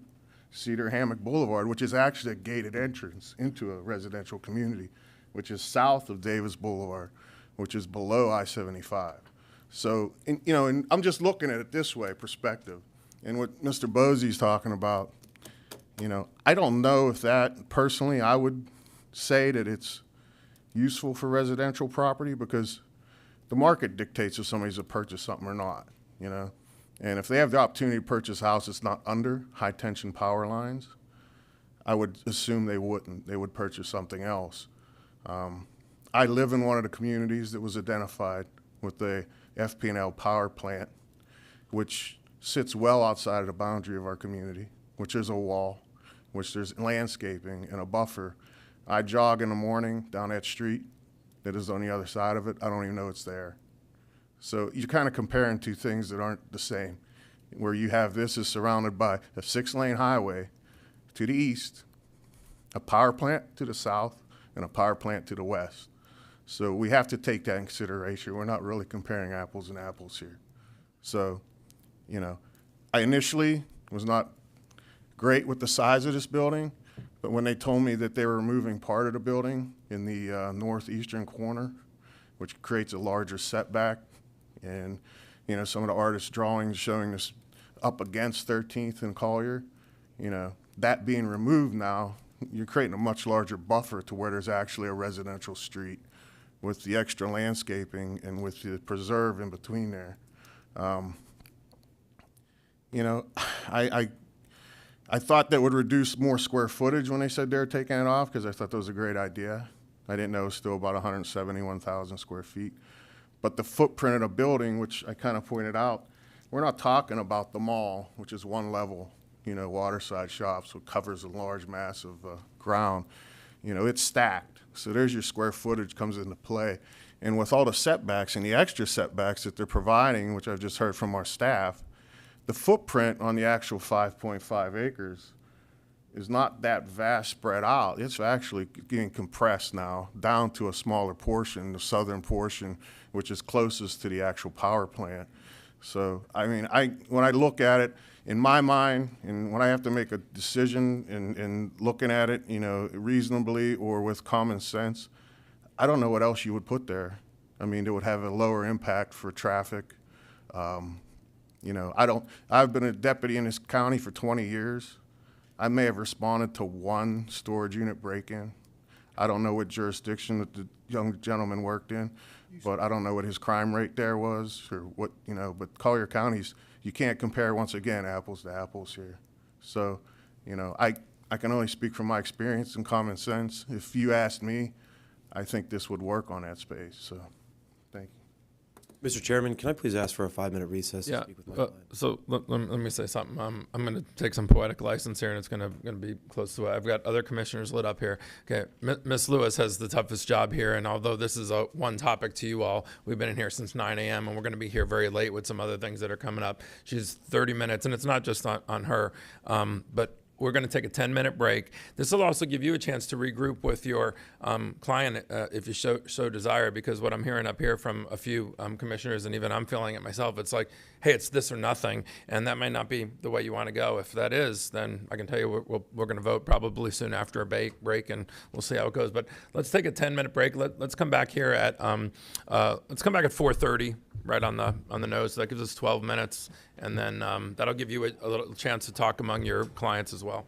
Cedar Hammock Boulevard, which is actually a gated entrance into a residential community, which is south of Davis Boulevard, which is below I-75. So, and I'm just looking at it this way, perspective. And what Mr. Bosey's talking about, I don't know if that, personally, I would say that it's useful for residential property because the market dictates if somebody's to purchase something or not, And if they have the opportunity to purchase a house that's not under high-tension power lines, I would assume they wouldn't. They would purchase something else. I live in one of the communities that was identified with the FP&L power plant, which sits well outside of the boundary of our community, which there's a wall, which there's landscaping and a buffer. I jog in the morning down that street that is on the other side of it. I don't even know it's there. So you're kind of comparing two things that aren't the same, where you have this is surrounded by a 6-lane highway to the east, a power plant to the south, and a power plant to the west. So we have to take that in consideration. We're not really comparing apples and apples here. So, I initially was not great with the size of this building, but when they told me that they were removing part of the building in the northeastern corner, which creates a larger setback, and some of the artist drawings showing this up against 13th and Collier, that being removed now, you're creating a much larger buffer to where there's actually a residential street with the extra landscaping and with the preserve in between there. I thought that would reduce more square footage when they said they were taking it off because I thought that was a great idea. I didn't know it was still about 171,000 square feet. But the footprint of the building, which I kind of pointed out, we're not talking about the mall, which is one level, waterside shops, which covers a large mass of ground. It's stacked. So there's your square footage comes into play. And with all the setbacks and the extra setbacks that they're providing, which I've just heard from our staff, the footprint on the actual 5.5 acres is not that vast spread out. It's actually getting compressed now down to a smaller portion, the southern portion, which is closest to the actual power plant. So, when I look at it, in my mind, and when I have to make a decision in looking at it, reasonably or with common sense, I don't know what else you would put there. It would have a lower impact for traffic. I've been a deputy in this county for 20 years. I may have responded to one storage unit break-in. I don't know what jurisdiction that the young gentleman worked in, but I don't know what his crime rate there was or what, but Collier County's, you can't compare, once again, apples to apples here. So, I can only speak from my experience and common sense. If you asked me, I think this would work on that space, so thank you. Mr. Chairman, can I please ask for a 5-minute recess to speak with my client? So let me say something. I'm going to take some poetic license here, and it's going to be close to it. I've got other commissioners lit up here. Okay, Ms. Lewis has the toughest job here, and although this is one topic to you all, we've been in here since 9 a.m., and we're going to be here very late with some other things that are coming up. She's 30 minutes, and it's not just on her, but we're going to take a 10-minute break. This will also give you a chance to regroup with your client if you so desire, because what I'm hearing up here from a few commissioners, and even I'm feeling it myself, it's like, hey, it's this or nothing, and that might not be the way you want to go. If that is, then I can tell you we're going to vote probably soon after a break, and we'll see how it goes. But let's take a 10-minute break. Let's come back here at 4:30. Right on the nose. So that gives us 12 minutes, and then that'll give you a little chance to talk among your clients as well.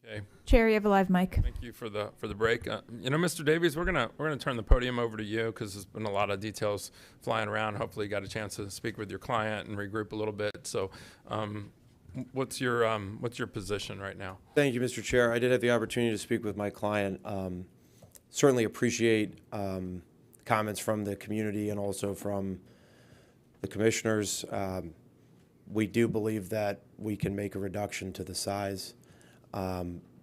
Okay. Chair, you have a live mic. Thank you for the break. Mr. Davies, we're gonna turn the podium over to you because there's been a lot of details flying around. Hopefully, you got a chance to speak with your client and regroup a little bit. So, what's your position right now? Thank you, Mr. Chair. I did have the opportunity to speak with my client. Certainly appreciate comments from the community and also from the commissioners. We do believe that we can make a reduction to the size.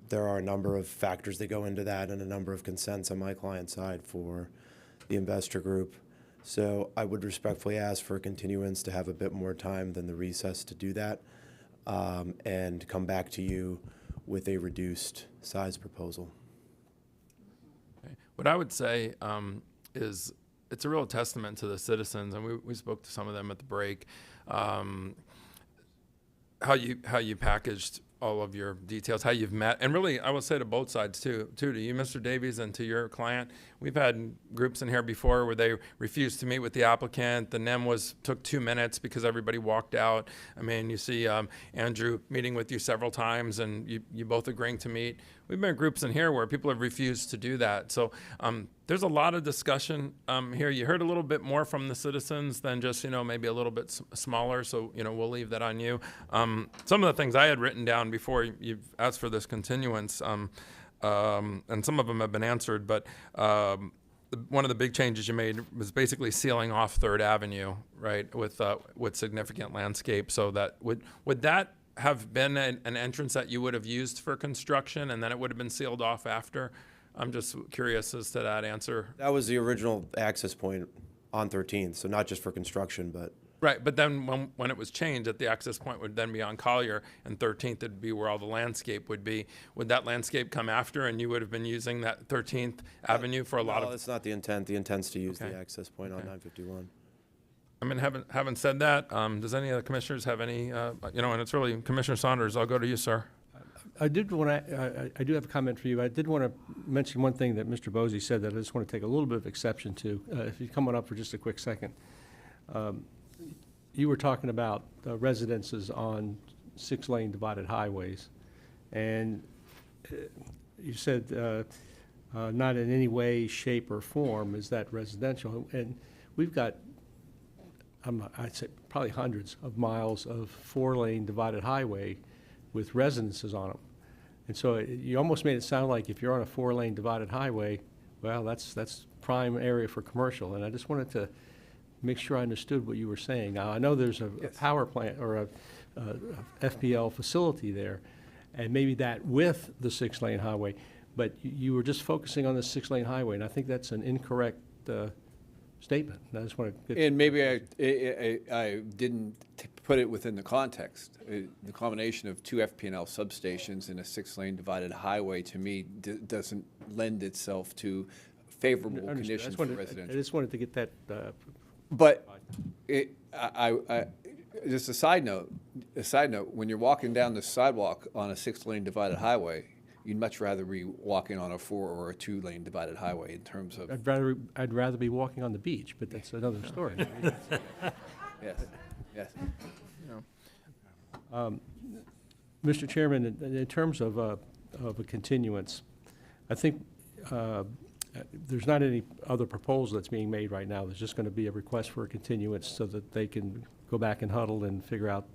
There are a number of factors that go into that and a number of consents on my client's side for the investor group. So I would respectfully ask for a continuance to have a bit more time than the recess to do that, and come back to you with a reduced size proposal. Okay. What I would say is it's a real testament to the citizens, and we spoke to some of them at the break, how you packaged all of your details, how you've met, and really, I will say to both sides too, to you, Mr. Davies, and to your client. We've had groups in here before where they refused to meet with the applicant. The NEM took 2 minutes because everybody walked out. I mean, you see Andrew meeting with you several times, and you both agreeing to meet. We've been in groups in here where people have refused to do that. So there's a lot of discussion here. You heard a little bit more from the citizens than just, maybe a little bit smaller. So, we'll leave that on you. Some of the things I had written down before you've asked for this continuance, and some of them have been answered, but one of the big changes you made was basically sealing off 3rd Avenue, right, with significant landscape. So that would that have been an entrance that you would have used for construction, and then it would have been sealed off after? I'm just curious as to that answer. That was the original access point on 13th, so not just for construction, but... Right, but then when it was changed, that the access point would then be on Collier, and 13th would be where all the landscape would be. Would that landscape come after, and you would have been using that 13th Avenue for a lot of... No, that's not the intent. The intent's to use the access point on 951. I mean, having said that, does any of the commissioners have any, and it's really Commissioner Saunders, I'll go to you, sir. I do have a comment for you. I did want to mention one thing that Mr. Bosey said that I just want to take a little bit of exception to. If you come on up for just a quick second. You were talking about residences on 6-lane divided highways, and you said not in any way, shape, or form is that residential. And we've got, I'd say probably hundreds of miles of 4-lane divided highway with residences on them. And so you almost made it sound like if you're on a 4-lane divided highway, well, that's prime area for commercial. And I just wanted to make sure I understood what you were saying. Now, I know there's a power plant or a FPL facility there, and maybe that with the 6-lane highway, but you were just focusing on the 6-lane highway, and I think that's an incorrect statement. And I just want to And maybe I didn't put it within the context. The combination of 2 FP&L substations and a 6-lane divided highway, to me, doesn't lend itself to favorable conditions for residential. I just wanted to get that. But just a side note, when you're walking down the sidewalk on a 6-lane divided highway, you'd much rather be walking on a 4 or a 2-lane divided highway in terms of. I'd rather be walking on the beach, but that's another story. Yes. Mr. Chairman, in terms of a continuance, I think there's not any other proposal that's being made right now. There's just going to be a request for a continuance so that they can go back and huddle and figure out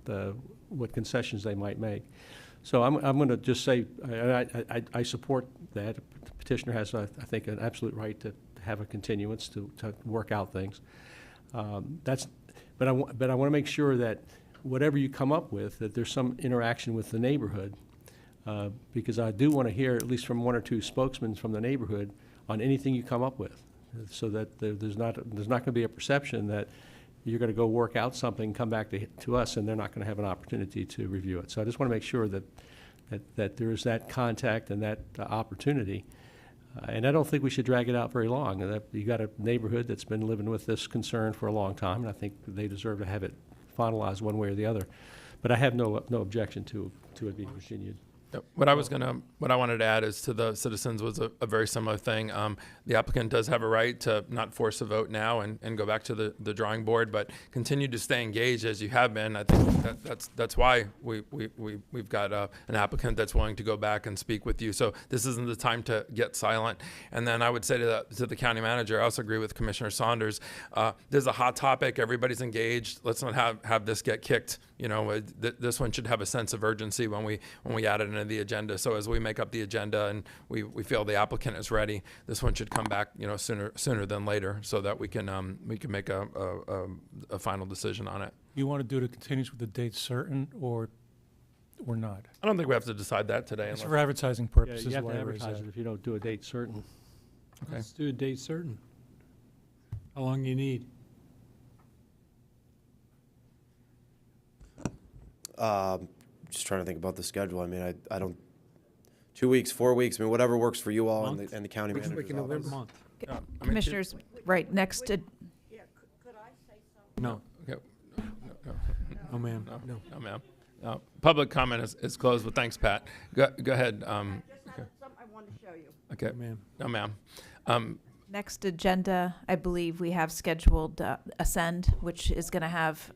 what concessions they might make. So I'm going to just say I support that. The petitioner has, I think, an absolute right to have a continuance to work out things. But I want to make sure that whatever you come up with, that there's some interaction with the neighborhood, because I do want to hear at least from 1 or 2 spokesmen from the neighborhood on anything you come up with, so that there's not going to be a perception that you're going to go work out something, come back to us, and they're not going to have an opportunity to review it. So I just want to make sure that there is that contact and that opportunity. And I don't think we should drag it out very long. And that you got a neighborhood that's been living with this concern for a long time, and I think they deserve to have it finalized one way or the other. But I have no objection to it being continued. What I wanted to add is to the citizens was a very similar thing. The applicant does have a right to not force a vote now and go back to the drawing board, but continue to stay engaged as you have been. I think that's why we've got an applicant that's willing to go back and speak with you. So this isn't the time to get silent. And then I would say to the county manager, I also agree with Commissioner Saunders. There's a hot topic. Everybody's engaged. Let's not have this get kicked. This one should have a sense of urgency when we add it into the agenda. So as we make up the agenda and we feel the applicant is ready, this one should come back, sooner than later, so that we can make a final decision on it. You want to do the continuance with the date certain or not? I don't think we have to decide that today. It's unless- for advertising Yeah, purposes. you have why to I raised advertise that. it if you don't do a date certain. Okay. Let's do a date certain. How long you need? Just trying to think about the schedule. I mean, I don't, 2 weeks, 4 weeks, I mean, whatever works for you all and the county Next manager's week in office. November. Month. Yeah, I mean, Commissioners, right, next to, No, Okay. no, ma'am, No, no. no, ma'am. No. Public comment is closed, but thanks, Pat. Go ahead. I just had something I wanted to show you. Okay. Ma'am. No, ma'am. next agenda, I believe we have scheduled Ascend, which is going to have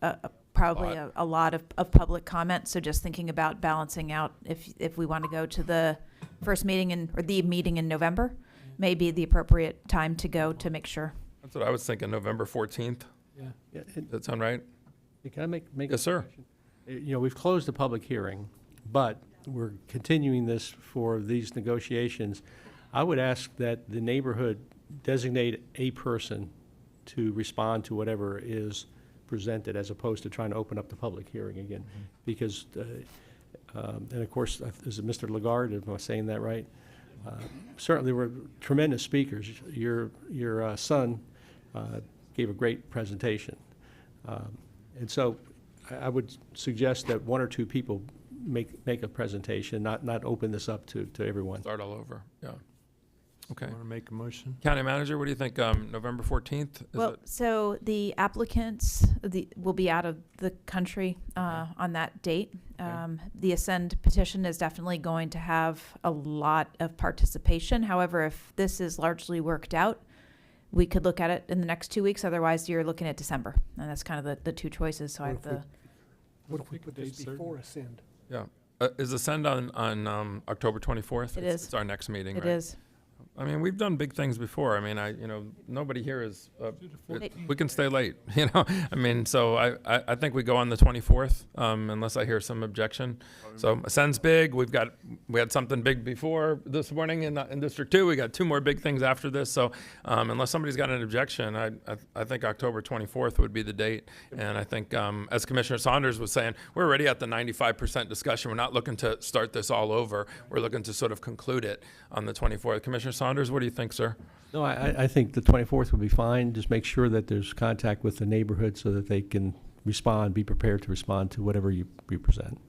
probably a lot of public comment. So just thinking about balancing out if we want to go to the first meeting or the meeting in November, may be the appropriate time to go to make sure. That's what I was thinking, November 14th. Yeah. Does that sound right? Can I make Yes, sir. We've closed the public hearing, but we're continuing this for these negotiations. I would ask that the neighborhood designate a person to respond to whatever is presented, as opposed to trying to open up the public hearing again. Because, and of course, is it Mr. Lagarde, am I saying that right? Certainly were tremendous speakers. Your son gave a great presentation. And so I would suggest that one or two people make a presentation, not open this up to everyone. Start all over, yeah. Okay. Want to make a motion? County manager, what do you think, November 14th? Well, so the applicants will be out of the country on that date. The Ascend petition is definitely going to have a lot of participation. However, if this is largely worked out, we could look at it in the next 2 weeks. Otherwise, you're looking at December. And that's kind of the two choices. So I have the... What if we put this before Ascend? Yeah. Is Ascend on October 24th? It is. It's our next meeting, It right? is. I mean, we've done big things before. I mean, nobody here is, we can stay late, I mean, so I think we go on the 24th, unless I hear some objection. So Ascend's big. We had something big before this morning in District 2. We got two more big things after this. So unless somebody's got an objection, I think October 24th would be the date. And I think, as Commissioner Saunders was saying, we're already at the 95% discussion. We're not looking to start this all over. We're looking to sort of conclude it on the 24th. Commissioner Saunders, what do you think, sir? No, I think the 24th would be fine. Just make sure that there's contact with the neighborhood so that they can respond, be prepared to respond to whatever you present.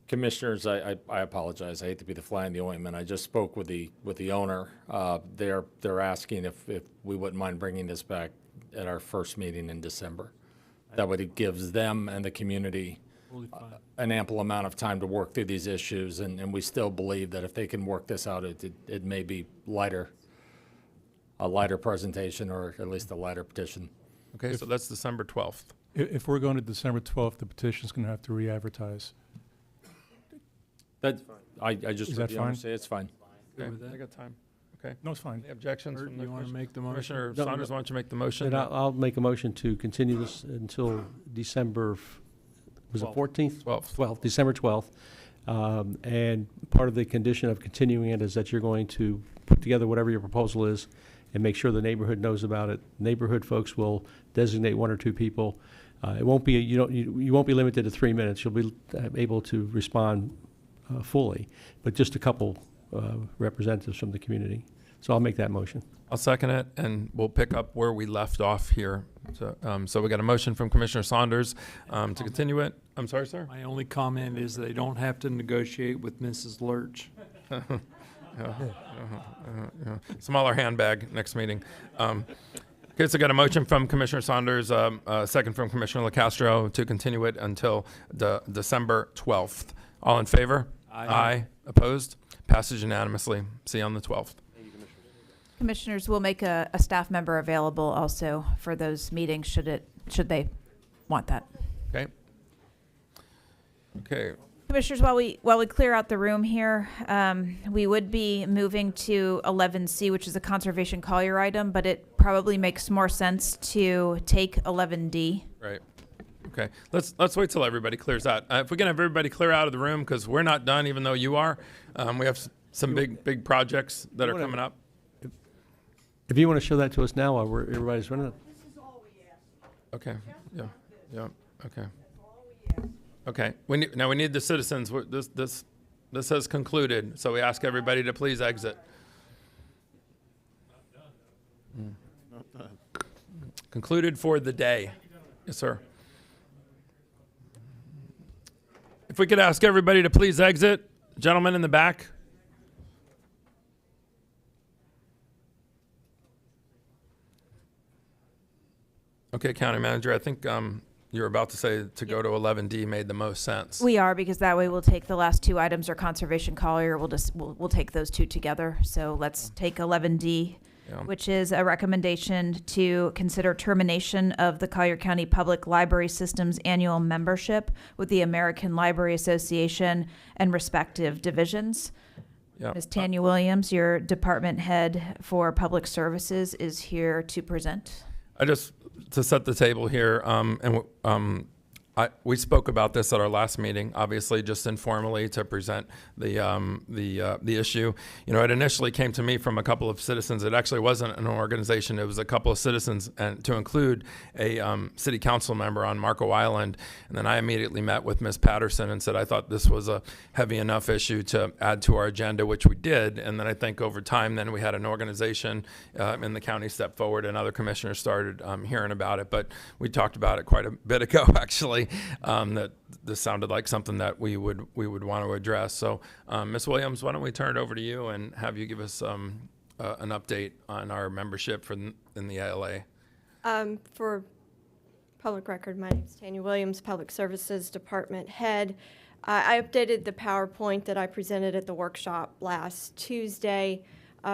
Commissioners, I apologize. I hate to be the fly in the ointment. I just spoke with the owner. They're asking if we wouldn't mind bringing this back at our first meeting in December. That way it gives them and the community an ample amount of time to work through these issues, and we still believe that if they can work this out, it may be a lighter presentation, or at least a lighter petition. Okay, so that's December 12th. If we're going to December 12th, the petition's going to have to re-advertise. That I just Is heard that the owner fine? say it's fine. Okay, with that? I got time. Okay. No, it's fine. Any objections Bert, from the you wanna commission? make the motion? Commissioner No, Saunders, why don't you make the motion? Then I'll make a motion to continue this until December, was it 14th? 12th. December 12th. And part of the condition of continuing it is that you're going to put together whatever your proposal is and make sure the neighborhood knows about it. Neighborhood folks will designate one or two people. It won't be, you won't be limited to 3 minutes. You'll be able to respond fully, but just a couple representatives from the community. So I'll make that motion. I'll second it, and we'll pick up where we left off here. So we got a motion from Commissioner Saunders to continue it. I'm sorry, sir? My only comment is they don't have to negotiate with Mrs. Lurch. Smaller handbag next meeting. Okay, so I got a motion from Commissioner Saunders, a second from Commissioner LaCastro to continue it until December 12th. All in favor? Aye. Opposed? Passes unanimously. See you on the 12th. Commissioners will make a staff member available also for those meetings should they want that. Okay. Okay. Commissioners, while we clear out the room here, we would be moving to 11C, which is a conservation Collier item, but it probably makes more sense to take 11D. Right. Okay. Let's wait till everybody clears out. If we can have everybody clear out of the room, because we're not done, even though you are. We have some big projects that are coming up. If you want to show that to us now while everybody's running it. Okay. Yeah. Okay. Okay. We need the citizens. This has concluded, so we ask everybody to please exit. Concluded for the day. Yes, sir. If we could ask everybody to please exit, gentlemen in the back. Okay, County Manager, I think you were about to say to go to 11D made the most sense. We are, because that way we'll take the last two items or conservation Collier. We'll take those two together. So let's take 11D, which is a recommendation to consider termination of the Collier County Public Library System's annual membership with the American Library Association and respective divisions. Ms. Tanya Williams, your department head for public services, is here to present. To set the table here, we spoke about this at our last meeting, obviously just informally to present the issue. You know, it initially came to me from a couple of citizens. It actually wasn't an organization. It was a couple of citizens, and to include a city council member on Marco Island. And then I immediately met with Ms. Patterson and said I thought this was a heavy enough issue to add to our agenda, which we did. And then I think over time, then we had an organization in the county step forward, and other commissioners started hearing about it. But we talked about it quite a bit ago, actually. That this sounded like something that we would want to address. So, Ms. Williams, why don't we turn it over to you and have you give us an update on our membership in the ALA? For public record, my name is Tanya Williams, Public Services Department Head. I updated the PowerPoint that I presented at the workshop last Tuesday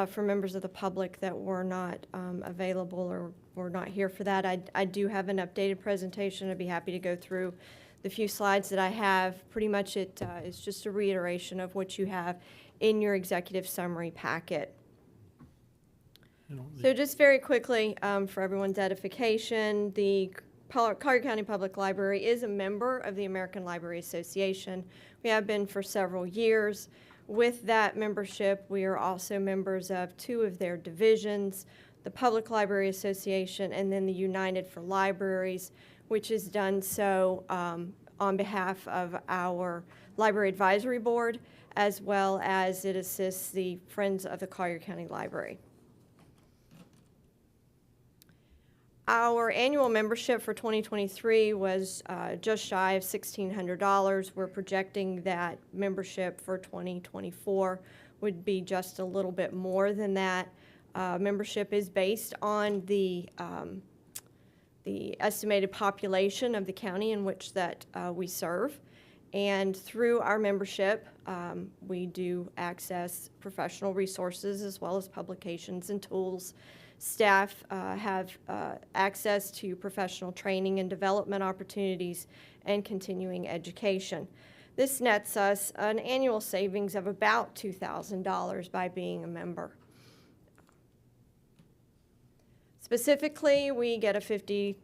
for members of the public that were not available or were not here for that. I do have an updated presentation. I'd be happy to go through the few slides that I have. Pretty much it is just a reiteration of what you have in your executive summary packet. So just very quickly, for everyone's edification, the Collier County Public Library is a member of the American Library Association. We have been for several years. With that membership, we are also members of two of their divisions, the Public Library Association and then the United for Libraries, which is done so on behalf of our Library Advisory Board, as well as it assists the Friends of the Collier County Library. Our annual membership for 2023 was just shy of $1,600. We're projecting that membership for 2024 would be just a little bit more than that. Membership is based on the estimated population of the county in which that we serve. And through our membership, we do access professional resources as well as publications and tools. Staff have access to professional training and development opportunities and continuing education. This nets us an annual savings of about $2,000 by being a member. Specifically, we get a 50%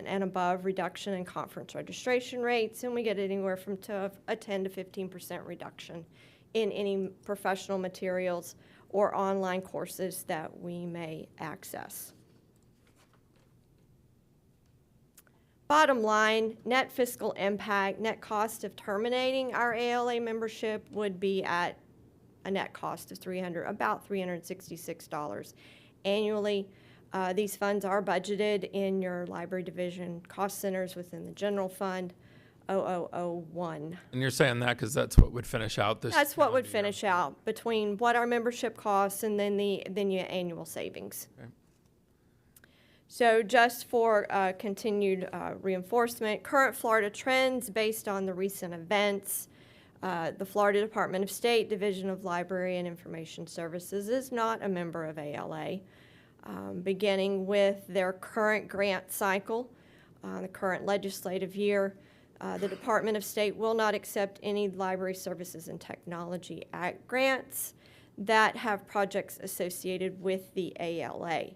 and above reduction in conference registration rates, and we get anywhere from a 10 to 15% reduction in any professional materials or online courses that we may access. Bottom line, net fiscal impact, net cost of terminating our ALA membership would be at a net cost of about $366 annually. These funds are budgeted in your library division cost centers within the general fund 0001. And you're saying that because that's what would finish out this? That's what would finish out between what our membership costs and then your annual savings. Okay. So just for continued reinforcement, current Florida trends based on the recent events. The Florida Department of State Division of Library and Information Services is not a member of ALA. Beginning with their current grant cycle, the current legislative year, the Department of State will not accept any Library Services and Technology Act grants that have projects associated with the ALA.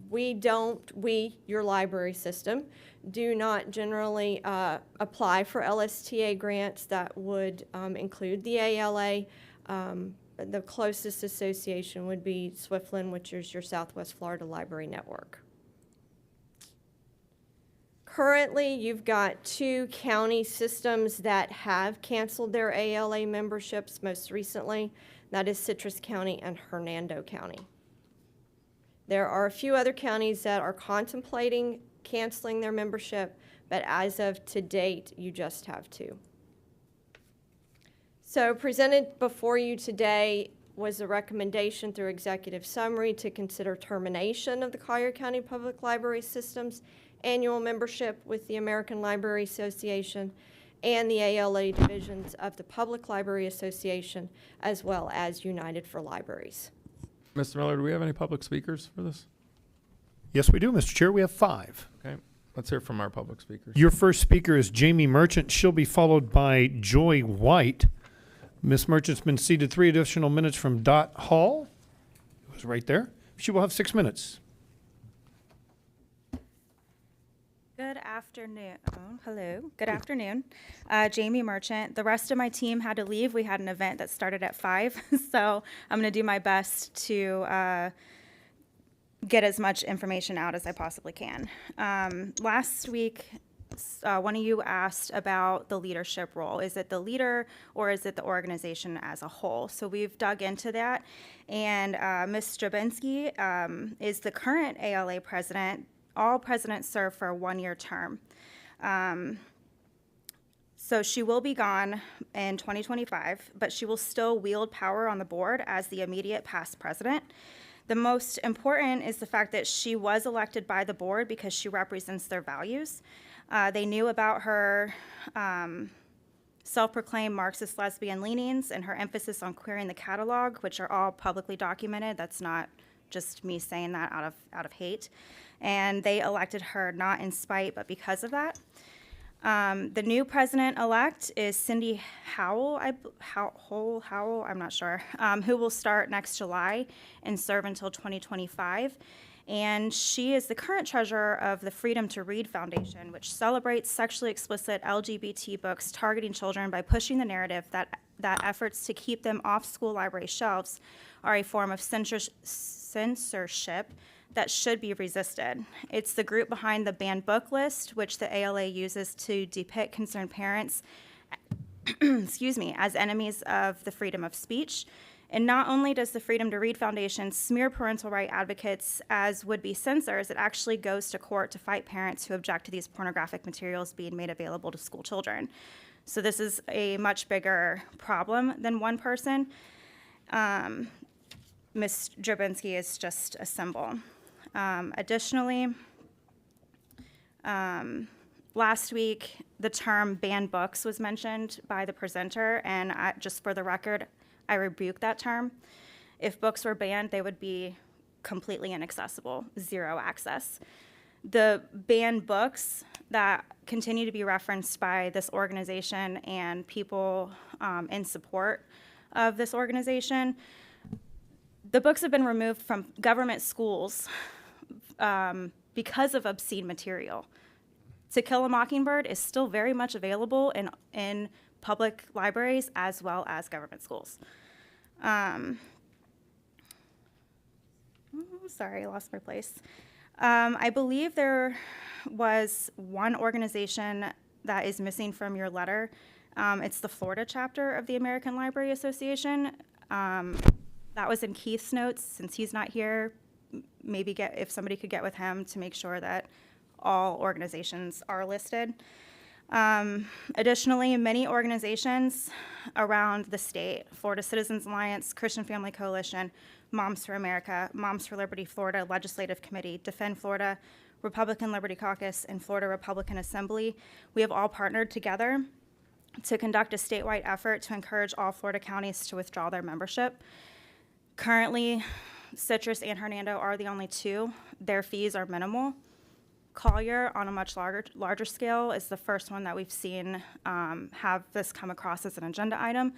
We, your library system, do not generally apply for LSTA grants that would include the ALA. The closest association would be SWFLN, which is your Southwest Florida Library Network. Currently, you've got 2 county systems that have canceled their ALA memberships most recently. That is Citrus County and Hernando County. There are a few other counties that are contemplating canceling their membership, but as of to date, you just have 2. So presented before you today was a recommendation through executive summary to consider termination of the Collier County Public Library System's annual membership with the American Library Association and the ALA divisions of the Public Library Association, as well as United for Libraries. Mr. Miller, do we have any public speakers for this? Yes, we do, Mr. Chair. We have 5. Okay, let's hear from our public speakers. Your first speaker is Jamie Merchant. She'll be followed by Joy White. Ms. Merchant's been seated 3 additional minutes from Dot Hall. It was right there. She will have 6 minutes. Good afternoon. Oh, hello. Good afternoon. Jamie Merchant. The rest of my team had to leave. We had an event that started at 5, so I'm going to do my best to get as much information out as I possibly can. Last week, one of you asked about the leadership role. Is it the leader or is it the organization as a whole? So we've dug into that, and Ms. Strabinsky is the current ALA president. All presidents serve for a 1-year term. So she will be gone in 2025, but she will still wield power on the board as the immediate past president. The most important is the fact that she was elected by the board because she represents their values. They knew about her self-proclaimed Marxist lesbian leanings and her emphasis on queering the catalog, which are all publicly documented. That's not just me saying that out of hate. And they elected her not in spite, but because of that. The new president-elect is Cindy Howell, I'm not sure, who will start next July and serve until 2025. And she is the current treasurer of the Freedom to Read Foundation, which celebrates sexually explicit LGBT books targeting children by pushing the narrative that efforts to keep them off school library shelves are a form of censorship that should be resisted. It's the group behind the banned book list, which the ALA uses to depict concerned parents as enemies of the freedom of speech. And not only does the Freedom to Read Foundation smear parental right advocates as would-be censors, it actually goes to court to fight parents who object to these pornographic materials being made available to school children. So this is a much bigger problem than one person. Ms. Drabinsky is just a symbol. Additionally, last week, the term banned books was mentioned by the presenter, and just for the record, I rebuke that term. If books were banned, they would be completely inaccessible, 0 access. The banned books that continue to be referenced by this organization and people in support of this organization, the books have been removed from government schools because of obscene material. To Kill a Mockingbird is still very much available in public libraries as well as government schools. Sorry, I lost my place. I believe there was one organization that is missing from your letter. It's the Florida chapter of the American Library Association. That was in Keith's notes. Since he's not here, maybe if somebody could get with him to make sure that all organizations are listed. Additionally, many organizations around the state, Florida Citizens Alliance, Christian Family Coalition, Moms for America, Moms for Liberty Florida Legislative Committee, Defend Florida, Republican Liberty Caucus, and Florida Republican Assembly, we have all partnered together to conduct a statewide effort to encourage all Florida counties to withdraw their membership. Currently, Citrus and Hernando are the only two. Their fees are minimal. Collier, on a much larger scale, is the first one that we've seen have this come across as an agenda item,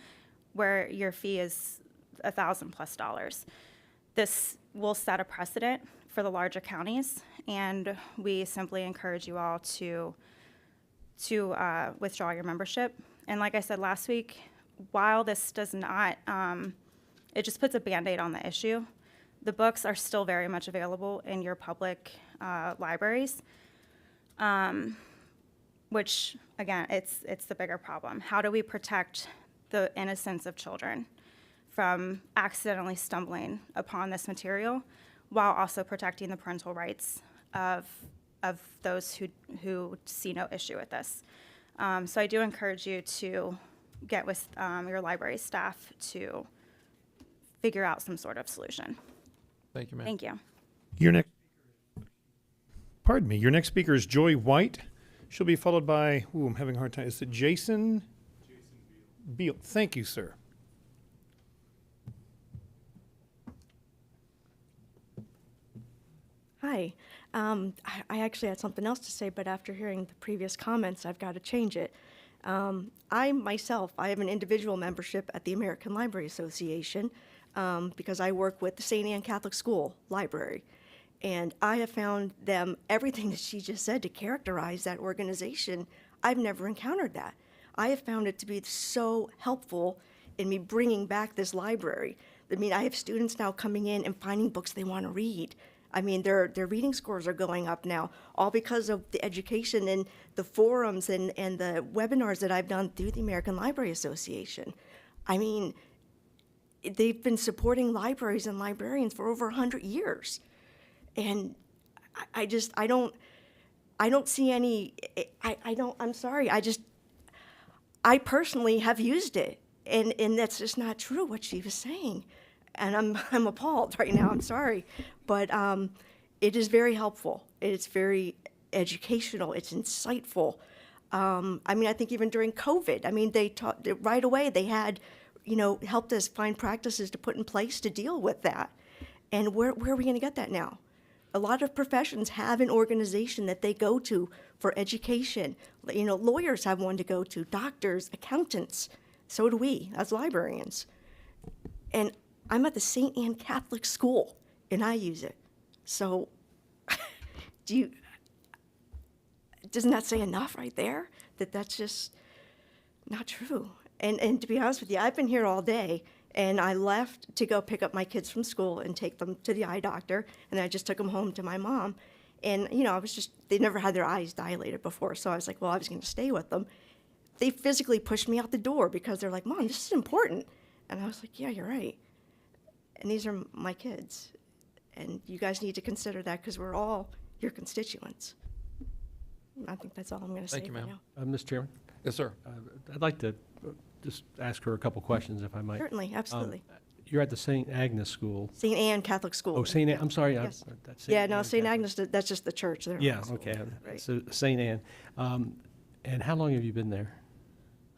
where your fee is $1,000+. This will set a precedent for the larger counties, and we simply encourage you all to withdraw your membership. And like I said last week, while this does not, it just puts a Band-Aid on the issue, the books are still very much available in your public libraries, which, again, it's the bigger problem. How do we protect the innocence of children from accidentally stumbling upon this material while also protecting the parental rights of those who see no issue with this? So I do encourage you to get with your library staff to figure out some sort of solution. Thank you, ma'am. Thank you. Your next speaker is Joy White. She'll be followed by, I'm having a hard time. Is it Jason Beal? Thank you, sir. Hi. I actually had something else to say, but after hearing the previous comments, I've got to change it. I have an individual membership at the American Library Association because I work with the St. Anne Catholic School Library. And I have found them, everything that she just said to characterize that organization, I've never encountered that. I have found it to be so helpful in me bringing back this library. I mean, I have students now coming in and finding books they want to read. I mean, their reading scores are going up now, all because of the education and the forums and the webinars that I've done through the American Library Association. I mean, they've been supporting libraries and librarians for over 100 years. And I don't see any, I'm sorry, I personally have used it. And that's just not true what she was saying. And I'm appalled right now, I'm sorry. But it is very helpful. It's very educational, it's insightful. I mean, I think even during COVID, I mean, they taught, right away they had, helped us find practices to put in place to deal with that. And where are we gonna get that now? A lot of professions have an organization that they go to for education. Lawyers have one to go to, doctors, accountants. So do we as librarians. And I'm at the St. Anne Catholic School, and I use it. So, doesn't that say enough right there? That's just not true. And to be honest with you, I've been here all day, and I left to go pick up my kids from school and take them to the eye doctor, and I just took them home to my mom. And, they never had their eyes dilated before, so I was like, well, I was gonna stay with them. They physically pushed me out the door because they're like, Mom, this is important. And I was like, yeah, you're right. And these are my kids. And you guys need to consider that because we're all your constituents. I think that's all I'm going to say. Thank you, ma'am. Mr. Chairman? Yes, sir. I'd like to just ask her a couple questions, if I might. Certainly, absolutely. You're at the St. Agnes School. St. Anne Catholic School. Oh, St. Anne, I'm sorry. Yes. That's Yeah, no, St. Agnes, that's just the church there. Yeah, okay. Right. So St. Anne. And how long have you been there?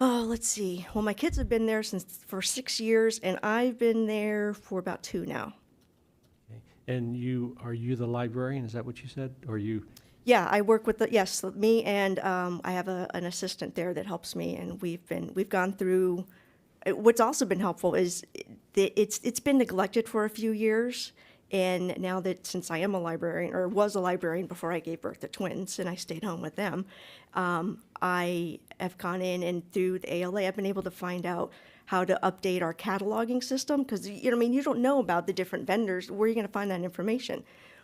Oh, let's see. Well, my kids have been there for 6 years, and I've been there for about 2 now. Okay. And are you the librarian? Is that what you said? Or you? Yeah, I work with me and I have an assistant there that helps me, and we've gone through. What's also been helpful is it's been neglected for a few years, and now that since I am a librarian or was a librarian before I gave birth to twins and I stayed home with them, I have gone in and through the ALA I've been able to find out how to update our cataloging system because you don't know about the different vendors. Where are you going to find that information?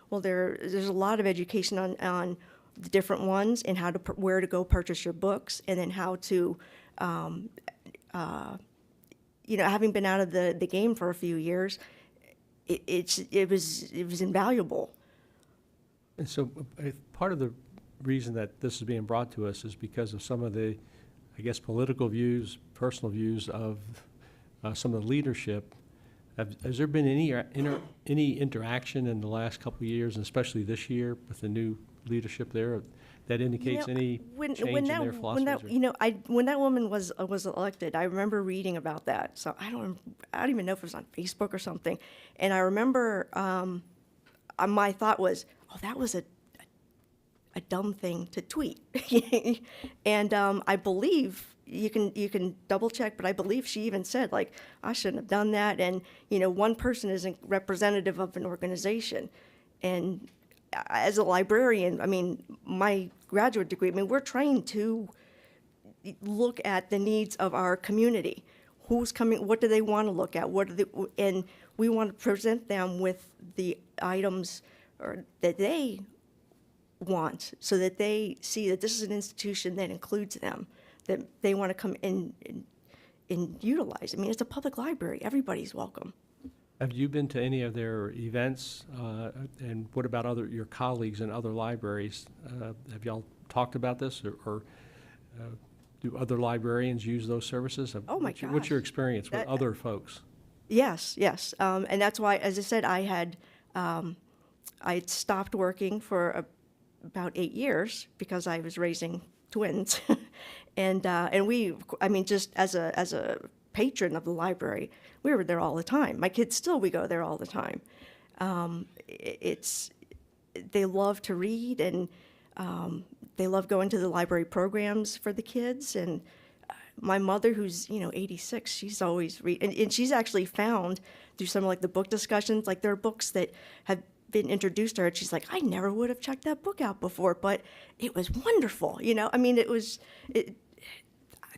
Well, there's a lot of education on the different ones and where to go purchase your books, and then how to, having been out of the game for a few years, it was invaluable. And so part of the reason that this is being brought to us is because of some of the, I guess, political views, personal views of some of the leadership. Has there been any interaction in the last couple of years, and especially this year, with the new leadership there that indicates any change in their philosophy? When that woman was elected, I remember reading about that. So I don't even know if it was on Facebook or something. And I remember my thought was, oh, that was a dumb thing to tweet. And I believe you can double check, but I believe she even said, like, I shouldn't have done that. And one person isn't representative of an organization. And as a librarian, I mean, my graduate degree, I mean, we're trained to look at the needs of our community. Who's coming? What do they want to look at? And we want to present them with the items that they want, so that they see that this is an institution that includes them, that they want to come in and utilize. I mean, it's a public library. Everybody's welcome. Have you been to any of their events? And what about your colleagues in other libraries? Have y'all talked about this, or do other librarians use those services? Oh my gosh. What's your experience with other folks? Yes. And that's why, as I said, I had stopped working for about 8 years because I was raising twins. and just as a patron of the library, we were there all the time. My kids we go there all the time. They love to read, and they love going to the library programs for the kids. And my mother, who's 86, she's always and she's actually found through some of the book discussions, there are books that have been introduced to her, and she's like, I never would have checked that book out before, but it was wonderful. I mean,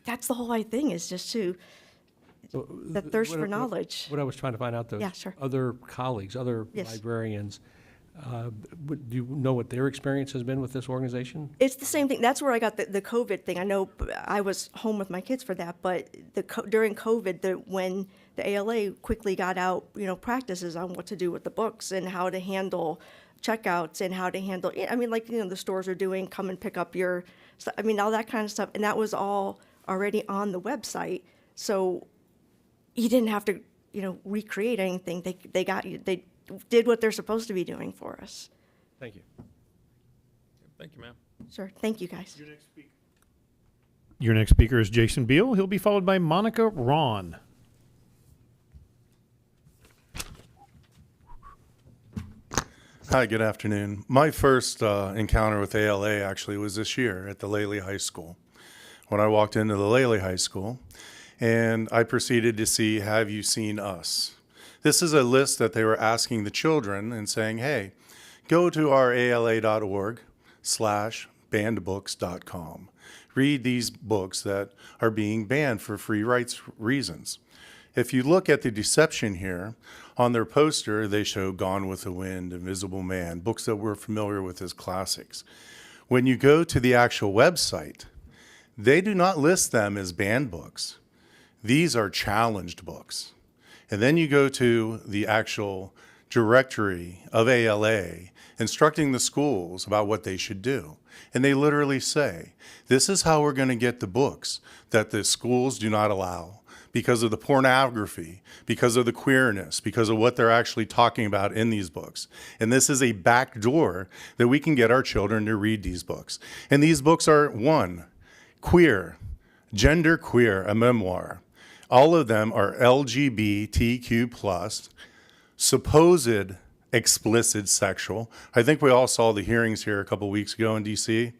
that's the whole thing, is just the thirst for knowledge. What I was trying to find out, though, Yeah, sure. other colleagues, other Yes. librarians, do you know what their experience has been with this organization? It's the same thing. That's where I got the COVID thing. I know I was home with my kids for that, but during COVID, when the ALA quickly got out, practices on what to do with the books and how to handle checkouts and how to handle, I mean, the stores are doing, come and pick up your stuff. I mean, all that kind of stuff. And that was all already on the website. So you didn't have to, recreate anything. They did what they're supposed to be doing for us. Thank you. Thank you, ma'am. Sure. Thank you, guys. Your next speaker is Jason Beal. He'll be followed by Monica Ron. Hi, good afternoon. My first encounter with ALA actually was this year at the Lely High School. When I walked into the Lely High School, and I proceeded to see, have you seen us? This is a list that they were asking the children and saying, hey, go to our ala.org/bannedbooks.com. Read these books that are being banned for free rights reasons. If you look at the deception here, on their poster, they show Gone with the Wind, Invisible Man, books that we're familiar with as classics. When you go to the actual website, they do not list them as banned books. These are challenged books. And then you go to the actual directory of ALA, instructing the schools about what they should do. And they literally say, this is how we're going to get the books that the schools do not allow, because of the pornography, because of the queerness, because of what they're actually talking about in these books. And this is a back door that we can get our children to read these books. And these books are, 1, queer, gender queer, a memoir. All of them are LGBTQ+, supposed explicit sexual. I think we all saw the hearings here a couple weeks ago in DC.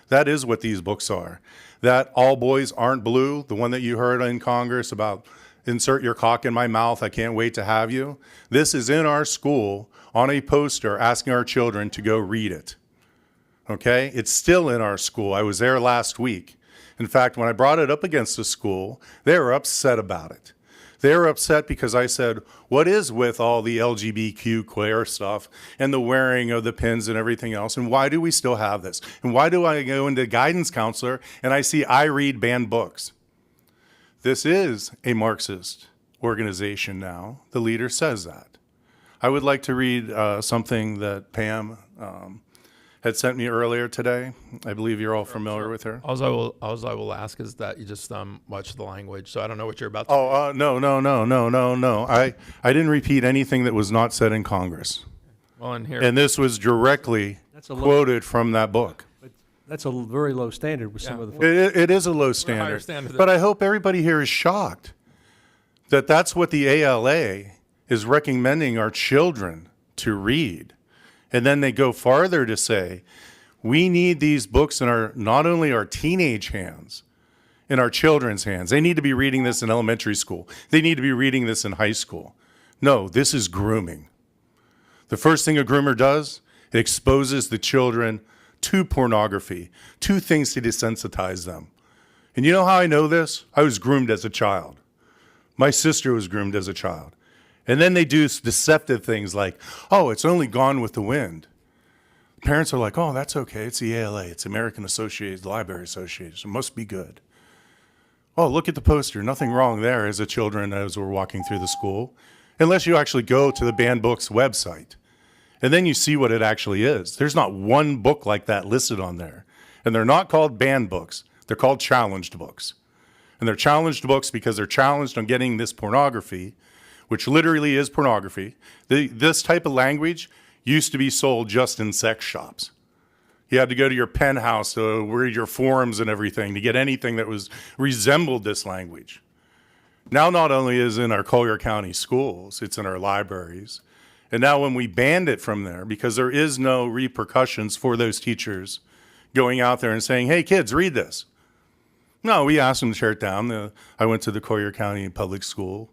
That is what these books are. That All Boys Aren't Blue, the one that you heard in Congress about insert your cock in my mouth, I can't wait to have you. This is in our school on a poster asking our children to go read it. Okay? It's still in our school. I was there last week. In fact, when I brought it up against the school, they were upset about it. They were upset because I said, what is with all the LGBTQ queer stuff and the wearing of the pins and everything else? And why do we still have this? And why do I go into guidance counselor and I see I read banned books? This is a Marxist organization now. The leader says that. I would like to read something that Pam had sent me earlier today. I believe you're all familiar with her. All I will ask is that you just watch the language, so I don't know what you're about to No. I didn't repeat anything that was not said in Congress. Well, in here. And this was directly quoted from that book. That's a very low standard with some of the. It is a low higher standard. standard But I hope everybody here is shocked that that's what the ALA is recommending our children to read. And then they go farther to say, we need these books in our, not only our teenage hands, in our children's hands. They need to be reading this in elementary school. They need to be reading this in high school. No, this is grooming. The first thing a groomer does, it exposes the children to pornography, to things to desensitize them. And you know how I know this? I was groomed as a child. My sister was groomed as a child. And then they do deceptive things like, oh, it's only Gone with the Wind. Parents are like, oh, that's okay. It's the ALA. It's American Library Association. It must be good. Oh, look at the poster. Nothing wrong there as a children as we're walking through the school. Unless you actually go to the banned books website. And then you see what it actually is. There's not one book like that listed on there. And they're not called banned books. They're called challenged books. And they're challenged books because they're challenged on getting this pornography, which literally is pornography. This type of language used to be sold just in sex shops. You had to go to your penthouse to read your forums and everything to get anything that resembled this language. Now not only is it in our Collier County schools, it's in our libraries. And now when we banned it from there, because there is no repercussions for those teachers going out there and saying, hey, kids, read this. No, we asked them to tear it down. I went to the Collier County Public School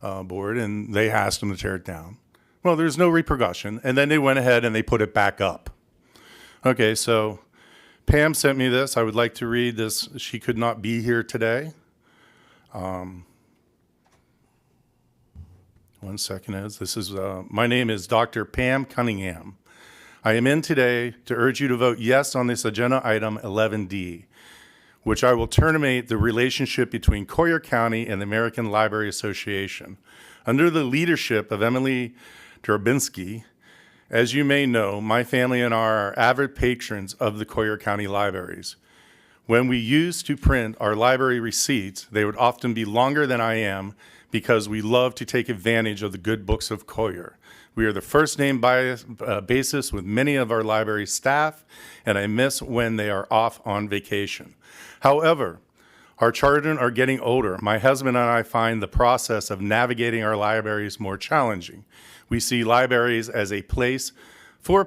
Board, and they asked them to tear it down. Well, there's no repercussion. And then they went ahead and they put it back up. Okay, so Pam sent me this. I would like to read this. She could not be here today. One second, my name is Dr. Pam Cunningham. I am in today to urge you to vote yes on this agenda item 11D, which I will terminate the relationship between Collier County and the American Library Association. Under the leadership of Emily Drabinski, as you may know, my family and I are avid patrons of the Collier County libraries. When we used to print our library receipts, they would often be longer than I am because we love to take advantage of the good books of Collier. We are the first name basis with many of our library staff, and I miss when they are off on vacation. However, our children are getting older. My husband and I find the process of navigating our libraries more challenging. We see libraries as a place for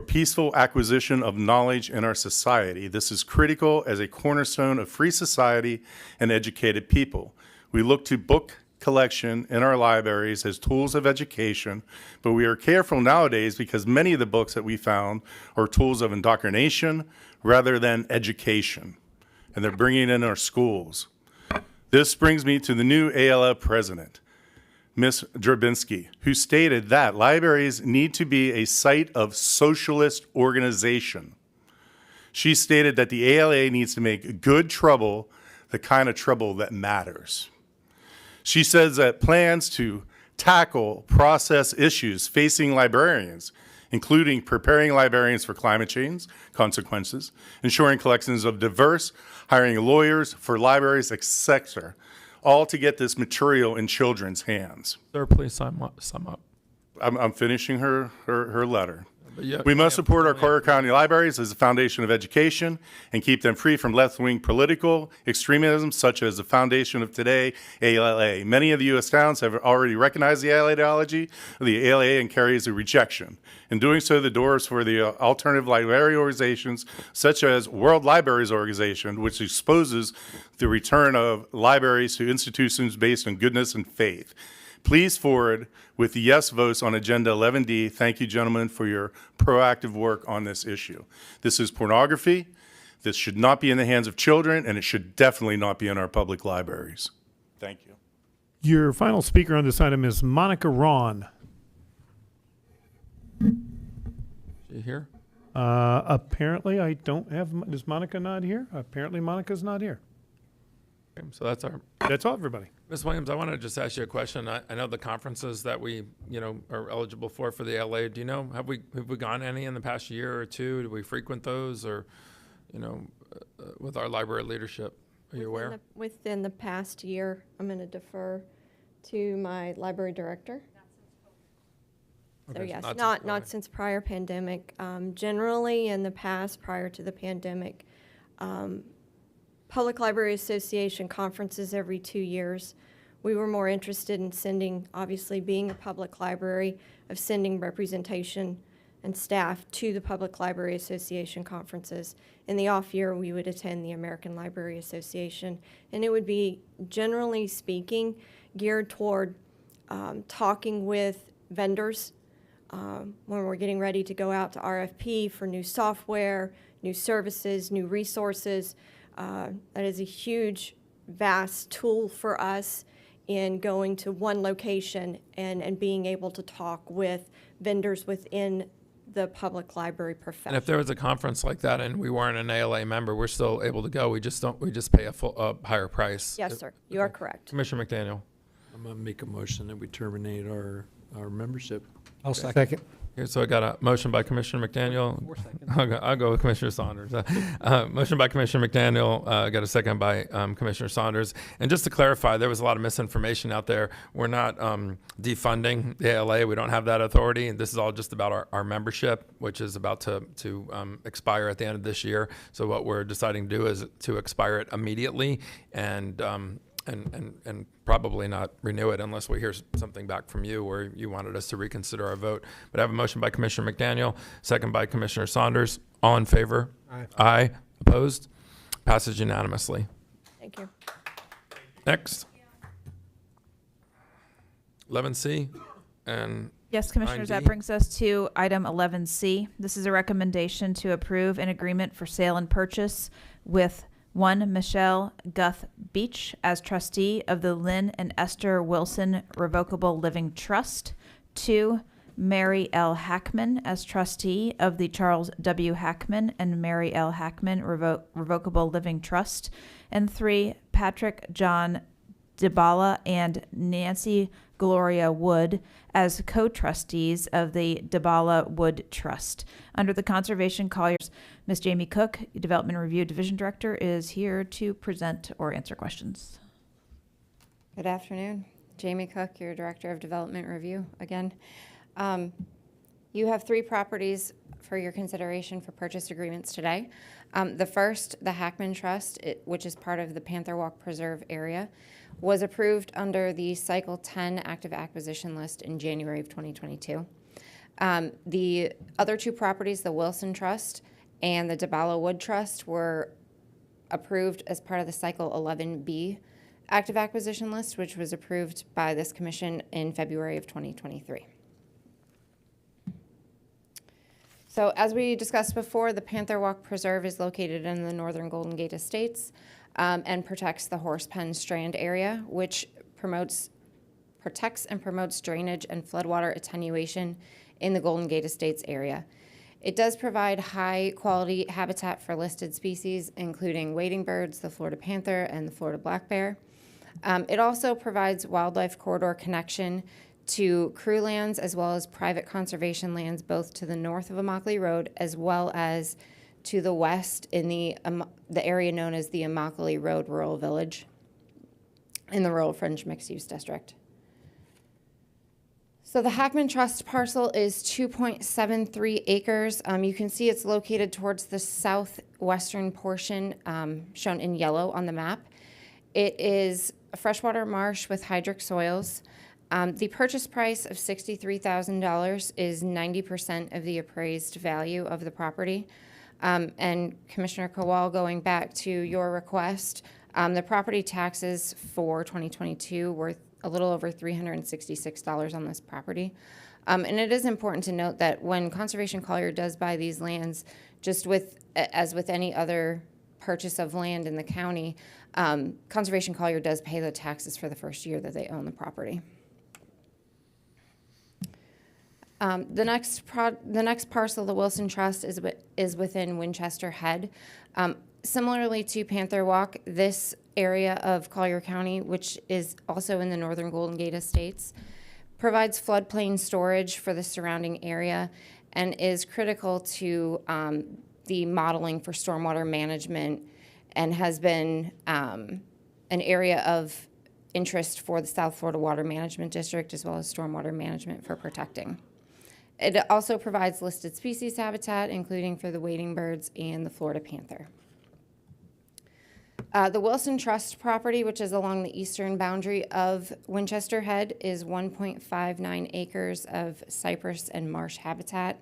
peaceful acquisition of knowledge in our society. This is critical as a cornerstone of free society and educated people. We look to book collection in our libraries as tools of education, but we are careful nowadays because many of the books that we found are tools of indoctrination rather than education, and they're bringing it in our schools. This brings me to the new ALA president, Ms. Drabinski, who stated that libraries need to be a site of socialist organization. She stated that the ALA needs to make good trouble the kind of trouble that matters. She says that plans to tackle process issues facing librarians, including preparing librarians for climate change consequences, ensuring collections of diverse, hiring lawyers for libraries, etc., all to get this material in children's hands. Sir, please sum up. I'm finishing her letter. Yeah, We must support our Collier County libraries as a foundation of education and keep them free from left-wing political extremism, such as the foundation of today, ALA. Many of the U.S. towns have already recognized the ALA ideology of the ALA and carries a rejection. In doing so, the doors for the alternative library organizations, such as World Libraries Organization, which exposes the return of libraries to institutions based on goodness and faith. Please forward with the yes votes on Agenda 11D. Thank you, gentlemen, for your proactive work on this issue. This is pornography. This should not be in the hands of children, and it should definitely not be in our public libraries. Thank you. Your final speaker on this item is Monica Ron. Is she here? Apparently, I don't have. Is Monica not here? Apparently, Monica's not here. Okay, so that's all, everybody. Ms. Williams, I want to just ask you a question. I know the conferences that we, are eligible for the LA. Do you know, have we gone any in the past year or two? Do we frequent those, or, with our library leadership? Are you aware? Within the past year, I'm going to defer to my library director. So Okay, yes, not since not COVID. since prior pandemic. Generally, in the past, prior to the pandemic, Public Library Association conferences every 2 years. We were more interested in sending, obviously being a public library, of sending representation and staff to the Public Library Association conferences. In the off year, we would attend the American Library Association, and it would be, generally speaking, geared toward talking with vendors when we're getting ready to go out to RFP for new software, new services, new resources. That is a huge, vast tool for us in going to one location and being able to talk with vendors within the public library profession. And if there was a conference like that and we weren't an ALA member, we're still able to go. We just pay a higher price. Yes, sir. You are correct. Commissioner McDaniel. I'm going to make a motion that we terminate our membership. I'll second. Here, so I got a motion by Commissioner McDaniel. I'll go with Commissioner Saunders. Motion by Commissioner McDaniel, got a second by Commissioner Saunders. And just to clarify, there was a lot of misinformation out there. We're not defunding the ALA. We don't have that authority. And this is all just about our membership, which is about to expire at the end of this year. So what we're deciding to do is to expire it immediately and probably not renew it unless we hear something back from you where you wanted us to reconsider our vote. But I have a motion by Commissioner McDaniel, second by Commissioner Saunders. All in favor? Aye. Aye. Opposed? Passes unanimously. Thank you. Next. 11C and Yes, Commissioners, that 9D. brings us to item 11C. This is a recommendation to approve an agreement for sale and purchase with 1. Michelle Guth Beach as trustee of the Lynn and Esther Wilson Revocable Living Trust. 2. Mary L. Hackman as trustee of the Charles W. Hackman and Mary L. Hackman Revocable Living Trust. And 3. Patrick John DeBala and Nancy Gloria Wood as co-trustees of the DeBala Wood Trust. Under the Conservation Colliers, Ms. Jamie Cook, Development Review Division Director, is here to present or answer questions. Good afternoon. Jamie Cook, your Director of Development Review again. You have 3 properties for your consideration for purchase agreements today. The first, the Hackman Trust, which is part of the Panther Walk Preserve area, was approved under the Cycle 10 active acquisition list in January of 2022. The other 2 properties, the Wilson Trust and the DeBala Wood Trust, were approved as part of the Cycle 11B active acquisition list, which was approved by this commission in February of 2023. So as we discussed before, the Panther Walk Preserve is located in the northern Golden Gate Estates and protects the Horsepen Strand area, which protects and promotes drainage and floodwater attenuation in the Golden Gate Estates area. It does provide high-quality habitat for listed species, including wading birds, the Florida panther, and the Florida black bear. It also provides wildlife corridor connection to crew lands as well as private conservation lands, both to the north of Immokalee Road as well as to the west in the area known as the Immokalee Road Rural Village in the Rural Fringe Mixed Use District. So the Hackman Trust parcel is 2.73 acres. You can see it's located towards the southwestern portion, shown in yellow on the map. It is a freshwater marsh with hydric soils. The purchase price of $63,000 is 90% of the appraised value of the property. And Commissioner Kowal, going back to your request, the property taxes for 2022 were a little over $366 on this property. And it is important to note that when Conservation Collier does buy these lands, as with any other purchase of land in the county, Conservation Collier does pay the taxes for the first year that they own the property. The next parcel, the Wilson Trust, is within Winchester Head. Similarly to Panther Walk, this area of Collier County, which is also in the northern Golden Gate Estates, provides floodplain storage for the surrounding area and is critical to the modeling for stormwater management and has been an area of interest for the South Florida Water Management District as well as stormwater management for protecting. It also provides listed species habitat, including for the wading birds and the Florida panther. The Wilson Trust property, which is along the eastern boundary of Winchester Head, is 1.59 acres of cypress and marsh habitat.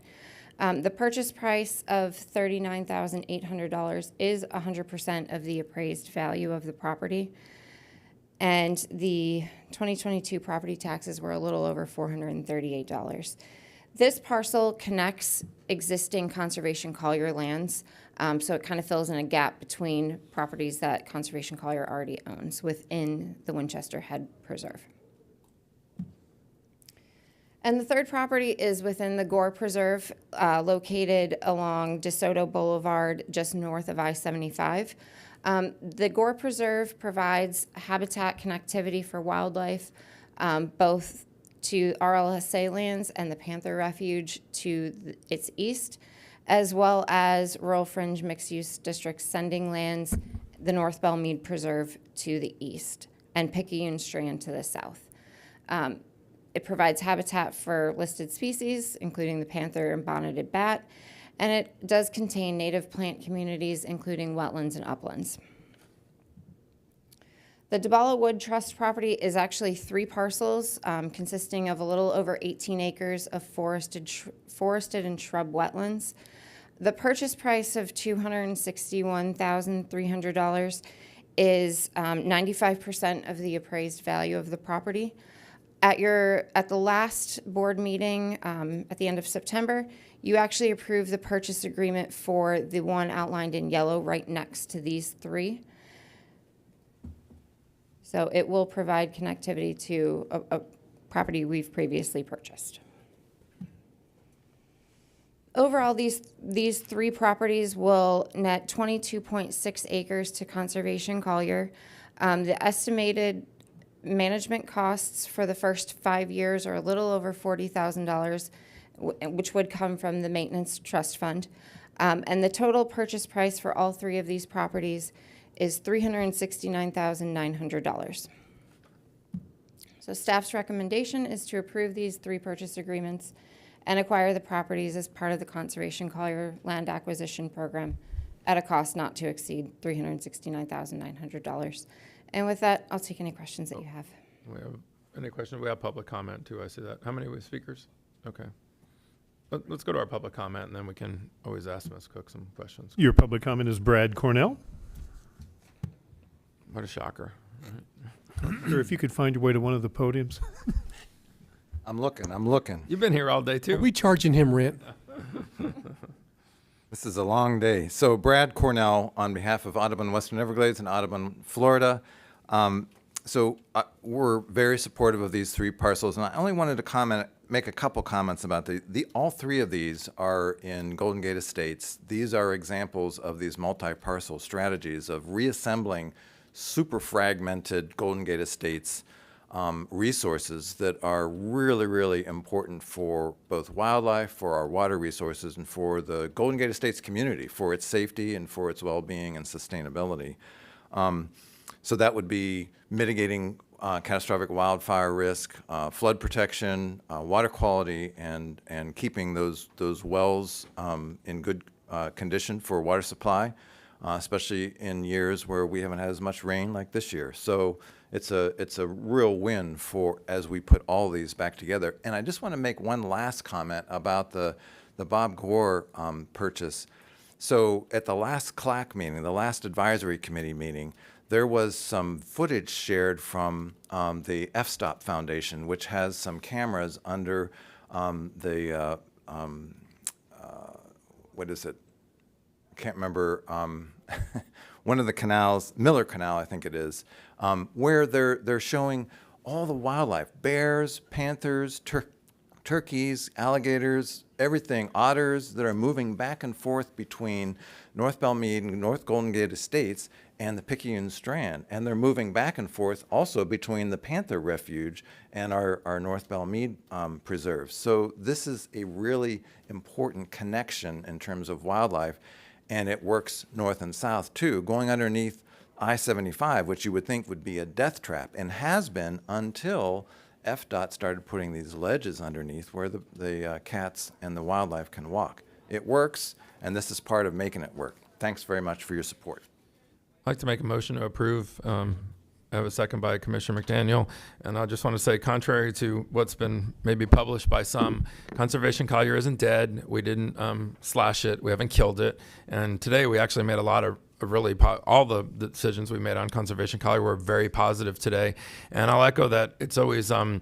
The purchase price of $39,800 is 100% of the appraised value of the property. And the 2022 property taxes were a little over $438. This parcel connects existing Conservation Collier lands, so it kind of fills in a gap between properties that Conservation Collier already owns within the Winchester Head Preserve. And the third property is within the Gore Preserve, located along DeSoto Boulevard, just north of I-75. The Gore Preserve provides habitat connectivity for wildlife, both to RLSA lands and the Panther Refuge to its east, as well as rural fringe mixed-use districts sending lands, the North Bell Mead Preserve to the east, and Picayune Strand to the south. It provides habitat for listed species, including the panther and bonneted bat, and it does contain native plant communities, including wetlands and uplands. The DeBala Wood Trust property is actually 3 parcels, consisting of a little over 18 acres of forested and shrub wetlands. The purchase price of $261,300 is 95% of the appraised value of the property. At the last board meeting at the end of September, you actually approved the purchase agreement for the one outlined in yellow right next to these 3. So it will provide connectivity to a property we've previously purchased. Overall, these 3 properties will net 22.6 acres to Conservation Collier. The estimated management costs for the first 5 years are a little over $40,000, which would come from the Maintenance Trust Fund. And the total purchase price for all 3 of these properties is $369,900. So staff's recommendation is to approve these 3 purchase agreements and acquire the properties as part of the Conservation Collier Land Acquisition Program at a cost not to exceed $369,900. And with that, I'll take any questions that you have. We have any questions? We have public comment too. I see that. How many speakers? Okay. Let's go to our public comment, and then we can always ask Ms. Cook some questions. Your public comment is Brad Cornell. What a shocker. Or if you could find your way to one of the podiums. I'm looking. You've been here all day too. Are we charging him rent? This is a long day. So Brad Cornell on behalf of Audubon Western Everglades and Audubon, Florida. We're very supportive of these 3 parcels, and I only wanted to make a couple comments about all 3 of these are in Golden Gate Estates. These are examples of these multi-parcel strategies of reassembling super fragmented Golden Gate Estates resources that are really, really important for both wildlife, for our water resources, and for the Golden Gate Estates community, for its safety and for its well-being and sustainability. So that would be mitigating catastrophic wildfire risk, flood protection, water quality, and keeping those wells in good condition for water supply, especially in years where we haven't had as much rain like this year. So it's a real win as we put all these back together. And I just want to make one last comment about the Bob Gore purchase. So at the last CLAC meeting, the last advisory committee meeting, there was some footage shared from the FSTOP Foundation, which has some cameras under what is it? I can't remember. One of the canals, Miller Canal, I think it is, where they're showing all the wildlife: bears, panthers, turkeys, alligators, everything, otters that are moving back and forth between North Bell Mead and North Golden Gate Estates and the Picayune Strand. And they're moving back and forth also between the Panther Refuge and our North Bell Mead Preserve. So this is a really important connection in terms of wildlife, and it works north and south too, going underneath I-75, which you would think would be a death trap, and has been until FDOT started putting these ledges underneath where the cats and the wildlife can walk. It works, and this is part of making it work. Thanks very much for your support. I'd like to make a motion to approve. I have a second by Commissioner McDaniel. And I just want to say, contrary to what's been maybe published by some, Conservation Collier isn't dead. We didn't slash it. We haven't killed it. And today we actually made a lot of really, all the decisions we made on Conservation Collier were very positive today. And I'll echo that it's always a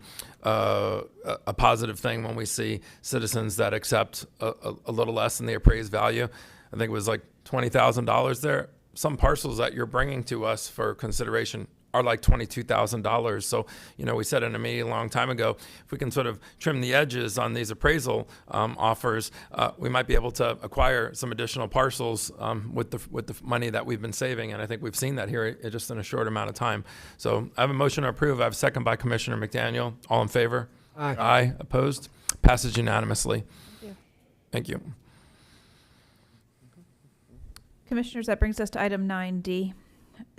positive thing when we see citizens that accept a little less than the appraised value. I think it was like $20,000 there. Some parcels that you're bringing to us for consideration are like $22,000. So, we said in a meeting a long time ago, if we can sort of trim the edges on these appraisal offers, we might be able to acquire some additional parcels with the money that we've been saving. And I think we've seen that here just in a short amount of time. So I have a motion to approve. I have a second by Commissioner McDaniel. All in favor? Aye. Aye. Opposed? Passes unanimously. Thank you. Commissioners, that brings us to item 9D.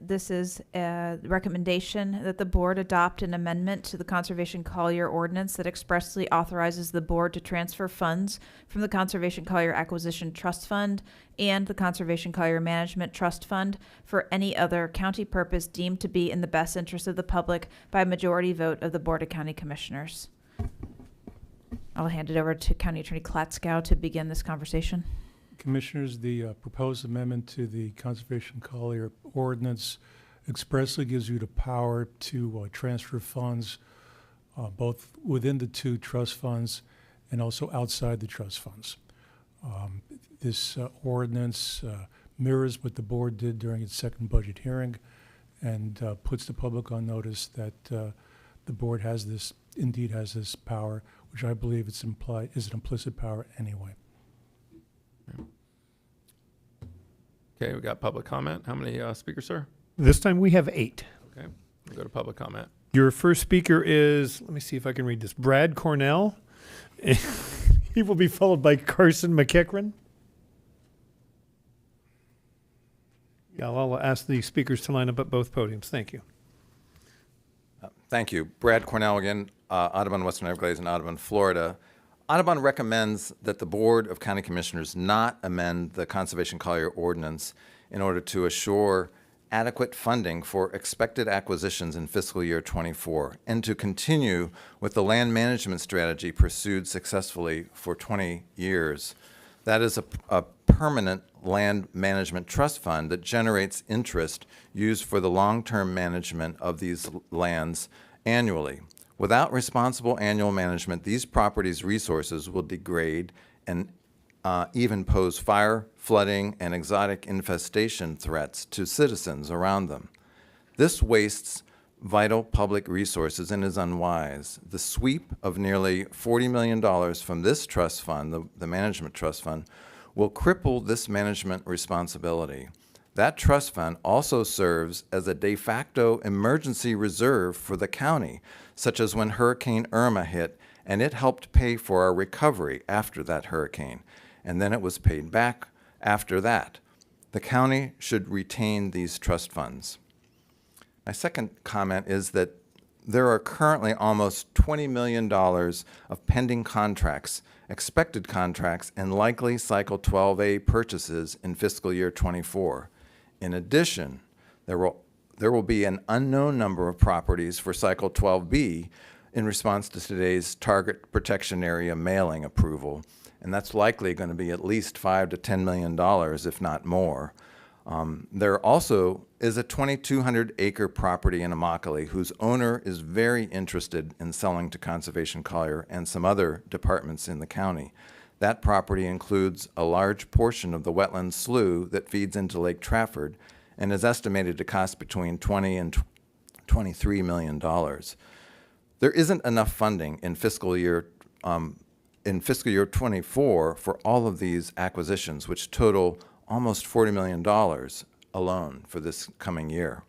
This is a recommendation that the board adopt an amendment to the Conservation Collier ordinance that expressly authorizes the board to transfer funds from the Conservation Collier Acquisition Trust Fund and the Conservation Collier Management Trust Fund for any other county purpose deemed to be in the best interest of the public by a majority vote of the Board of County Commissioners. I'll hand it over to County Attorney Klatskow to begin this conversation. Commissioners, the proposed amendment to the Conservation Collier ordinance expressly gives you the power to transfer funds both within the two trust funds and also outside the trust funds. This ordinance mirrors what the board did during its second budget hearing and puts the public on notice that the board indeed has this power, which I believe is an implicit power anyway. Okay, we got public comment. How many speakers, sir? This time we have 8. Okay, we'll go to public comment. Your first speaker is, let me see if I can read this, Brad Cornell. He will be followed by Carson McEachran. Yeah, I'll ask the speakers to line up at both podiums. Thank you. Thank you. Brad Cornell again, Audubon, Western Everglades, and Audubon, Florida. Audubon recommends that the Board of County Commissioners not amend the Conservation Collier ordinance in order to assure adequate funding for expected acquisitions in fiscal year 24 and to continue with the land management strategy pursued successfully for 20 years. That is a permanent land management trust fund that generates interest used for the long-term management of these lands annually. Without responsible annual management, these properties' resources will degrade and even pose fire, flooding, and exotic infestation threats to citizens around them. This wastes vital public resources and is unwise. The sweep of nearly $40 million from this trust fund, the management trust fund, will cripple this management responsibility. That trust fund also serves as a de facto emergency reserve for the county, such as when Hurricane Irma hit, and it helped pay for our recovery after that hurricane. And then it was paid back after that. The county should retain these trust funds. My second comment is that there are currently almost $20 million of pending contracts, expected contracts, and likely Cycle 12A purchases in fiscal year 24. In addition, there will be an unknown number of properties for Cycle 12B in response to today's Target Protection Area mailing approval, and that's likely going to be at least $5 to $10 million, if not more. There also is a 2,200-acre property in Immokalee whose owner is very interested in selling to Conservation Collier and some other departments in the county. That property includes a large portion of the wetland slough that feeds into Lake Trafford and is estimated to cost between $20 and $23 million. There isn't enough funding in fiscal year 24 for all of these acquisitions, which total almost $40 million alone for this coming year.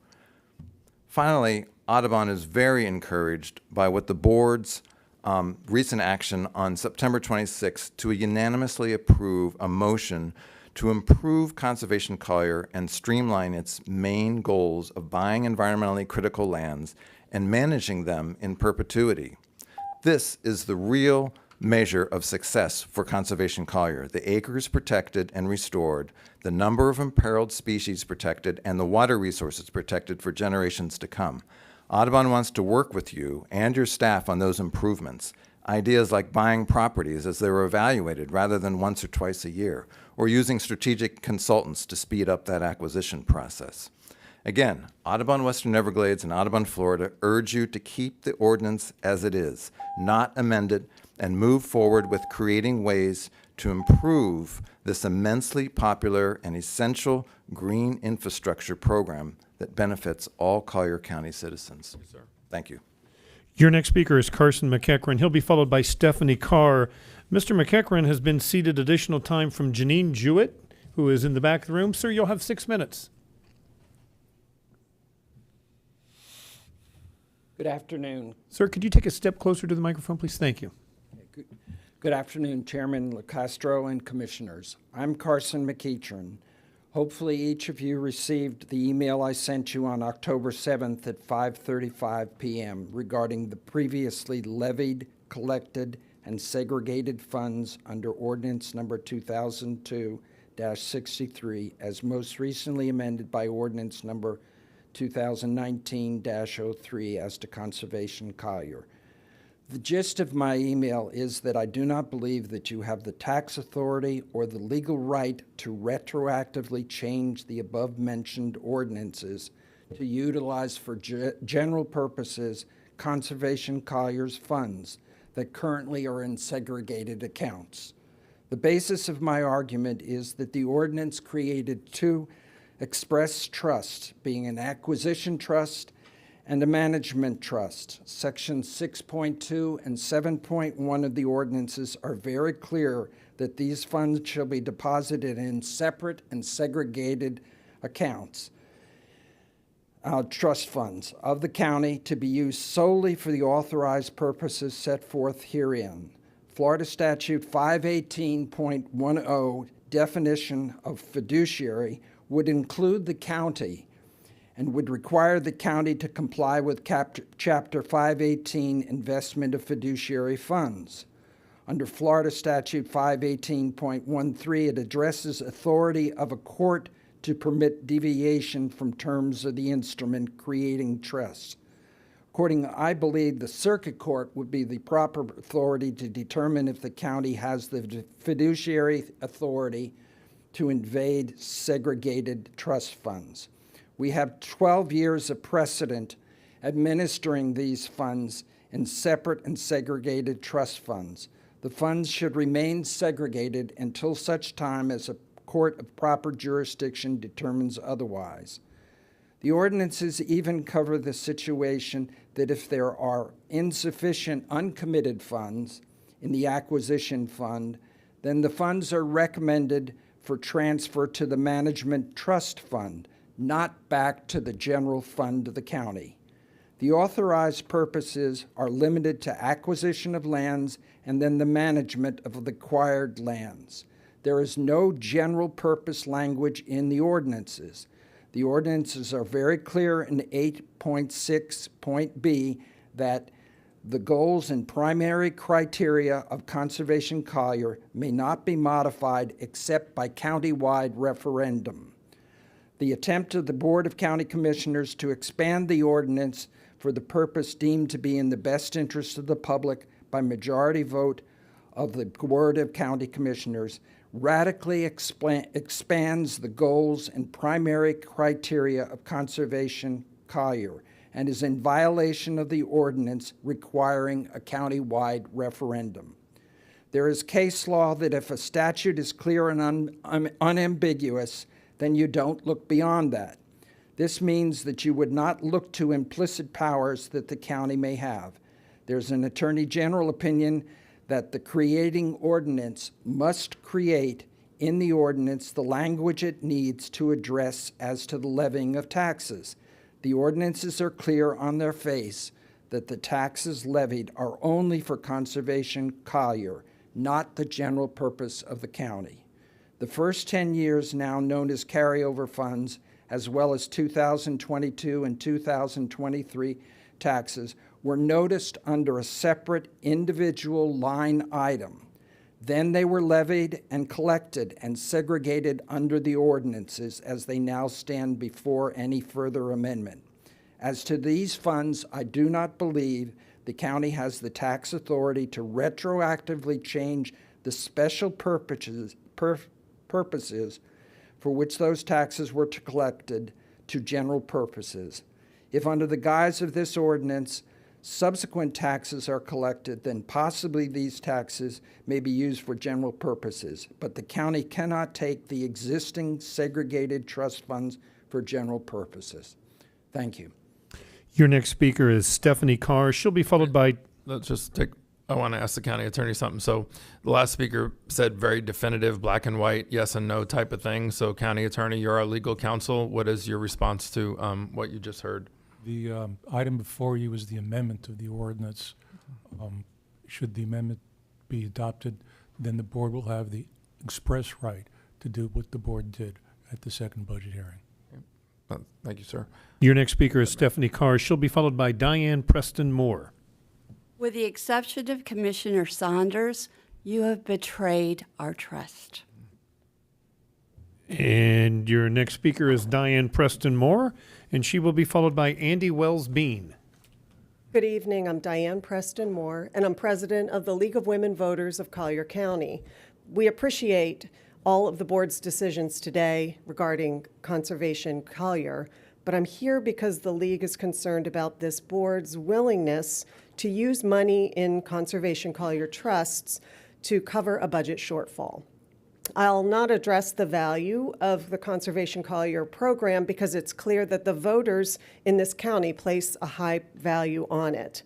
Finally, Audubon is very encouraged by what the board's recent action on September 26th to unanimously approve a motion to improve Conservation Collier and streamline its main goals of buying environmentally critical lands and managing them in perpetuity. This is the real measure of success for Conservation Collier: the acres protected and restored, the number of imperiled species protected, and the water resources protected for generations to come. Audubon wants to work with you and your staff on those improvements. Ideas like buying properties as they were evaluated rather than once or twice a year, or using strategic consultants to speed up that acquisition process. Again, Audubon Western Everglades and Audubon Florida urge you to keep the ordinance as it is, not amend it, and move forward with creating ways to improve this immensely popular and essential green infrastructure program that benefits all Collier County citizens. Yes, sir. Thank you. Your next speaker is Carson McEachran. He'll be followed by Stephanie Carr. Mr. McEachran has been ceded additional time from Janine Jewett, who is in the back of the room. Sir, you'll have 6 minutes. Good afternoon. Sir, could you take a step closer to the microphone, please? Thank you. Good afternoon, Chairman LaCastro and Commissioners. I'm Carson McEachran. Hopefully each of you received the email I sent you on October 7th at 5:35 p.m. regarding the previously levied, collected, and segregated funds under Ordinance Number 2002-63 as most recently amended by Ordinance Number 2019-03 as to Conservation Collier. The gist of my email is that I do not believe that you have the tax authority or the legal right to retroactively change the above-mentioned ordinances to utilize for general purposes Conservation Collier's funds that currently are in segregated accounts. The basis of my argument is that the ordinance created two express trusts, being an acquisition trust and a management trust. Sections 6.2 and 7.1 of the ordinances are very clear that these funds shall be deposited in separate and segregated accounts, trust funds of the county to be used solely for the authorized purposes set forth herein. Florida Statute 518.10 definition of fiduciary would include the county and would require the county to comply with Chapter 518 investment of fiduciary funds. Under Florida Statute 518.13, it addresses authority of a court to permit deviation from terms of the instrument creating trusts. Accordingly, I believe the circuit court would be the proper authority to determine if the county has the fiduciary authority to invade segregated trust funds. We have 12 years of precedent administering these funds in separate and segregated trust funds. The funds should remain segregated until such time as a court of proper jurisdiction determines otherwise. The ordinances even cover the situation that if there are insufficient uncommitted funds in the acquisition fund, then the funds are recommended for transfer to the management trust fund, not back to the general fund of the county. The authorized purposes are limited to acquisition of lands and then the management of the acquired lands. There is no general purpose language in the ordinances. The ordinances are very clear in 8.6.b that the goals and primary criteria of Conservation Collier may not be modified except by county-wide referendum. The attempt of the Board of County Commissioners to expand the ordinance for the purpose deemed to be in the best interest of the public by majority vote of the Board of County Commissioners radically expands the goals and primary criteria of Conservation Collier and is in violation of the ordinance requiring a county-wide referendum. There is case law that if a statute is clear and unambiguous, then you don't look beyond that. This means that you would not look to implicit powers that the county may have. There's an Attorney General opinion that the creating ordinance must create in the ordinance the language it needs to address as to the levying of taxes. The ordinances are clear on their face that the taxes levied are only for Conservation Collier, not the general purpose of the county. The first 10 years, now known as carryover funds, as well as 2022 and 2023 taxes were noticed under a separate individual line item. Then they were levied and collected and segregated under the ordinances as they now stand before any further amendment. As to these funds, I do not believe the county has the tax authority to retroactively change the special purposes for which those taxes were collected to general purposes. If under the guise of this ordinance, subsequent taxes are collected, then possibly these taxes may be used for general purposes, but the county cannot take the existing segregated trust funds for general purposes. Thank you. Your next speaker is Stephanie Carr. She'll be followed by... I want to ask the county attorney something. So the last speaker said very definitive, black and white, yes and no type of thing. So county attorney, you're our legal counsel. What is your response to what you just heard? The item before you is the amendment of the ordinance. Should the amendment be adopted, then the board will have the express right to do what the board did at the second budget hearing. Thank you, sir. Your next speaker is Stephanie Carr. She'll be followed by Diane Preston Moore. With the exception of Commissioner Saunders, you have betrayed our trust. And your next speaker is Diane Preston Moore, and she will be followed by Andy Wells Bean. Good evening. I'm Diane Preston Moore, and I'm president of the League of Women Voters of Collier County. We appreciate all of the board's decisions today regarding Conservation Collier, but I'm here because the League is concerned about this board's willingness to use money in Conservation Collier trusts to cover a budget shortfall. I'll not address the value of the Conservation Collier program because it's clear that the voters in this county place a high value on it.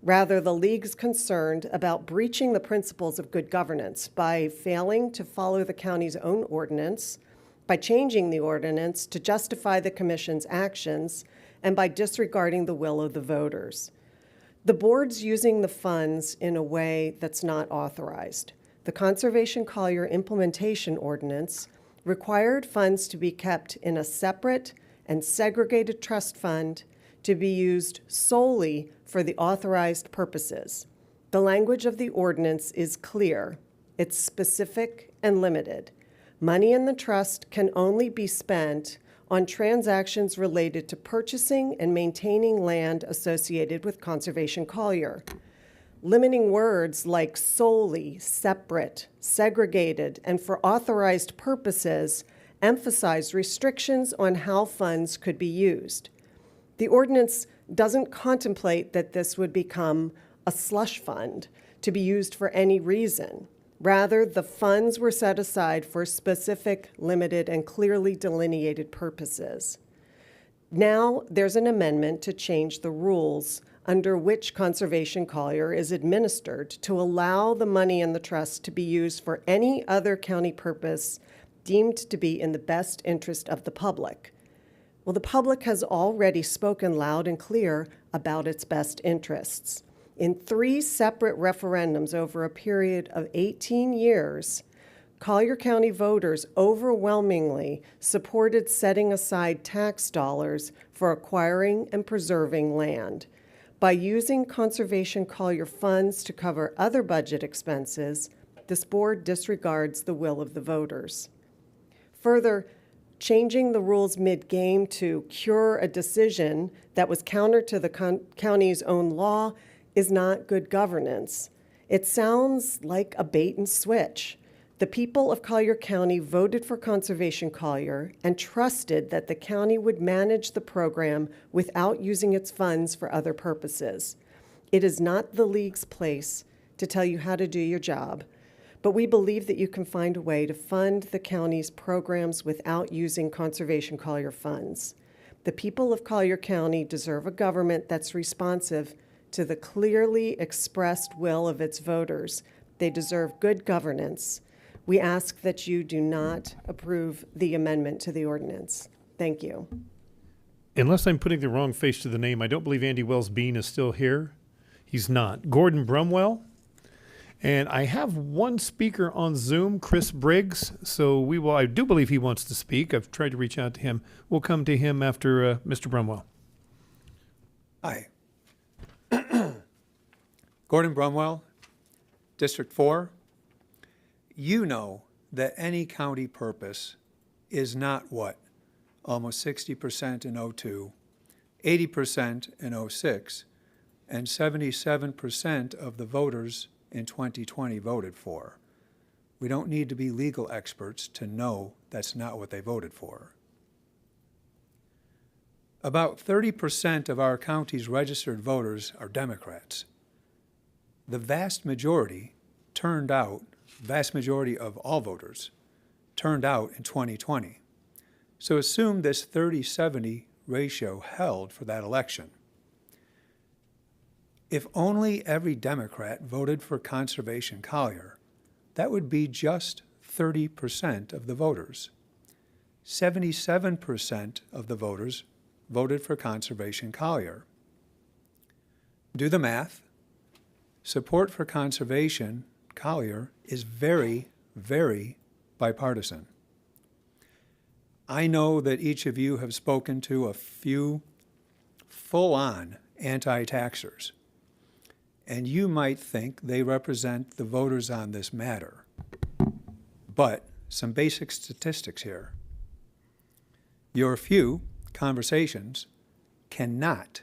Rather, the League's concerned about breaching the principles of good governance by failing to follow the county's own ordinance, by changing the ordinance to justify the commission's actions, and by disregarding the will of the voters. The board's using the funds in a way that's not authorized. The Conservation Collier Implementation Ordinance required funds to be kept in a separate and segregated trust fund to be used solely for the authorized purposes. The language of the ordinance is clear. It's specific and limited. Money in the trust can only be spent on transactions related to purchasing and maintaining land associated with Conservation Collier. Limiting words like solely, separate, segregated, and for authorized purposes emphasize restrictions on how funds could be used. The ordinance doesn't contemplate that this would become a slush fund to be used for any reason. Rather, the funds were set aside for specific, limited, and clearly delineated purposes. Now, there's an amendment to change the rules under which Conservation Collier is administered to allow the money in the trust to be used for any other county purpose deemed to be in the best interest of the public. Well, the public has already spoken loud and clear about its best interests. In 3 separate referendums over a period of 18 years, Collier County voters overwhelmingly supported setting aside tax dollars for acquiring and preserving land. By using Conservation Collier funds to cover other budget expenses, this board disregards the will of the voters. Further, changing the rules mid-game to cure a decision that was counter to the county's own law is not good governance. It sounds like a bait and switch. The people of Collier County voted for Conservation Collier and trusted that the county would manage the program without using its funds for other purposes. It is not the League's place to tell you how to do your job, but we believe that you can find a way to fund the county's programs without using Conservation Collier funds. The people of Collier County deserve a government that's responsive to the clearly expressed will of its voters. They deserve good governance. We ask that you do not approve the amendment to the ordinance. Thank you. Unless I'm putting the wrong face to the name, I don't believe Andy Wells Bean is still here. He's not. Gordon Brumwell. And I have one speaker on Zoom, Chris Briggs. So I do believe he wants to speak. I've tried to reach out to him. We'll come to him after Mr. Brumwell. Hi. Gordon Brumwell, District 4, you know that any county purpose is not what? Almost 60% in 02, 80% in 06, and 77% of the voters in 2020 voted for. We don't need to be legal experts to know that's not what they voted for. About 30% of our county's registered voters are Democrats. The vast majority of all voters turned out in 2020. So assume this 30-70 ratio held for that election. If only every Democrat voted for Conservation Collier, that would be just 30% of the voters. 77% of the voters voted for Conservation Collier. Do the math. Support for Conservation Collier is very, very bipartisan. I know that each of you have spoken to a few full-on anti-taxers, and you might think they represent the voters on this matter. But some basic statistics here. Your few conversations cannot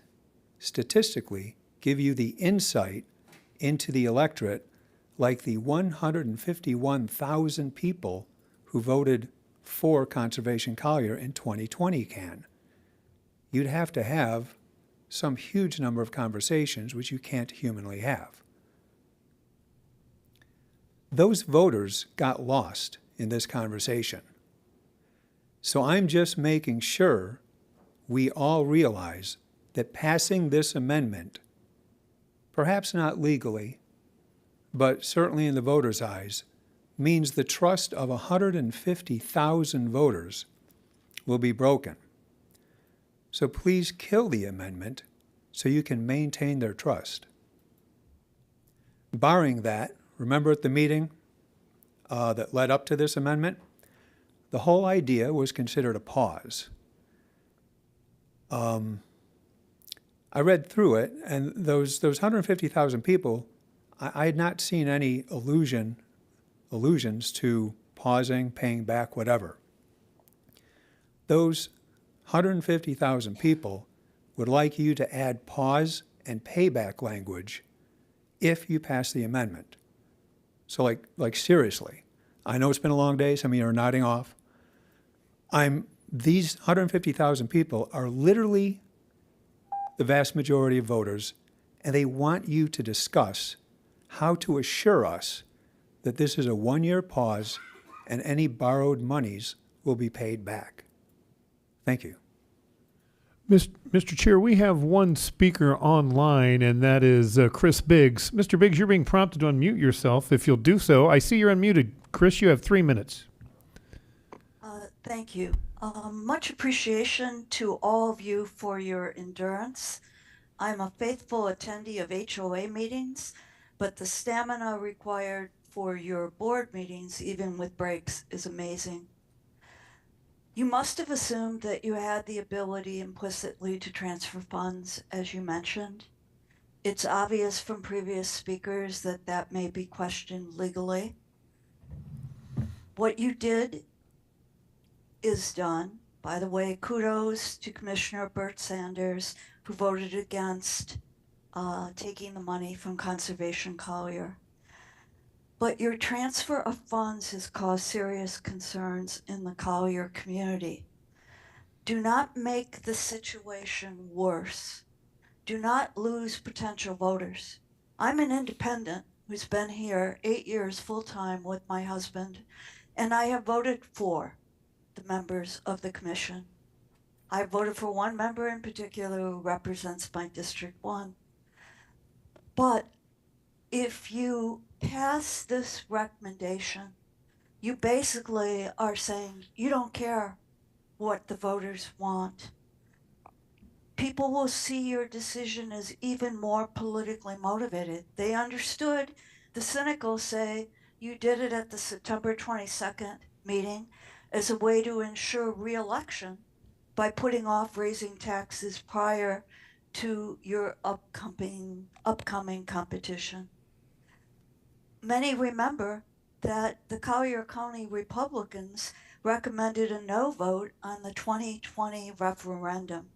statistically give you the insight into the electorate like the 151,000 people who voted for Conservation Collier in 2020 can. You'd have to have some huge number of conversations which you can't humanly have. Those voters got lost in this conversation. So I'm just making sure we all realize that passing this amendment, perhaps not legally, but certainly in the voters' eyes, means the trust of 150,000 voters will be broken. So please kill the amendment so you can maintain their trust. Barring that, remember at the meeting that led up to this amendment, the whole idea was considered a pause. I read through it, and those 150,000 people, I had not seen any allusions to pausing, paying back, whatever. Those 150,000 people would like you to add pause and payback language if you pass the amendment. So like seriously, I know it's been a long day, some of you are nodding off. These 150,000 people are literally the vast majority of voters, and they want you to discuss how to assure us that this is a one-year pause and any borrowed monies will be paid back. Thank you. Mr. Chair, we have one speaker online, and that is Chris Biggs. Mr. Biggs, you're being prompted to unmute yourself. If you'll do so, I see you're unmuted. Chris, you have 3 minutes. Thank you. Much appreciation to all of you for your endurance. I'm a faithful attendee of HOA meetings, but the stamina required for your board meetings, even with breaks, is amazing. You must have assumed that you had the ability implicitly to transfer funds, as you mentioned. It's obvious from previous speakers that that may be questioned legally. What you did is done. By the way, kudos to Commissioner Burt Sanders, who voted against taking the money from Conservation Collier. But your transfer of funds has caused serious concerns in the Collier community. Do not make the situation worse. Do not lose potential voters. I'm an independent who's been here 8 years full-time with my husband, and I have voted for the members of the commission. I voted for one member in particular who represents my District 1. But if you pass this recommendation, you basically are saying you don't care what the voters want. People will see your decision as even more politically motivated. They understood. The cynical say you did it at the September 22nd meeting as a way to ensure re-election by putting off raising taxes prior to your upcoming competition. Many remember that the Collier County Republicans recommended a no vote on the 2020 referendum.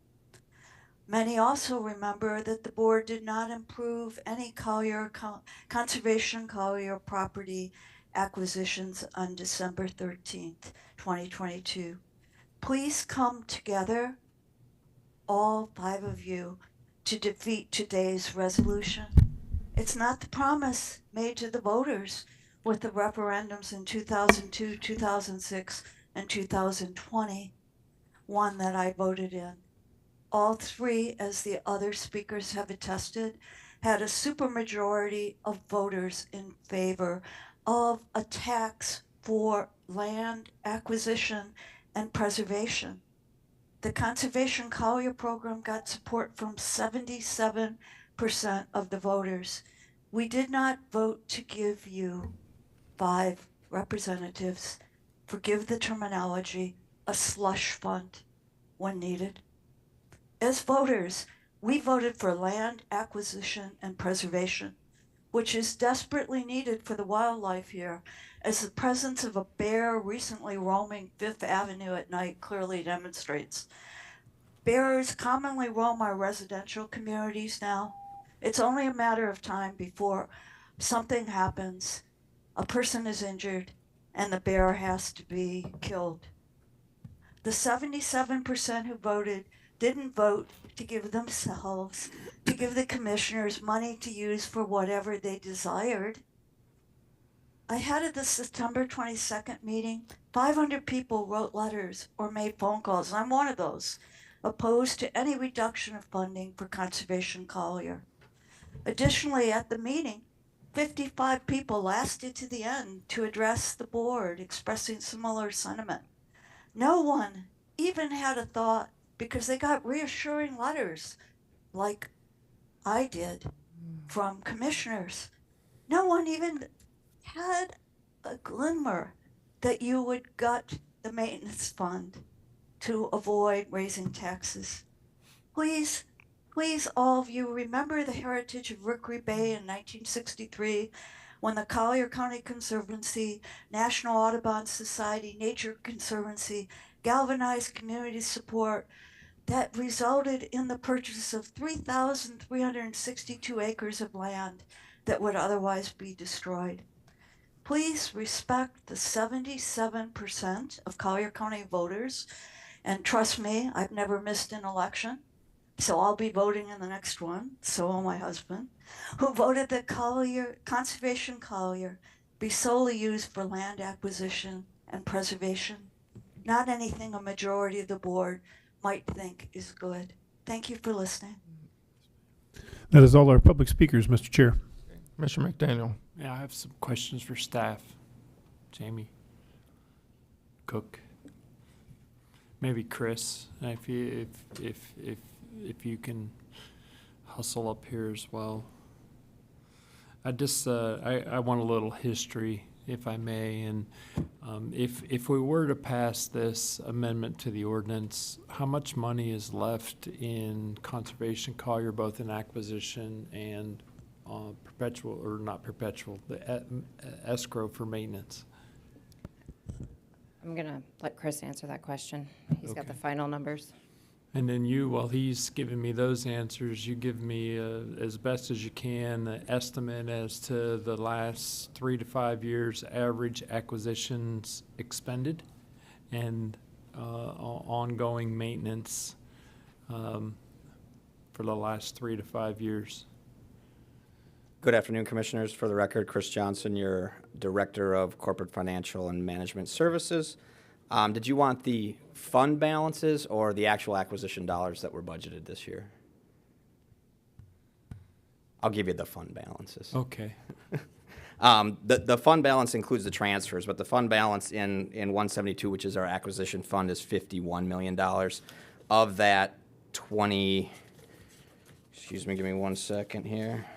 Many also remember that the board did not approve any Conservation Collier property acquisitions on December 13th, 2022. Please come together, all 5 of you, to defeat today's resolution. It's not the promise made to the voters with the referendums in 2002, 2006, and 2020, one that I voted in. All 3, as the other speakers have attested, had a supermajority of voters in favor of a tax for land acquisition and preservation. The Conservation Collier program got support from 77% of the voters. We did not vote to give you 5 representatives, forgive the terminology, a slush fund when needed. As voters, we voted for land acquisition and preservation, which is desperately needed for the wildlife here, as the presence of a bear recently roaming Fifth Avenue at night clearly demonstrates. Bears commonly roam our residential communities now. It's only a matter of time before something happens, a person is injured, and the bear has to be killed. The 77% who voted didn't vote to give themselves, to give the commissioners money to use for whatever they desired. I had at the September 22nd meeting, 500 people wrote letters or made phone calls, and I'm one of those, opposed to any reduction of funding for Conservation Collier. Additionally, at the meeting, 55 people lasted to the end to address the board, expressing similar sentiment. No one even had a thought, because they got reassuring letters like I did from commissioners. No one even had a glimmer that you would gut the maintenance fund to avoid raising taxes. Please, all of you, remember the heritage of Rookery Bay in 1963, when the Collier County Conservancy, National Audubon Society, Nature Conservancy galvanized community support that resulted in the purchase of 3,362 acres of land that would otherwise be destroyed. Please respect the 77% of Collier County voters, and trust me, I've never missed an election, so I'll be voting in the next one, so will my husband, who voted that Conservation Collier be solely used for land acquisition and preservation, not anything a majority of the board might think is good. Thank you for listening. That is all our public speakers, Mr. Chair. Commissioner McDaniel. Yeah, I have some questions for staff. Jamie, Cook, maybe Chris, if you can hustle up here as well. I want a little history, if I may, and if we were to pass this amendment to the ordinance, how much money is left in Conservation Collier, both in acquisition and perpetual, or not perpetual, the escrow for maintenance? I'm going to let Chris answer that question. He's got the final numbers. And then you, while he's giving me those answers, you give me, as best as you can, an estimate as to the last 3 to 5 years average acquisitions expended and ongoing maintenance for the last 3 to 5 years. Good afternoon, Commissioners. For the record, Chris Johnson, your Director of Corporate Financial and Management Services. Did you want the fund balances or the actual acquisition dollars that were budgeted this year? I'll give you the fund balances. Okay. The fund balance includes the transfers, but the fund balance in 172, which is our acquisition fund, is $51 million. Of that, excuse me, give me 1 second here.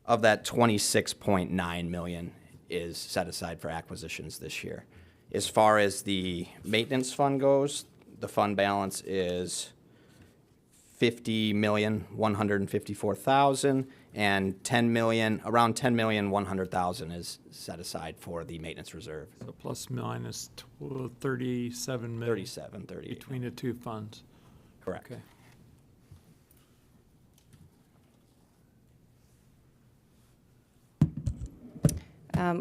Of that, 26.9 million is set aside for acquisitions this year. As far as the maintenance fund goes, the fund balance is $50,154,000, and around $10,100,000 is set aside for the maintenance reserve. So plus minus 37 million. 38. Between the two funds. Correct. Okay.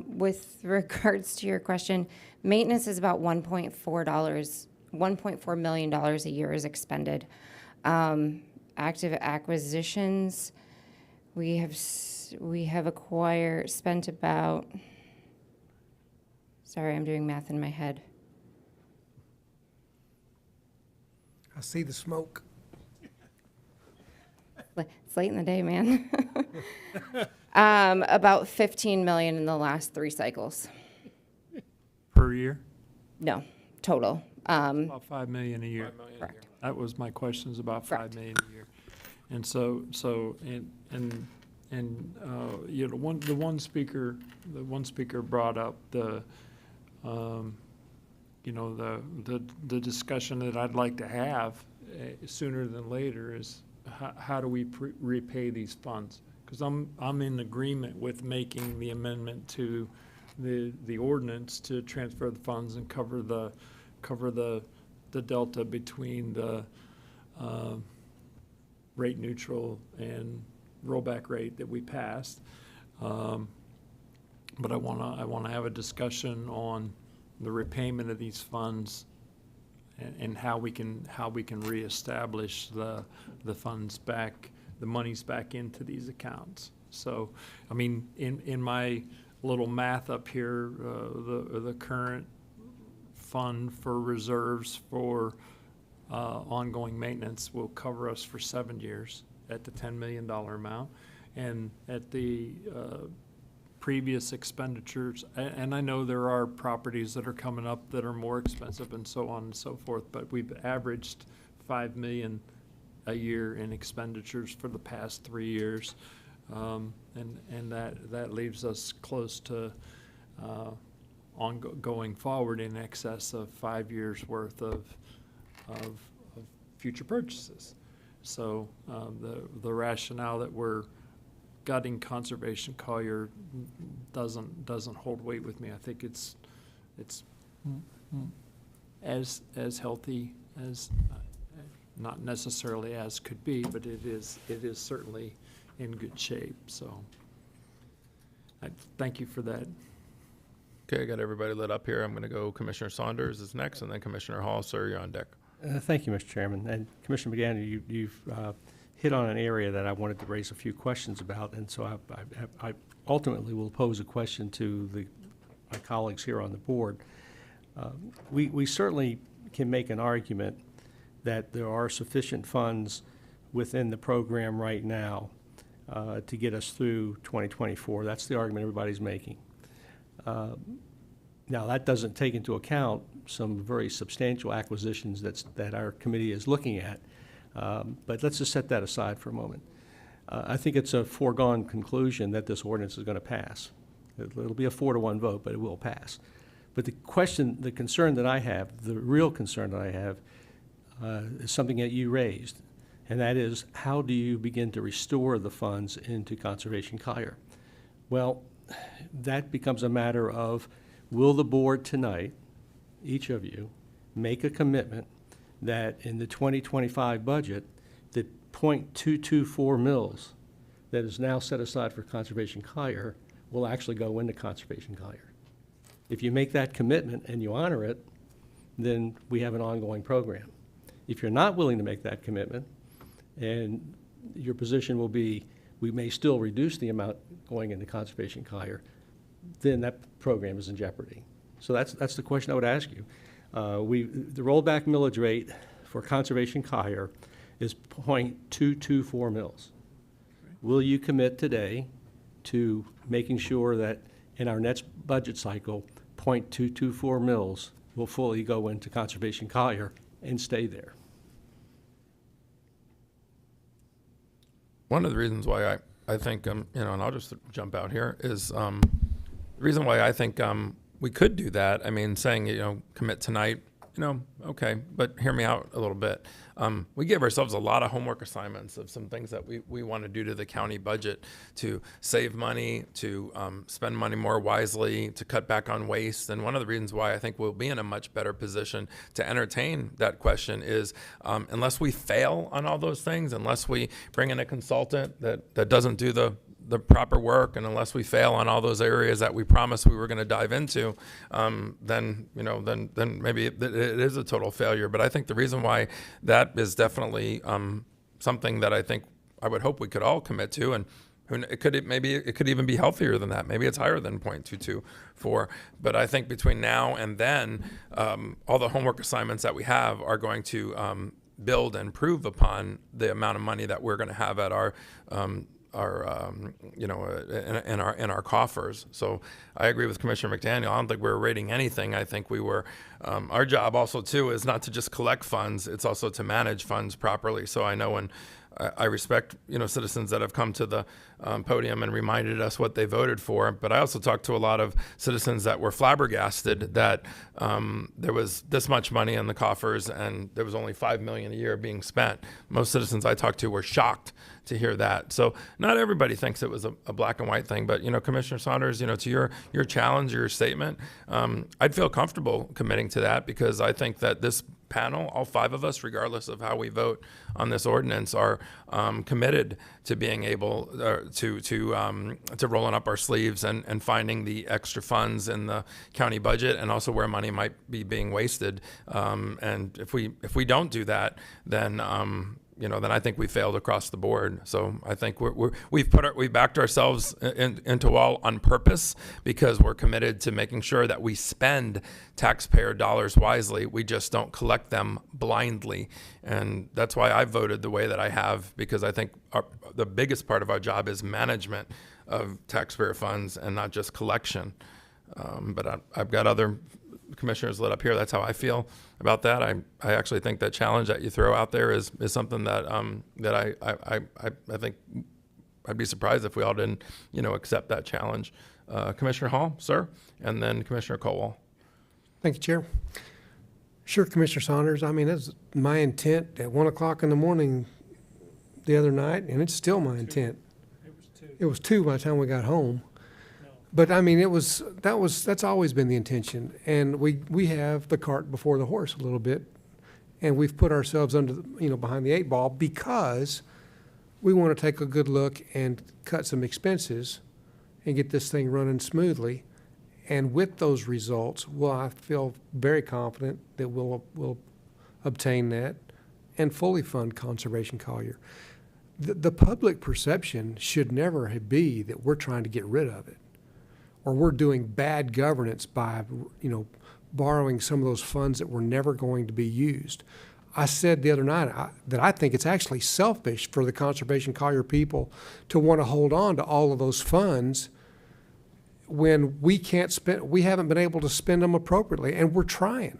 With regards to your question, maintenance is about $1.4 million a year is expended. Active acquisitions, we have spent about, sorry, I'm doing math in my head. I see the smoke. It's late in the day, man. About 15 million in the last 3 cycles. Per year? No, total. About 5 million a year. Correct. That was my questions about Correct. 5 million a year. And so, you know, the one speaker brought up the, you know, the discussion that I'd like to have sooner than later is how do we repay these funds? Because I'm in agreement with making the amendment to the ordinance to transfer the funds and cover the delta between the rate neutral and rollback rate that we passed. But I wanna have a discussion on the repayment of these funds and how we can reestablish the funds back, the monies back into these accounts. So, I mean, in my little math up here, the current fund for reserves for ongoing maintenance will cover us for 7 years at the $10 million amount. And at the previous expenditures, and I know there are properties that are coming up that are more expensive and so on and so forth, but we've averaged 5 million a year in expenditures for the past 3 years. And that leaves us close to going forward in excess of 5 years worth of future purchases. So the rationale that we're gutting Conservation Collier doesn't hold weight with me. I think it's as healthy as, not necessarily as could be, but it is certainly in good shape. So I thank you for that. Okay, I got everybody lit up here. I'm going to go Commissioner Saunders is next, and then Commissioner Hall. Sir, you're on deck. Thank you, Mr. Chairman. And Commissioner McDaniel, you've hit on an area that I wanted to raise a few questions about, and so I ultimately will pose a question to my colleagues here on the board. We certainly can make an argument that there are sufficient funds within the program right now to get us through 2024. That's the argument everybody's making. Now, that doesn't take into account some very substantial acquisitions that our committee is looking at. But let's just set that aside for a moment. I think it's a foregone conclusion that this ordinance is going to pass. It'll be a 4-to-1 vote, but it will pass. But the concern that I have, the real concern that I have, is something that you raised, and that is, how do you begin to restore the funds into Conservation Collier? Well, that becomes a matter of, will the board tonight, each of you, make a commitment that in the 2025 budget, the .224 mils that is now set aside for Conservation Collier will actually go into Conservation Collier. If you make that commitment and you honor it, then we have an ongoing program. If you're not willing to make that commitment, and your position will be, we may still reduce the amount going into Conservation Collier, then that program is in jeopardy. So that's the question I would ask you. The rollback millage rate for Conservation Collier is .224 mils. Will you commit today to making sure that in our next budget cycle, .224 mils will fully go into Conservation Collier and stay there? One of the reasons why I think, you know, and I'll just jump out here, is the reason why I think we could do that. I mean, saying, you know, commit tonight okay, but hear me out a little bit. We gave ourselves a lot of homework assignments of some things that we want to do to the county budget to save money, to spend money more wisely, to cut back on waste. And one of the reasons why I think we'll be in a much better position to entertain that question is unless we fail on all those things, unless we bring in a consultant that doesn't do the proper work, and unless we fail on all those areas that we promised we were going to dive into, then maybe it is a total failure. But I think the reason why that is definitely something that I think I would hope we could all commit to, and it could even be healthier than that. Maybe it's higher than 0.224. But I think between now and then, all the homework assignments that we have are going to build and improve upon the amount of money that we're going to have at our in our coffers. So I agree with Commissioner McDaniel. I don't think we're rating anything. I think we were, our job also too is not to just collect funds, it's also to manage funds properly. So I know when I respect, citizens that have come to the podium and reminded us what they voted for. But I also talked to a lot of citizens that were flabbergasted that there was this much money in the coffers and there was only $5 million a year being spent. Most citizens I talked to were shocked to hear that. So not everybody thinks it was a black and white thing. But Commissioner Saunders, to your challenge, your statement, I'd feel comfortable committing to that, because I think that this panel, all 5 of us, regardless of how we vote on this ordinance, are committed to being able to rolling up our sleeves and finding the extra funds in the county budget, and also where money might be being wasted. And if we don't do that, then then I think we failed across the board. So I think we've backed ourselves into a wall on purpose, because we're committed to making sure that we spend taxpayer dollars wisely. We just don't collect them blindly. And that's why I voted the way that I have, because I think the biggest part of our job is management of taxpayer funds and not just collection. But I've got other commissioners lit up here. That's how I feel about that. I actually think that challenge that you throw out there is something that I think I'd be surprised if we all didn't accept that challenge. Commissioner Hall, sir, and then Commissioner Colwell. Thank you, Chair. Sure, Commissioner Saunders. I mean, that's my intent at 1 o'clock in the morning the other night, and it's still my intent. It was 2 by the time we got home. But I mean, that's always been the intention, and we have the cart before the horse a little bit, and we've put ourselves under behind the 8 ball, because we want to take a good look and cut some expenses and get this thing running smoothly. And with those results, I feel very confident that we'll obtain that and fully fund Conservation Collier. The public perception should never be that we're trying to get rid of it, or we're doing bad governance by, borrowing some of those funds that were never going to be used. I said the other night that I think it's actually selfish for the Conservation Collier people to want to hold on to all of those funds when we haven't been able to spend them appropriately, and we're trying.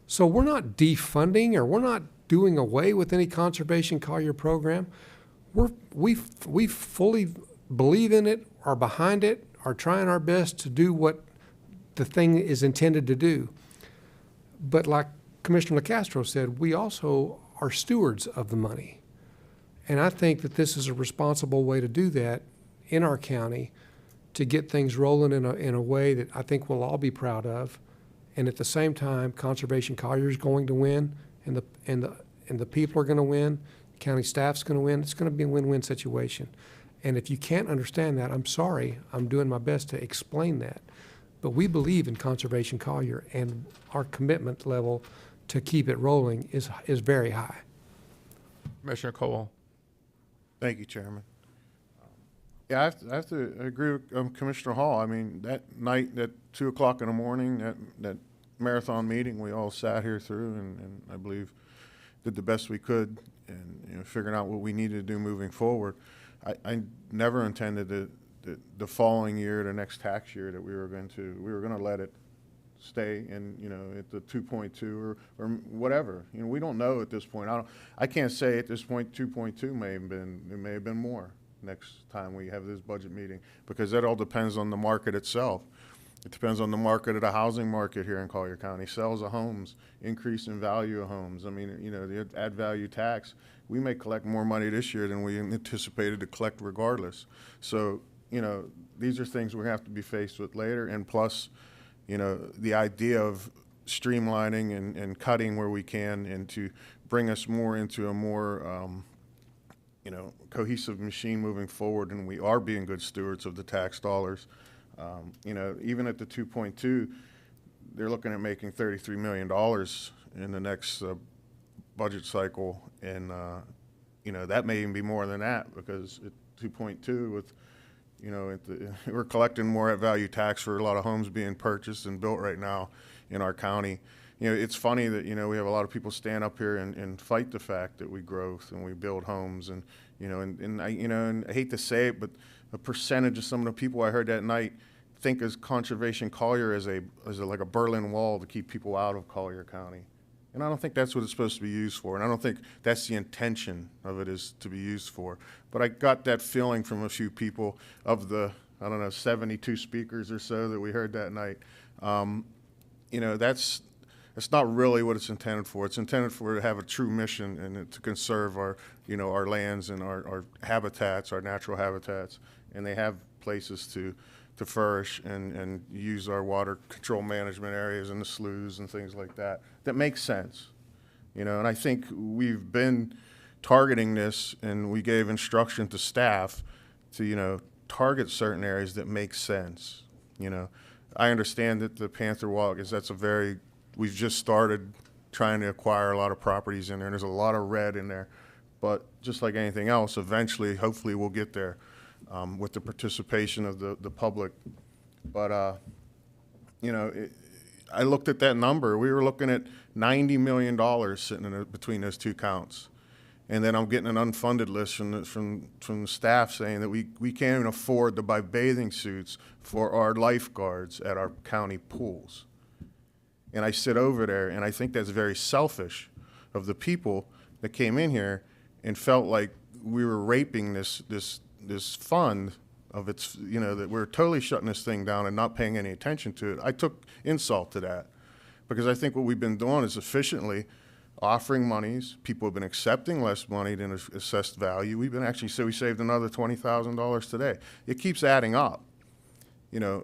So we're not defunding, or we're not doing away with any Conservation Collier program. We fully believe in it, are behind it, are trying our best to do what the thing is intended to do. But like Commissioner LaCastro said, we also are stewards of the money. And I think that this is a responsible way to do that in our county, to get things rolling in a way that I think we'll all be proud of. And at the same time, Conservation Collier is going to win, and the people are going to win, the county staff's going to win. It's going to be a win-win situation. And if you can't understand that, I'm sorry. I'm doing my best to explain that. But we believe in Conservation Collier, and our commitment level to keep it rolling is very high. Commissioner Colwell. Thank you, Chairman. Yeah, I have to agree with Commissioner Hall. I mean, that night at 2 o'clock in the morning, that marathon meeting, we all sat here through, and I believe did the best we could, and figuring out what we needed to do moving forward. I never intended the following year, the next tax year, that we were going to let it stay in, at the 2.2 or whatever. We don't know at this point. I can't say at this point 2.2 may have been more next time we have this budget meeting, because that all depends on the market itself. It depends on the market of the housing market here in Collier County. Sales of homes, increase in value of homes. I mean, you know, the add value tax, we may collect more money this year than we anticipated to collect regardless. So, you know, these are things we have to be faced with later. And plus, you know, the idea of streamlining and cutting where we can and to bring us more into a more, you know, cohesive machine moving forward, and we are being good stewards of the tax dollars. You know, even at the 2.2, they're looking at making $33 million in the next budget cycle, and you know, that may even be more than that, because at 2.2 with, you know, we're collecting more at value tax for a lot of homes being purchased and built right now in our county. You know, it's funny that, you know, we have a lot of people stand up here and fight the fact that we growth and we build homes, and, you know, and I, you know, and I hate to say it, but a percentage of some of the people I heard that night think as Conservation Collier as like a Berlin Wall to keep people out of Collier County. And I don't think that's what it's supposed to be used for, and I don't think that's the intention of it is to be used for. But I got that feeling from a few people of the, I don't know, 72 speakers or so that we heard that night. You know, that's not really what it's intended for. It's intended for it to have a true mission and to conserve our, you know, our lands and our habitats, our natural habitats, and they have places to flourish and use our water control management areas and the sloughs and things like that. That makes sense, you know, and I think we've been targeting this, and we gave instruction to staff to, you know, target certain areas that make sense. You know, I understand that the Panther Walk we've just started trying to acquire a lot of properties in there, and there's a lot of red in there, but just like anything else, eventually, hopefully we'll get there. With the participation of the public. But, you know, I looked at that number. We were looking at $90 million sitting between those two counts. And then I'm getting an unfunded list from the staff saying that we can't even afford to buy bathing suits for our lifeguards at our county pools. And I sit over there, and I think that's very selfish of the people that came in here and felt like we were raping this fund of its, you know, that we're totally shutting this thing down and not paying any attention to it. I took insult to that, because I think what we've been doing is efficiently offering monies. People have been accepting less money than assessed value. We've been actually, so we saved another $20,000 today. It keeps adding up. You know,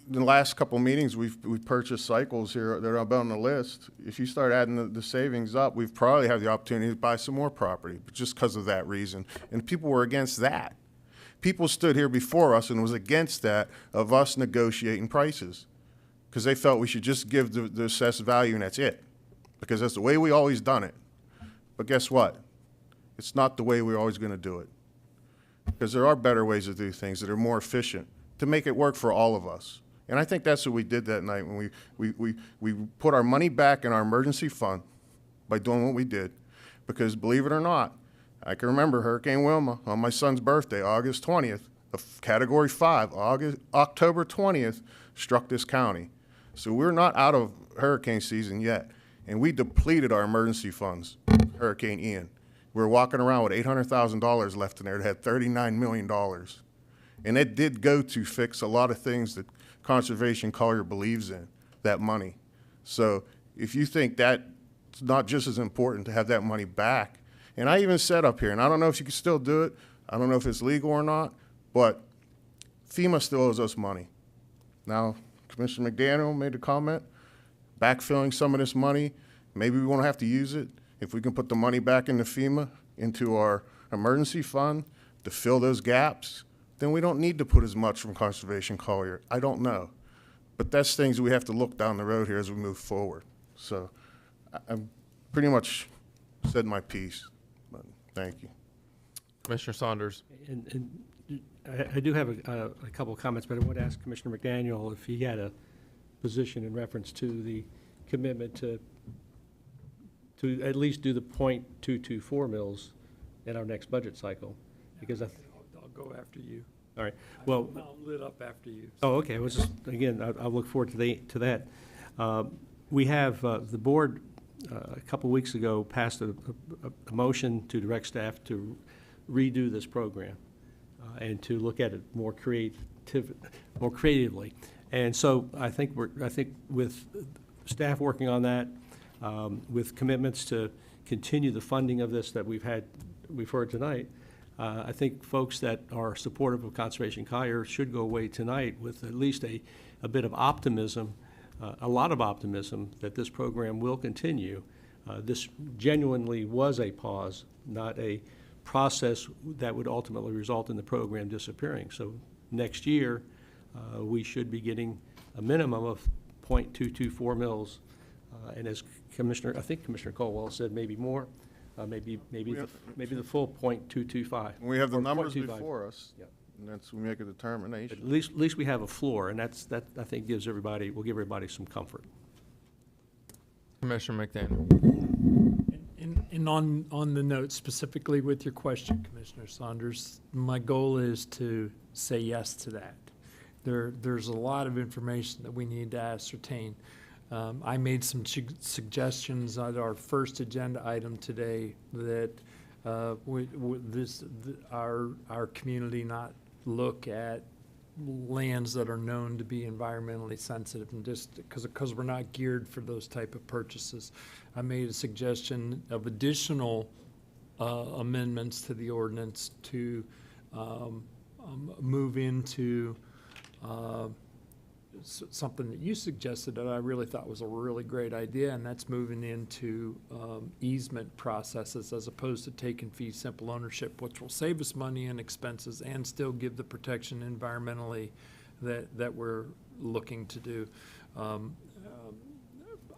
in the last couple of meetings, we've purchased cycles here that are up on the list. If you start adding the savings up, we've probably have the opportunity to buy some more property, but just because of that reason. And people were against that. People stood here before us and was against that, of us negotiating prices, because they felt we should just give the assessed value and that's it, because that's the way we always done it. But guess what? It's not the way we're always going to do it, because there are better ways to do things that are more efficient to make it work for all of us. And I think that's what we did that night when we put our money back in our emergency fund by doing what we did, because believe it or not, I can remember Hurricane Wilma on my son's birthday, August 20th, of Category 5, October 20th, struck this county. So we're not out of hurricane season yet, and we depleted our emergency funds, Hurricane Ian. We're walking around with $800,000 left in there that had $39 million. And it did go to fix a lot of things that Conservation Collier believes in, that money. So if you think that's not just as important to have that money back, and I even said up here, and I don't know if you can still do it, I don't know if it's legal or not, but FEMA still owes us money. Now, Commissioner McDaniel made a comment, backfilling some of this money, maybe we won't have to use it. If we can put the money back into FEMA, into our emergency fund to fill those gaps, then we don't need to put as much from Conservation Collier. I don't know. But that's things we have to look down the road here as we move forward. So I'm pretty much said my piece. Thank you. Commissioner Saunders. And I do have a couple of comments, but I want to ask Commissioner McDaniel if he had a position in reference to the commitment to at least do the .224 mils in our next budget cycle, because I'll go after you. All right. Well, I'm lit up after you. Oh, okay. Well, just again, I'll look forward to that. We have the board a couple of weeks ago passed a motion to direct staff to redo this program and to look at it more creatively. And so I think with staff working on that, with commitments to continue the funding of this that we've heard tonight, I think folks that are supportive of Conservation Collier should go away tonight with at least a bit of optimism, a lot of optimism that this program will continue. This genuinely was a pause, not a process that would ultimately result in the program disappearing. So next year, we should be getting a minimum of 0.224 mils. And as I think Commissioner Colwell said, maybe more, maybe the full 0.225. We have the or numbers 0.25. before us, and that's, we make a determination. At least we have a floor, and that I think will give everybody some comfort. Commissioner McDaniel. And on the note, specifically with your question, Commissioner Saunders, my goal is to say yes to that. There's a lot of information that we need to ascertain. I made some suggestions on our first agenda item today that our community not look at lands that are known to be environmentally sensitive, and just because we're not geared for those type of purchases. I made a suggestion of additional amendments to the ordinance to move into something that you suggested that I really thought was a really great idea, and that's moving into easement processes as opposed to taking fee simple ownership, which will save us money and expenses and still give the protection environmentally that we're looking to do.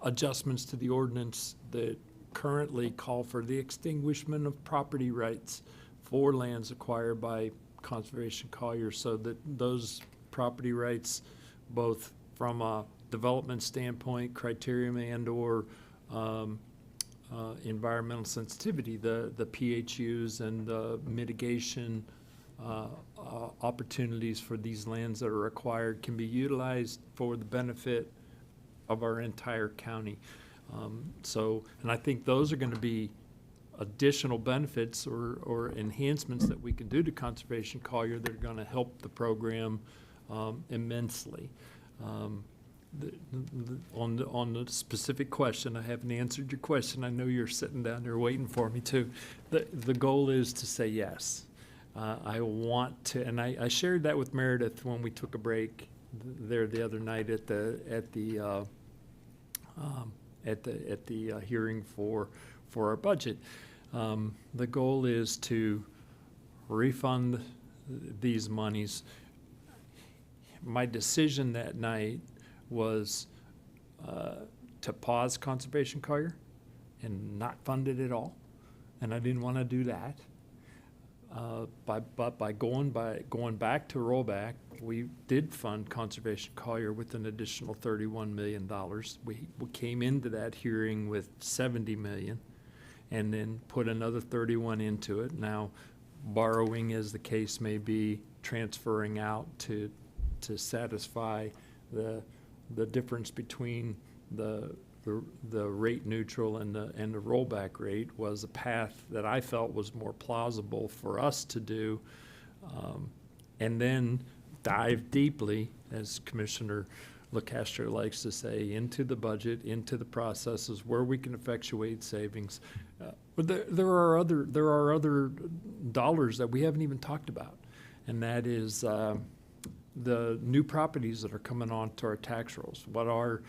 Adjustments to the ordinance that currently call for the extinguishment of property rights for lands acquired by Conservation Collier, so that those property rights, both from a development standpoint, criterion and/or environmental sensitivity, the PHUs and the mitigation opportunities for these lands that are acquired can be utilized for the benefit of our entire county. And I think those are going to be additional benefits or enhancements that we can do to Conservation Collier that are going to help the program immensely. On the specific question, I haven't answered your question. I know you're sitting down there waiting for me to. The goal is to say yes. I want to, and I shared that with Meredith when we took a break there the other night at the hearing for our budget. The goal is to refund these monies. My decision that night was to pause Conservation Collier and not fund it at all, and I didn't want to do that. But by going back to rollback, we did fund Conservation Collier with an additional $31 million. We came into that hearing with $70 million, and then put another 31 into it. Now, borrowing, as the case may be, transferring out to satisfy the difference between the rate neutral and the rollback rate was a path that I felt was more plausible for us to do, and then dive deeply, as Commissioner LaCastro likes to say, into the budget, into the processes where we can effectuate savings. But there are other dollars that we haven't even talked about, and that is the new properties that are coming onto our tax rolls. What our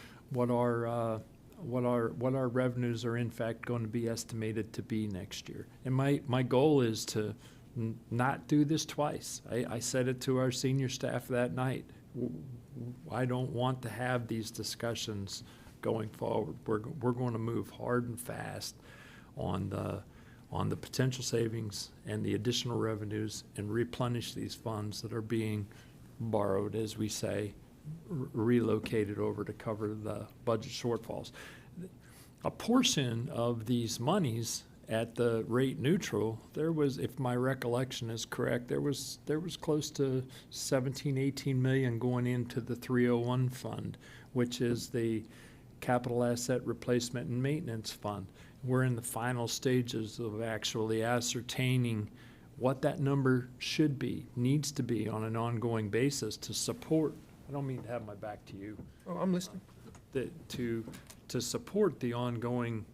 revenues are in fact going to be estimated to be next year. And my goal is to not do this twice. I said it to our senior staff that night. I don't want to have these discussions going forward. We're going to move hard and fast on the potential savings and the additional revenues and replenish these funds that are being borrowed, as we say, relocated over to cover the budget shortfalls. A portion of these monies at the rate neutral, there was, if my recollection is correct, there was close to 17, 18 million going into the 301 fund, which is the capital asset replacement and maintenance fund. We're in the final stages of actually ascertaining what that number should be, needs to be on an ongoing basis to support I don't mean to have my back to you. Oh, I'm listening. That to support the ongoing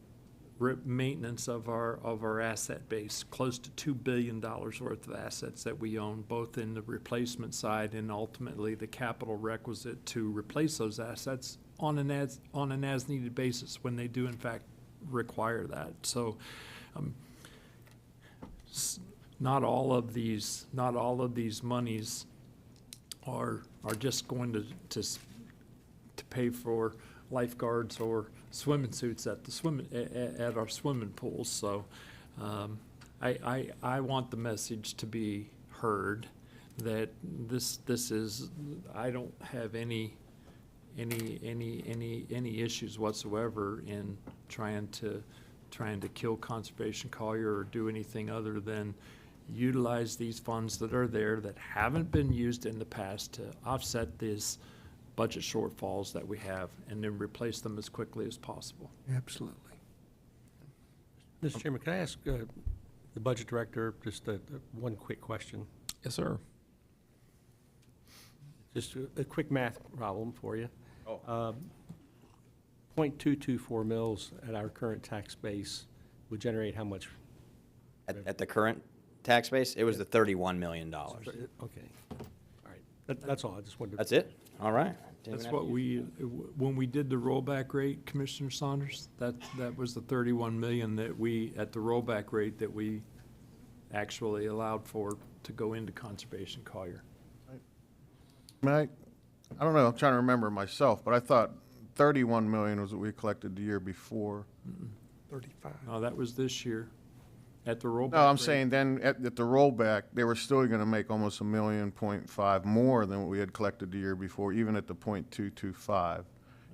maintenance of our asset base, close to $2 billion worth of assets that we own, both in the replacement side and ultimately the capital requisite to replace those assets on an as needed basis when they do in fact require that. So not all of these monies are just going to pay for lifeguards or swimming suits at the at our swimming pools. So I want the message to be heard that this is, I don't have any issues whatsoever in trying to kill Conservation Collier or do anything other than utilize these funds that are there that haven't been used in the past to offset these budget shortfalls that we have, and then replace them as quickly as possible. Absolutely. Mr. Chairman, can I ask the Budget Director just one quick question? Yes, sir. Just a quick math problem for you. Oh. 0.224 mils at our current tax base would generate how much? At the current tax base, it was the $31 million. Okay. All right. That's all. I just wanted to. That's it? All right. That's what when we did the rollback rate, Commissioner Saunders, that was the 31 million that we, at the rollback rate that we actually allowed for to go into Conservation Collier. I mean, I don't know, I'm trying to remember myself, but I thought 31 million was what we collected the year before. 35. No, that was this year at the rollback. No, I'm rate. saying then at the rollback, they were still gonna make almost 1.5 million more than what we had collected the year before, even at the 0.225.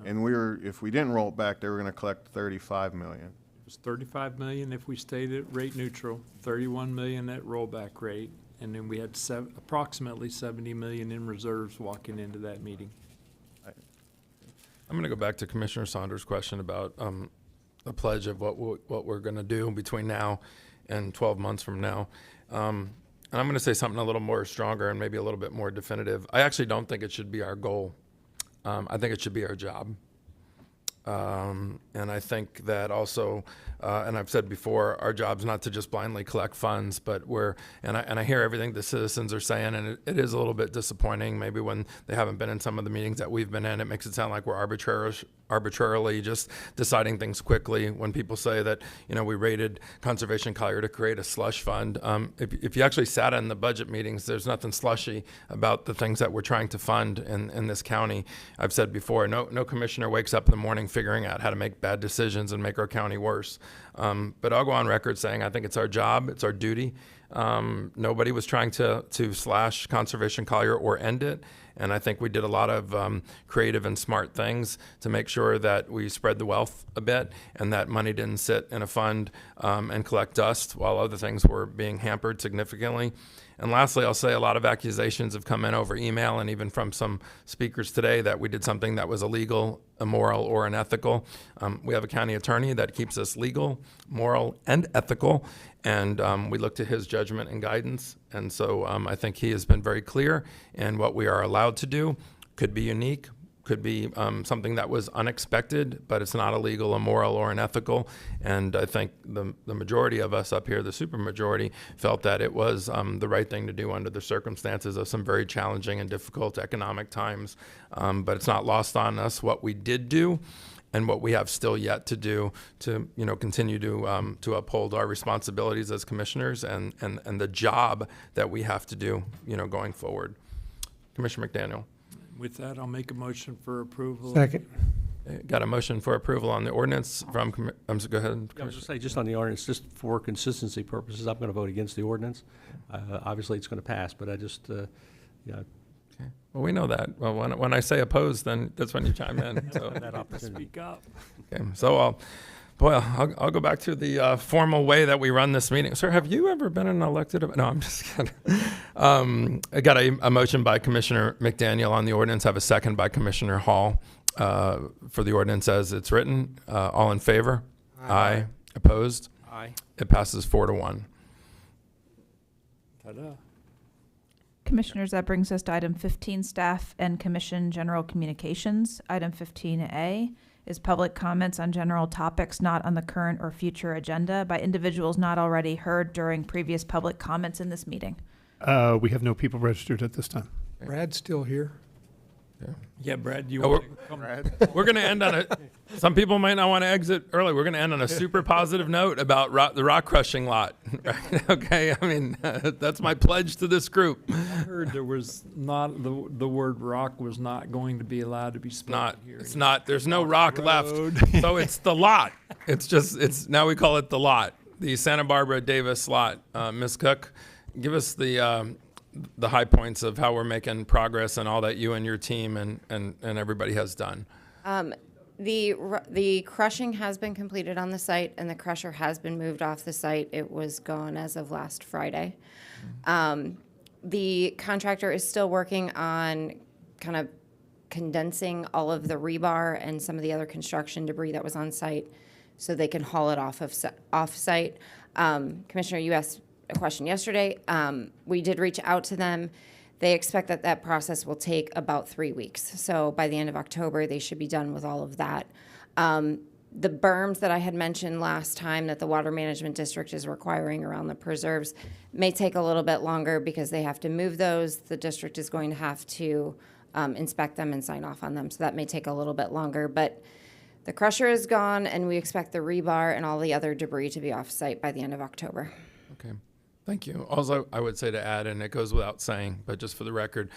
And if we didn't roll it back, they were gonna collect 35 million. It was 35 million if we stayed at rate neutral, 31 million at rollback rate, and then we had approximately 70 million in reserves walking into that meeting. I'm going to go back to Commissioner Saunders' question about the pledge of what we're going to do between now and 12 months from now. And I'm going to say something a little more stronger and maybe a little bit more definitive. I actually don't think it should be our goal. I think it should be our job. And I think that also, and I've said before, our job's not to just blindly collect funds, but and I hear everything the citizens are saying, and it is a little bit disappointing maybe when they haven't been in some of the meetings that we've been in. It makes it sound like we're arbitrarily just deciding things quickly when people say that, we rated Conservation Collier to create a slush fund. If you actually sat in the budget meetings, there's nothing slushy about the things that we're trying to fund in this county. I've said before, no commissioner wakes up in the morning figuring out how to make bad decisions and make our county worse. But I'll go on record saying I think it's our job, it's our duty. Nobody was trying to slash Conservation Collier or end it. And I think we did a lot of creative and smart things to make sure that we spread the wealth a bit and that money didn't sit in a fund and collect dust while other things were being hampered significantly. And lastly, I'll say a lot of accusations have come in over email and even from some speakers today that we did something that was illegal, immoral, or unethical. We have a county attorney that keeps us legal, moral, and ethical, and we look to his judgment and guidance. And so I think he has been very clear in what we are allowed to do. Could be unique, could be something that was unexpected, but it's not illegal, immoral, or unethical. And I think the majority of us up here, the supermajority, felt that it was the right thing to do under the circumstances of some very challenging and difficult economic times. But it's not lost on us what we did do and what we have still yet to do to continue to uphold our responsibilities as commissioners and the job that we have to do going forward. Commissioner McDaniel. With that, I'll make a motion for approval. Second. Got a motion for approval on the ordinance from, go ahead. Yeah, I was going to say, just on the ordinance, just for consistency purposes, I'm going to vote against the ordinance. Obviously, it's going to pass, but I just, Okay. Well, we know that. Well, when I say opposed, then that's when you chime in. So. that opportunity. Speak up. Okay, so I'll go back to the formal way that we run this meeting. Sir, have you ever been an elected? No, I'm just kidding. I got a motion by Commissioner McDaniel on the ordinance. I have a second by Commissioner Hall for the ordinance as it's written. All in favor? Aye. Opposed? Aye. It passes 4-1. Ta-da. Commissioners, that brings us to item 15, staff and commission general communications. Item 15A is public comments on general topics not on the current or future agenda by individuals not already heard during previous public comments in this meeting. We have no people registered at this time. Brad's still here. Yeah, Brad, you Oh, want to come? We're going to end on a. Some people might not want to exit early. We're going to end on a super positive note about the rock crushing lot. Right? Okay, I mean that's my pledge to this group. I heard there was not the word rock was not going to be allowed to be spoken here. It's not. There's no rock left. So it's the lot. It's now we call it the lot, the Santa Barbara Davis lot. Ms. Cook, give us the high points of how we're making progress and all that you and your team and everybody has done. The crushing has been completed on the site, and the crusher has been moved off the site. It was gone as of last Friday. The contractor is still working on kind of condensing all of the rebar and some of the other construction debris that was on site so they can haul it off site. Commissioner, you asked a question yesterday. We did reach out to them. They expect that process will take about 3 weeks. So by the end of October, they should be done with all of that. The berms that I had mentioned last time that the Water Management District is requiring around the preserves may take a little bit longer because they have to move those. The district is going to have to inspect them and sign off on them. So that may take a little bit longer. But the crusher is gone, and we expect the rebar and all the other debris to be off site by the end of October. Okay. Thank you. Also, I would say to add, and it goes without saying, but just for the record,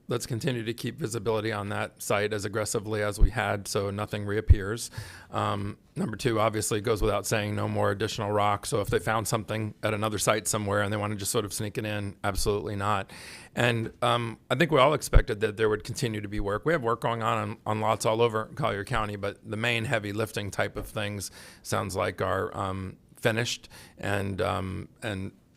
let's continue to keep visibility on that site as aggressively as we had so nothing reappears. Number two, obviously, it goes without saying, no more additional rock. So if they found something at another site somewhere and they want to just sort of sneak it in, absolutely not. And I think we all expected that there would continue to be work. We have work going on lots all over Collier County, but the main heavy lifting type of things sounds like are finished, and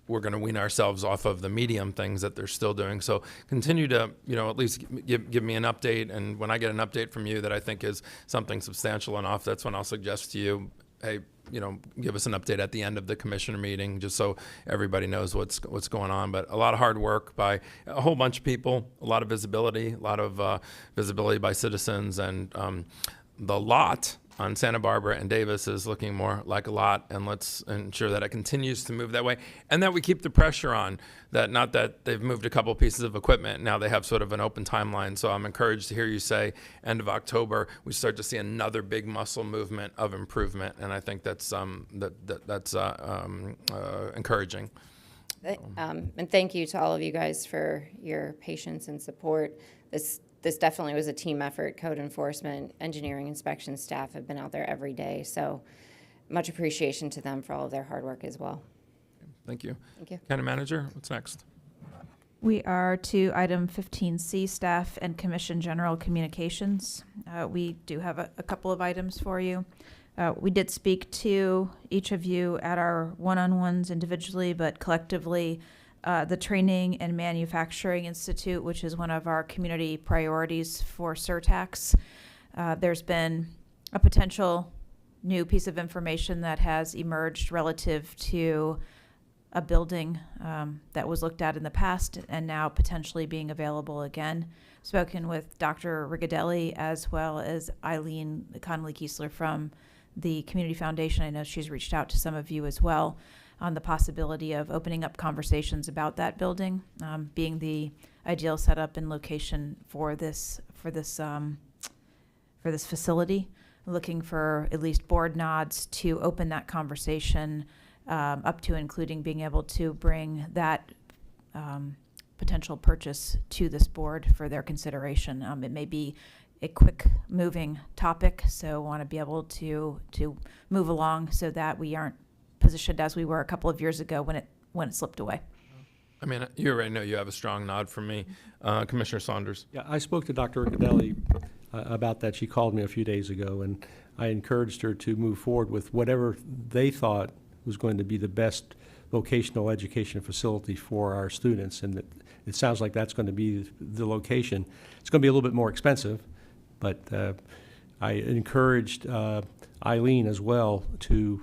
we're going to wean ourselves off of the medium things that they're still doing. So continue to, at least give me an update, and when I get an update from you that I think is something substantial enough, that's when I'll suggest to you, hey, give us an update at the end of the commissioner meeting, just so everybody knows what's going on. But a lot of hard work by a whole bunch of people, a lot of visibility, by citizens, and the lot on Santa Barbara and Davis is looking more like a lot, and let's ensure that it continues to move that way, and that we keep the pressure on that. Not that they've moved a couple pieces of equipment, now they have sort of an open timeline. So I'm encouraged to hear you say end of October we start to see another big muscle movement of improvement, and I think that's encouraging. And thank you to all of you guys for your patience and support. This definitely was a team effort. Code enforcement, engineering, inspection staff have been out there every day. So much appreciation to them for all of their hard work as well. Thank you. Thank you. County Manager, what's next? We are to item 15C, staff and commission general communications. We do have a couple of items for you. We did speak to each of you at our one-on-ones individually, but collectively, the Training and Manufacturing Institute, which is one of our community priorities for surtax. There's been a potential new piece of information that has emerged relative to a building that was looked at in the past and now potentially being available again. Spoken with Dr. Rigadelli as well as Eileen Connolly-Kiesler from the Community Foundation. I know she's reached out to some of you as well on the possibility of opening up conversations about that building, being the ideal setup and location for this facility. Looking for at least board nods to open that conversation up to including being able to bring that potential purchase to this board for their consideration. It may be a quick moving topic, so want to be able to move along so that we aren't positioned as we were a couple of years ago when it slipped away. I mean, you already know you have a strong nod from me. Commissioner Saunders. Yeah, I spoke to Dr. Rigadelli about that. She called me a few days ago, and I encouraged her to move forward with whatever they thought was going to be the best vocational education facility for our students, and it sounds like that's going to be the location. It's going to be a little bit more expensive, but I encouraged Eileen as well to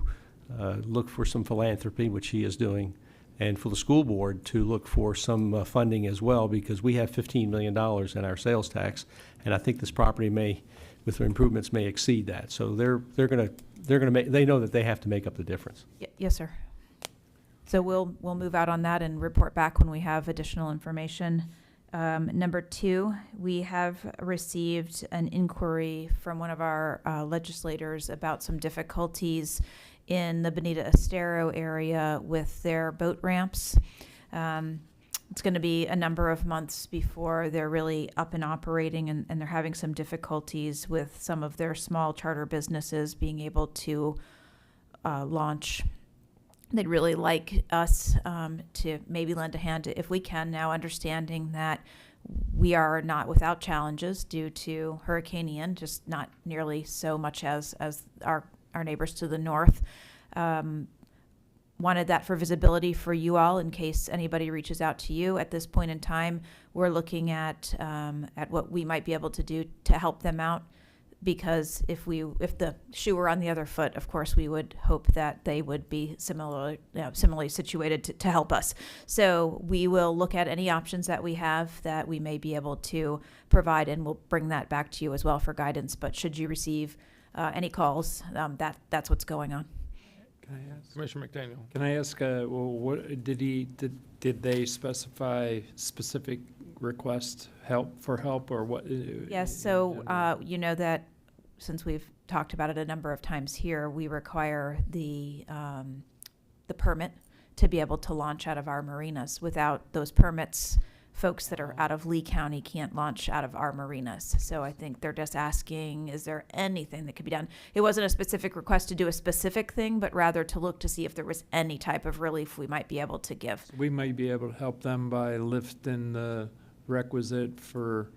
look for some philanthropy, which she is doing, and for the school board to look for some funding as well, because we have $15 million in our sales tax, and I think this property may, with the improvements, may exceed that. So they're gonna make, they know that they have to make up the difference. Yes, sir. So we'll move out on that and report back when we have additional information. Number 2, we have received an inquiry from one of our legislators about some difficulties in the Bonita Estero area with their boat ramps. It's going to be a number of months before they're really up and operating, and they're having some difficulties with some of their small charter businesses being able to launch. They'd really like us to maybe lend a hand if we can, now understanding that we are not without challenges due to Hurricane Ian, just not nearly so much as our neighbors to the north. Wanted that for visibility for you all in case anybody reaches out to you. At this point in time, we're looking at what we might be able to do to help them out, because if the shoe were on the other foot, of course, we would hope that they would be similarly situated to help us. So we will look at any options that we have that we may be able to provide, and we'll bring that back to you as well for guidance. But should you receive any calls, that's what's going on. Can I ask? Commissioner McDaniel. Can I ask, what did they specify specific request for help or what? Yes, so you know that since we've talked about it a number of times here, we require the permit to be able to launch out of our marinas. Without those permits, folks that are out of Lee County can't launch out of our marinas. So I think they're just asking, is there anything that could be done? It wasn't a specific request to do a specific thing, but rather to look to see if there was any type of relief we might be able to give. We might be able to help them by lifting the requisite for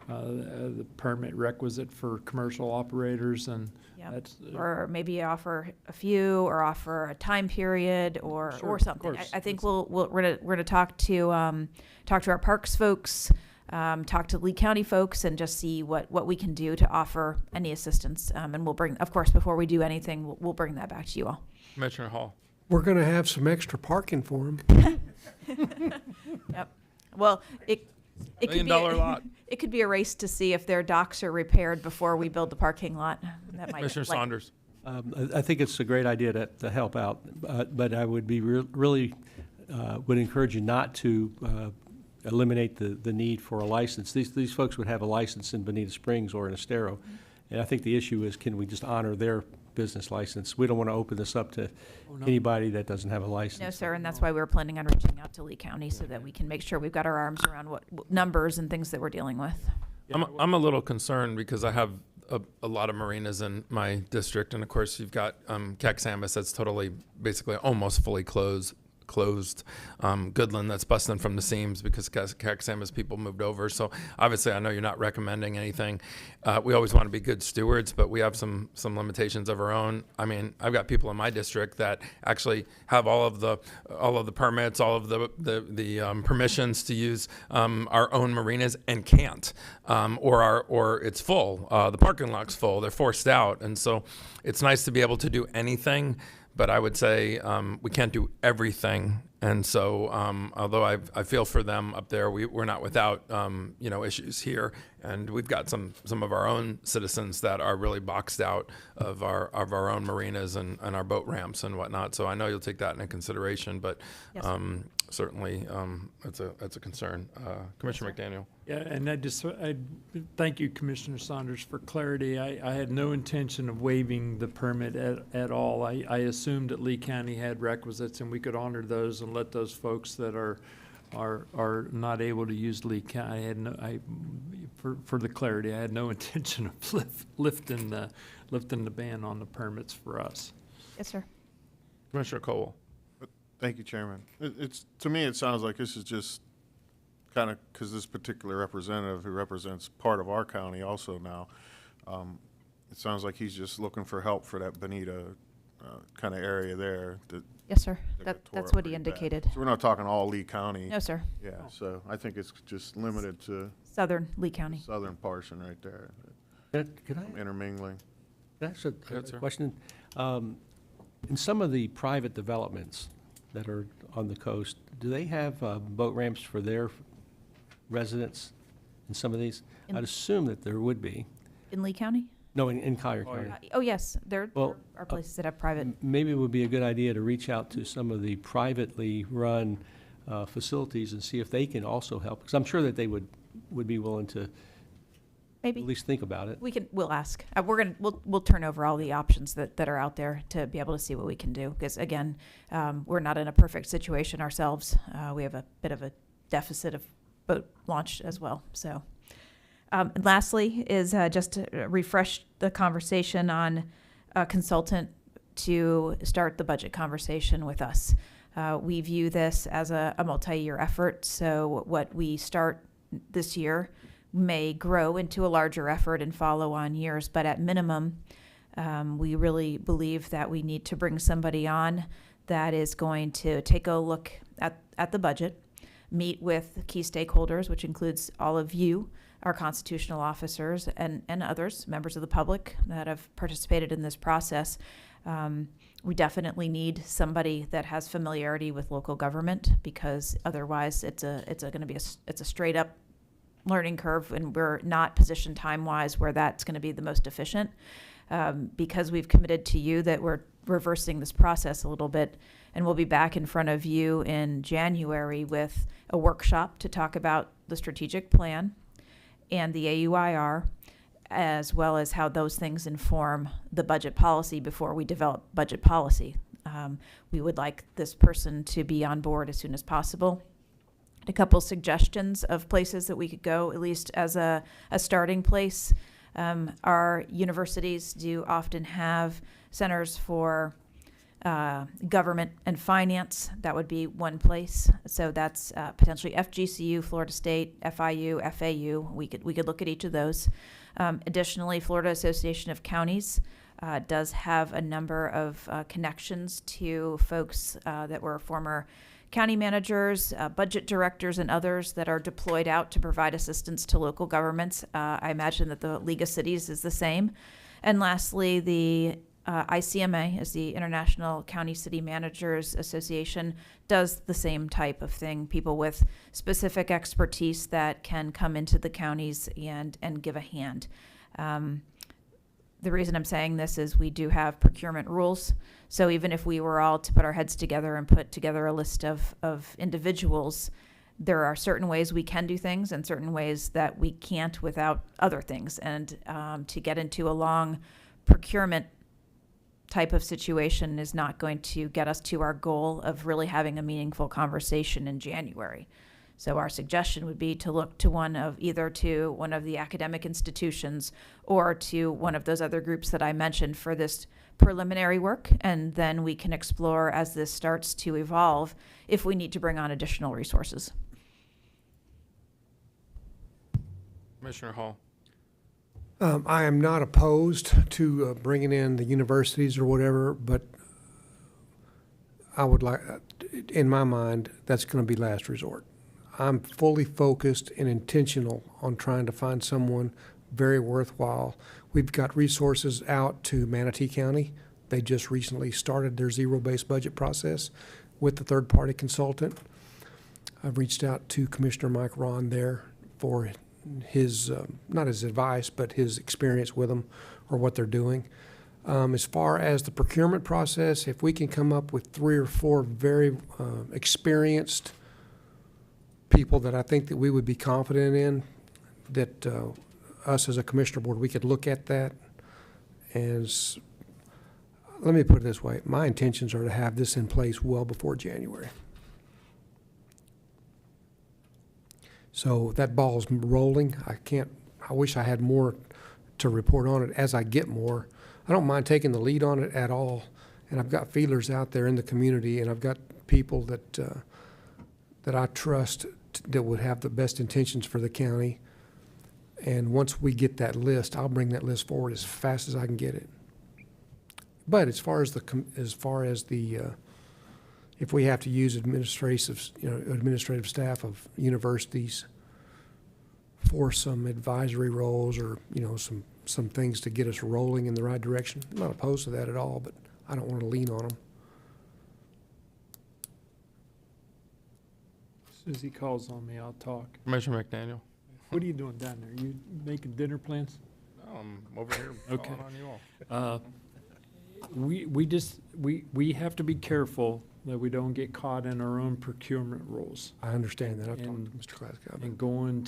the permit requisite for commercial operators, and Yep. that's Or maybe offer a few, or offer a time period, or something. I think we're gonna talk to our parks folks, talk to Lee County folks, and just see what we can do to offer any assistance. And we'll bring, of course, before we do anything, we'll bring that back to you all. Commissioner Hall. We're going to have some extra parking for them. Yep. Well, it could be $1 million lot. It could be a race to see if their docks are repaired before we build the parking lot. That might Commissioner Saunders. I think it's a great idea to help out, but I would be really would encourage you not to eliminate the need for a license. These folks would have a license in Bonita Springs or in Estero, and I think the issue is, can we just honor their business license? We don't want to open this up to anybody that doesn't have a license. No, sir, and that's why we were planning on reaching out to Lee County so that we can make sure we've got our arms around what numbers and things that we're dealing with. I'm a little concerned because I have a lot of marinas in my district, and of course you've got Caxamas that's totally, basically almost fully closed. Goodland that's busting from the seams because Caxamas people moved over. So obviously I know you're not recommending anything. We always want to be good stewards, but we have some limitations of our own. I mean, I've got people in my district that actually have all of the permits, all of the permissions to use our own marinas and can't, or it's full. The parking lot's full. They're forced out, and so it's nice to be able to do anything. But I would say we can't do everything, and so although I feel for them up there, we're not without issues here, and we've got some of our own citizens that are really boxed out of our own marinas and our boat ramps and whatnot. So I know you'll take that into consideration, but Yes. Certainly that's a concern. Commissioner McDaniel. Yeah, and I thank you, Commissioner Saunders, for clarity. I had no intention of waiving the permit at all. I assumed that Lee County had requisites and we could honor those and let those folks that are not able to use Lee County. For the clarity, I had no intention of lifting the ban on the permits for us. Yes, sir. Commissioner Cole. Thank you, Chairman. To me, it sounds like this is just kind of, because this particular representative who represents part of our county also now, it sounds like he's just looking for help for that Bonita kind of area there. Yes, sir. got tore That's up what he pretty bad. indicated. So we're not talking all Lee County. No, sir. Yeah, so I think it's just limited to Southern Lee County. southern portion right there. Could I Intermingling. ask a Go ahead, sir. question? In some of the private developments that are on the coast, do they have boat ramps for their residents in some of these? I'd assume that there would be. In Lee County? No, in Collier County. Oh, yes, there are places that have private. Maybe it would be a good idea to reach out to some of the privately run facilities and see if they can also help, because I'm sure that they would be willing to Maybe. at least think about it. We'll ask. We'll turn over all the options that are out there to be able to see what we can do. Because again, we're not in a perfect situation ourselves. We have a bit of a deficit of boat launch as well. So, and lastly is just to refresh the conversation on a consultant to start the budget conversation with us. We view this as a multi-year effort. So what we start this year may grow into a larger effort in follow-on years, but at minimum, we really believe that we need to bring somebody on that is going to take a look at the budget, meet with key stakeholders, which includes all of you, our constitutional officers, and others, members of the public that have participated in this process. We definitely need somebody that has familiarity with local government, because otherwise it's going to be a straight up learning curve, and we're not positioned time-wise where that's going to be the most efficient. Because we've committed to you that we're reversing this process a little bit, and we'll be back in front of you in January with a workshop to talk about the strategic plan and the AUIR, as well as how those things inform the budget policy before we develop budget policy. We would like this person to be on board as soon as possible. A couple suggestions of places that we could go, at least as a starting place. Our universities do often have centers for government and finance. That would be one place. So that's potentially FGCU, Florida State, FIU, FAU. We could look at each of those. Additionally, Florida Association of Counties does have a number of connections to folks that were former county managers, budget directors, and others that are deployed out to provide assistance to local governments. I imagine that the League of Cities is the same. And lastly, the ICMA, is the International County City Managers Association, does the same type of thing. People with specific expertise that can come into the counties and give a hand. The reason I'm saying this is we do have procurement rules. So even if we were all to put our heads together and put together a list of individuals, there are certain ways we can do things and certain ways that we can't without other things. And to get into a long procurement type of situation is not going to get us to our goal of really having a meaningful conversation in January. So our suggestion would be to look to one of the academic institutions or to one of those other groups that I mentioned for this preliminary work, and then we can explore as this starts to evolve if we need to bring on additional resources. Commissioner Hall. I am not opposed to bringing in the universities or whatever, but I would like, in my mind, that's going to be last resort. I'm fully focused and intentional on trying to find someone very worthwhile. We've got resources out to Manatee County. They just recently started their zero-based budget process with the third-party consultant. I've reached out to Commissioner Mike Ron there for his, not his advice, but his experience with them or what they're doing. As far as the procurement process, if we can come up with 3 or 4 very experienced people that I think that we would be confident in, that us as a commissioner board, we could look at that. As, let me put it this way, my intentions are to have this in place well before January. So that ball's rolling. I wish I had more to report on it as I get more. I don't mind taking the lead on it at all. And I've got feelers out there in the community, and I've got people that I trust that would have the best intentions for the county. And once we get that list, I'll bring that list forward as fast as I can get it. But as far as the if we have to use administrative staff of universities for some advisory roles or some things to get us rolling in the right direction, I'm not opposed to that at all. But I don't want to lean on them. soon as he calls on me, I'll talk. Commissioner McDaniel. What are you doing down there? You making dinner plans? I'm over here Okay. calling on you all. We have to be careful that we don't get caught in our own procurement rules. I understand that. I've talked And- to Mr. Glasgow. And going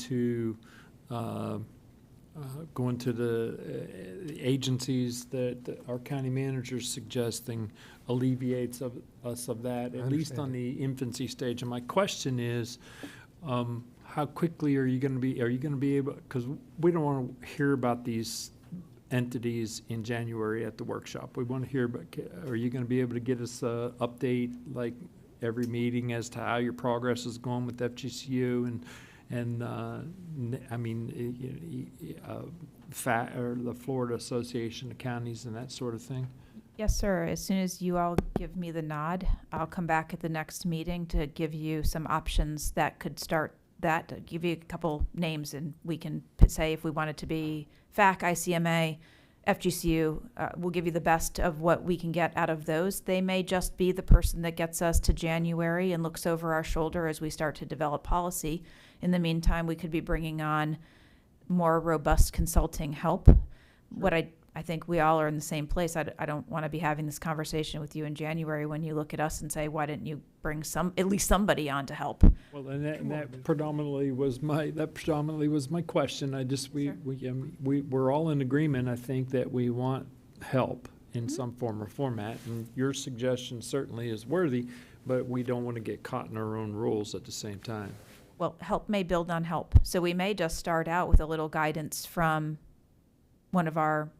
to the agencies that our county manager's suggesting alleviates us of that, at least on the infancy stage. And my question is, how quickly are you gonna be able, because we don't wanna hear about these entities in January at the workshop. We wanna hear about, are you gonna be able to get us a update, like every meeting, as to how your progress is going with FGCU and or the Florida Association of Counties and that sort of thing? Yes, sir. As soon as you all give me the nod, I'll come back at the next meeting to give you some options that could start that, to give you a couple names, and we can say if we want it to be FAC, ICMA, FGCU, we'll give you the best of what we can get out of those. They may just be the person that gets us to January and looks over our shoulder as we start to develop policy. In the meantime, we could be bringing on more robust consulting help. What I think we all are in the same place. I don't want to be having this conversation with you in January when you look at us and say, why didn't you bring at least somebody on to help? Well, and that predominantly was my question. We're all in agreement, I think, that we want help in some form or format, and your suggestion certainly is worthy, but we don't want to get caught in our own rules at the same time. Well, help may build on help. So we may just start out with a little guidance from one of our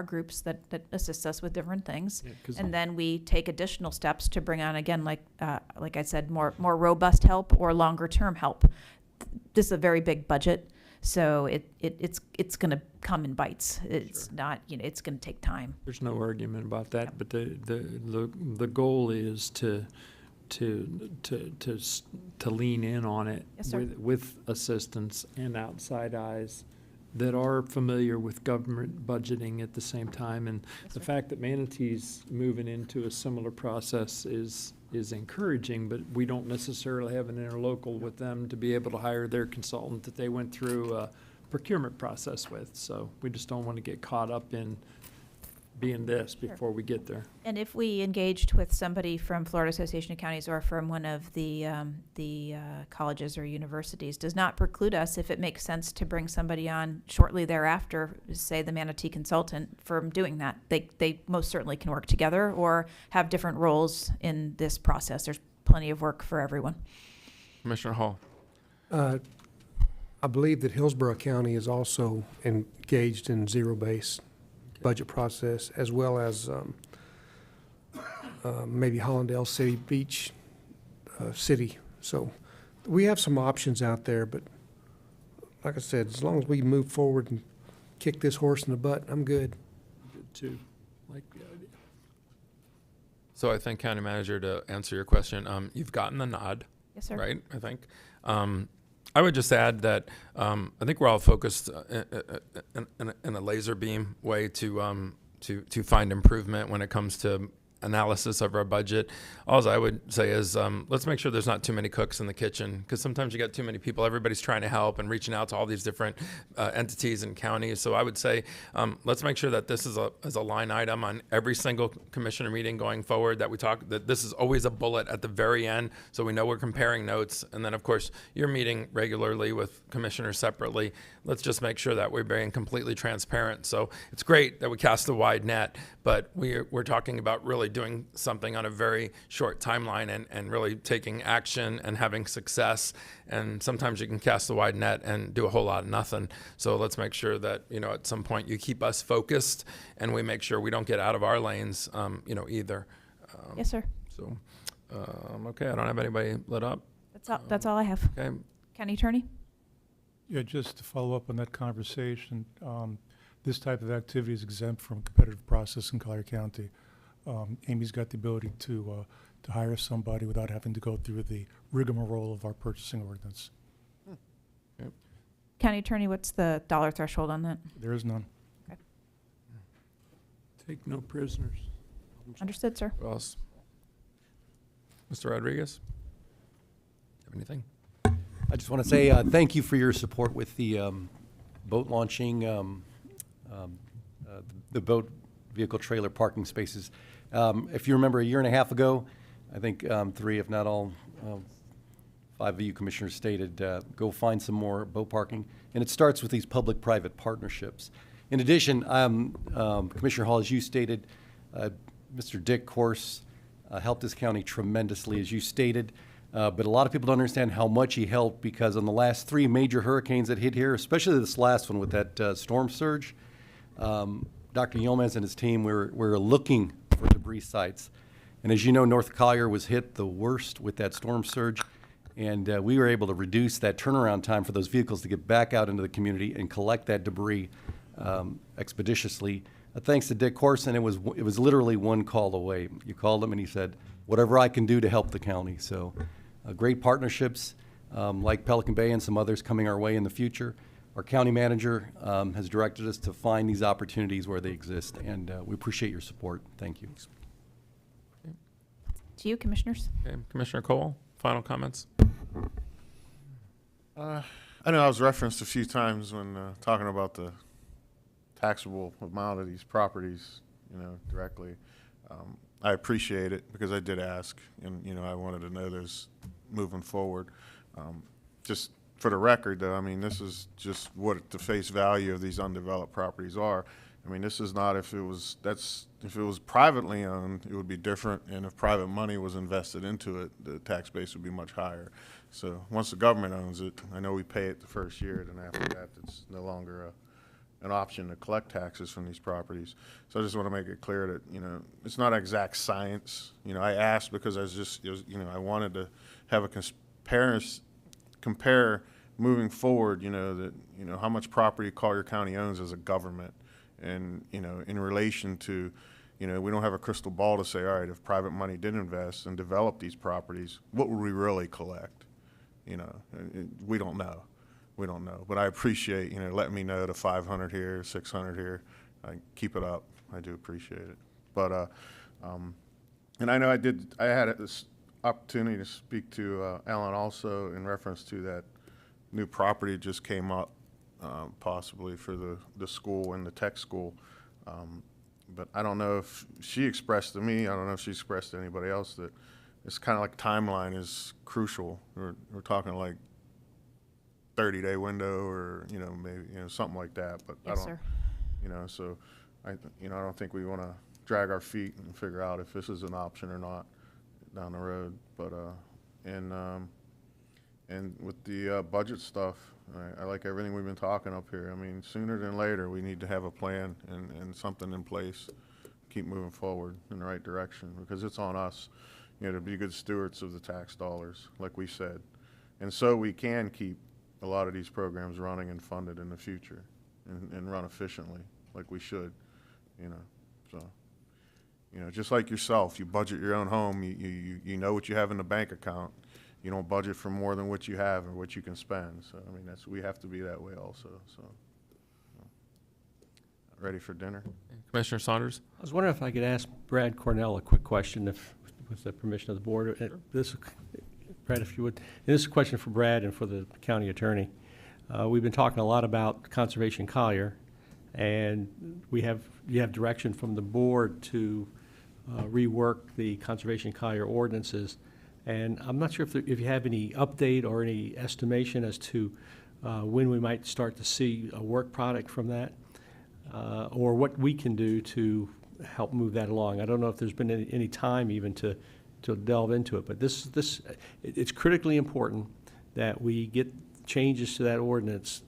groups that assists us with different things. Yeah, 'cause- And then we take additional steps to bring on, again, like I said, more robust help or longer term help. This is a very big budget, so it's going to come in bites. It's not, it's going to take time. There's no argument about that, but the goal is to lean in on it. Yes, sir. with assistance and outside eyes that are familiar with government budgeting at the same time. And the fact that Manatee's moving into a similar process is encouraging, but we don't necessarily have an interlocal with them to be able to hire their consultant that they went through a procurement process with. So we just don't want to get caught up in being this before we get there. And if we engaged with somebody from Florida Association of Counties or from one of the colleges or universities, does not preclude us, if it makes sense, to bring somebody on shortly thereafter, say the Manatee consultant, from doing that. They most certainly can work together or have different roles in this process. There's plenty of work for everyone. Commissioner Hall. I believe that Hillsborough County is also engaged in zero-based budget process, as well as maybe Hollandale City Beach City. So we have some options out there, but like I said, as long as we move forward and kick this horse in the butt, I'm good. Good too. Like the idea. So I think, County Manager, to answer your question, you've gotten the nod. Yes, sir. Right, I think. I would just add that I think we're all focused in a laser beam way to find improvement when it comes to analysis of our budget. All I would say is let's make sure there's not too many cooks in the kitchen, because sometimes you got too many people. Everybody's trying to help and reaching out to all these different entities and counties. So I would say let's make sure that this is a line item on every single commissioner meeting going forward, that we talk, that this is always a bullet at the very end, so we know we're comparing notes. And then, of course, you're meeting regularly with commissioners separately. Let's just make sure that we're being completely transparent. So it's great that we cast a wide net, but we're talking about really doing something on a very short timeline and really taking action and having success. And sometimes you can cast a wide net and do a whole lot of nothing. So let's make sure that, at some point you keep us focused and we make sure we don't get out of our lanes, either. Yes, sir. So, okay, I don't have anybody lit up. That's all I have. Okay. County Attorney? Yeah, just to follow up on that conversation, this type of activity is exempt from competitive process in Collier County. Amy's got the ability to hire somebody without having to go through the rigmarole of our purchasing ordinance. Yep. County Attorney, what's the dollar threshold on that? There is none. Okay. Take no prisoners. Understood, sir. Who else? Mr. Rodriguez? Anything? I just want to say thank you for your support with the boat launching, the boat vehicle trailer parking spaces. If you remember a year and a half ago, I think 3, if not all, 5 of you commissioners stated, go find some more boat parking. And it starts with these public-private partnerships. In addition, Commissioner Hall, as you stated, Mr. Dick Corse helped this county tremendously, as you stated. But a lot of people don't understand how much he helped, because on the last 3 major hurricanes that hit here, especially this last one with that storm surge, Dr. Yilmaz and his team were looking for debris sites. And as you know, North Collier was hit the worst with that storm surge. And we were able to reduce that turnaround time for those vehicles to get back out into the community and collect that debris expeditiously. Thanks to Dick Corson, it was literally one call away. You called him and he said, whatever I can do to help the county. So great partnerships like Pelican Bay and some others coming our way in the future. Our county manager has directed us to find these opportunities where they exist, and we appreciate your support. Thank you. To you, commissioners. Okay. Commissioner Cole, final comments? I know I was referenced a few times when talking about the taxable amount of these properties, directly. I appreciate it because I did ask, and, I wanted to know this moving forward. Just for the record, though, I mean, this is just what the face value of these undeveloped properties are. I mean, this is not if it was privately owned, it would be different, and if private money was invested into it, the tax base would be much higher. So once the government owns it, I know we pay it the first year, then after that, it's no longer an option to collect taxes from these properties. So I just want to make it clear that, it's not exact science. I asked because I was just, I wanted to have a compare moving forward, that, how much property Collier County owns as a government. And, in relation to, we don't have a crystal ball to say, all right, if private money did invest and develop these properties, what would we really collect? We don't know. We don't know. But I appreciate, letting me know the 500 here, 600 here. I keep it up. I do appreciate it. But, and I know I had this opportunity to speak to Ellen also in reference to that new property that just came up. Possibly for the school and the tech school. But I don't know if she expressed to me, I don't know if she expressed to anybody else, that it's kind of like timeline is crucial. We're talking like 30-day window or, maybe, something like that. But yes, sir. So I don't think we want to drag our feet and figure out if this is an option or not down the road. But, and with the budget stuff, I like everything we've been talking up here. I mean, sooner than later, we need to have a plan and something in place, keep moving forward in the right direction, because it's on us, to be good stewards of the tax dollars, like we said. And so we can keep a lot of these programs running and funded in the future and run efficiently, like we should, So, just like yourself, you budget your own home, you know what you have in the bank account. You don't budget for more than what you have or what you can spend. So, I mean, we have to be that way also. So, ready for dinner? Commissioner Saunders? I was wondering if I could ask Brad Cornell a quick question, with the permission of the board. Sure. Brad, if you would. And this is a question for Brad and for the county attorney. We've been talking a lot about Conservation Collier, and you have direction from the board to rework the Conservation Collier ordinances. And I'm not sure if you have any update or any estimation as to when we might start to see a work product from that, or what we can do to help move that along. I don't know if there's been any time even to delve into it, but it's critically important that we get changes to that ordinance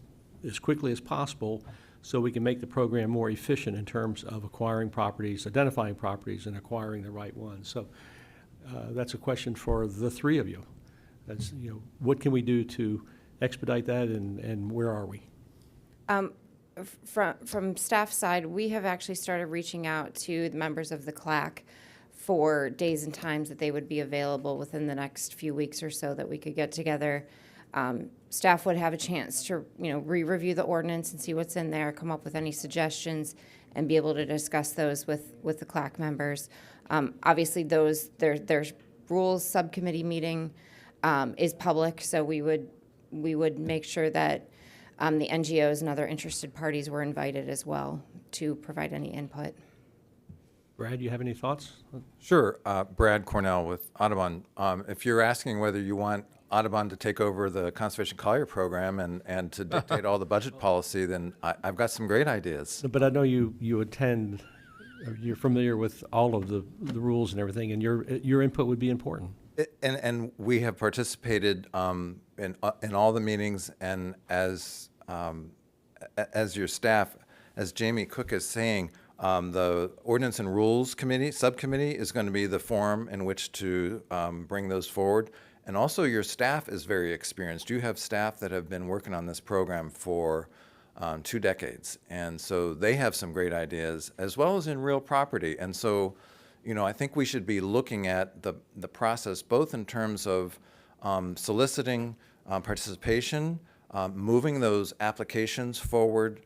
as quickly as possible so we can make the program more efficient in terms of acquiring properties, identifying properties, and acquiring the right ones. So that's a question for the 3 of you. That's, what can we do to expedite that, and where are we? From staff side, we have actually started reaching out to the members of the CLAC for days and times that they would be available within the next few weeks or so that we could get together. Staff would have a chance to, re-review the ordinance and see what's in there, come up with any suggestions, and be able to discuss those with the CLAC members. Obviously, there's rules subcommittee meeting is public, so we would make sure that the NGOs and other interested parties were invited as well to provide any input. Brad, you have any thoughts? Sure. Brad Cornell with Audubon. If you're asking whether you want Audubon to take over the Conservation Collier program and to dictate all the budget policy, then I've got some great ideas. But I know you attend, or you're familiar with all of the rules and everything, and your input would be important. And we have participated in all the meetings, and as your staff, as Jamie Cook is saying, the Ordinance and Rules Committee, subcommittee, is going to be the forum in which to bring those forward. And also your staff is very experienced. You have staff that have been working on this program for 2 decades. And so they have some great ideas, as well as in real property. And so, you know, I think we should be looking at the process both in terms of soliciting participation, moving those applications forward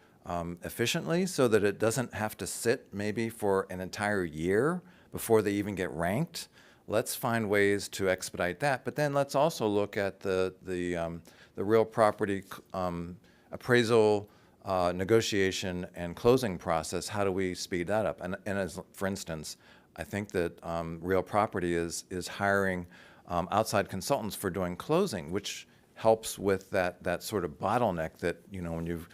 efficiently so that it doesn't have to sit maybe for an entire year before they even get ranked. Let's find ways to expedite that. But then let's also look at the real property appraisal, negotiation, and closing process. How do we speed that up? And as, for instance, I think that real property is hiring outside consultants for doing closing, which helps with that sort of bottleneck that, you know, when you've,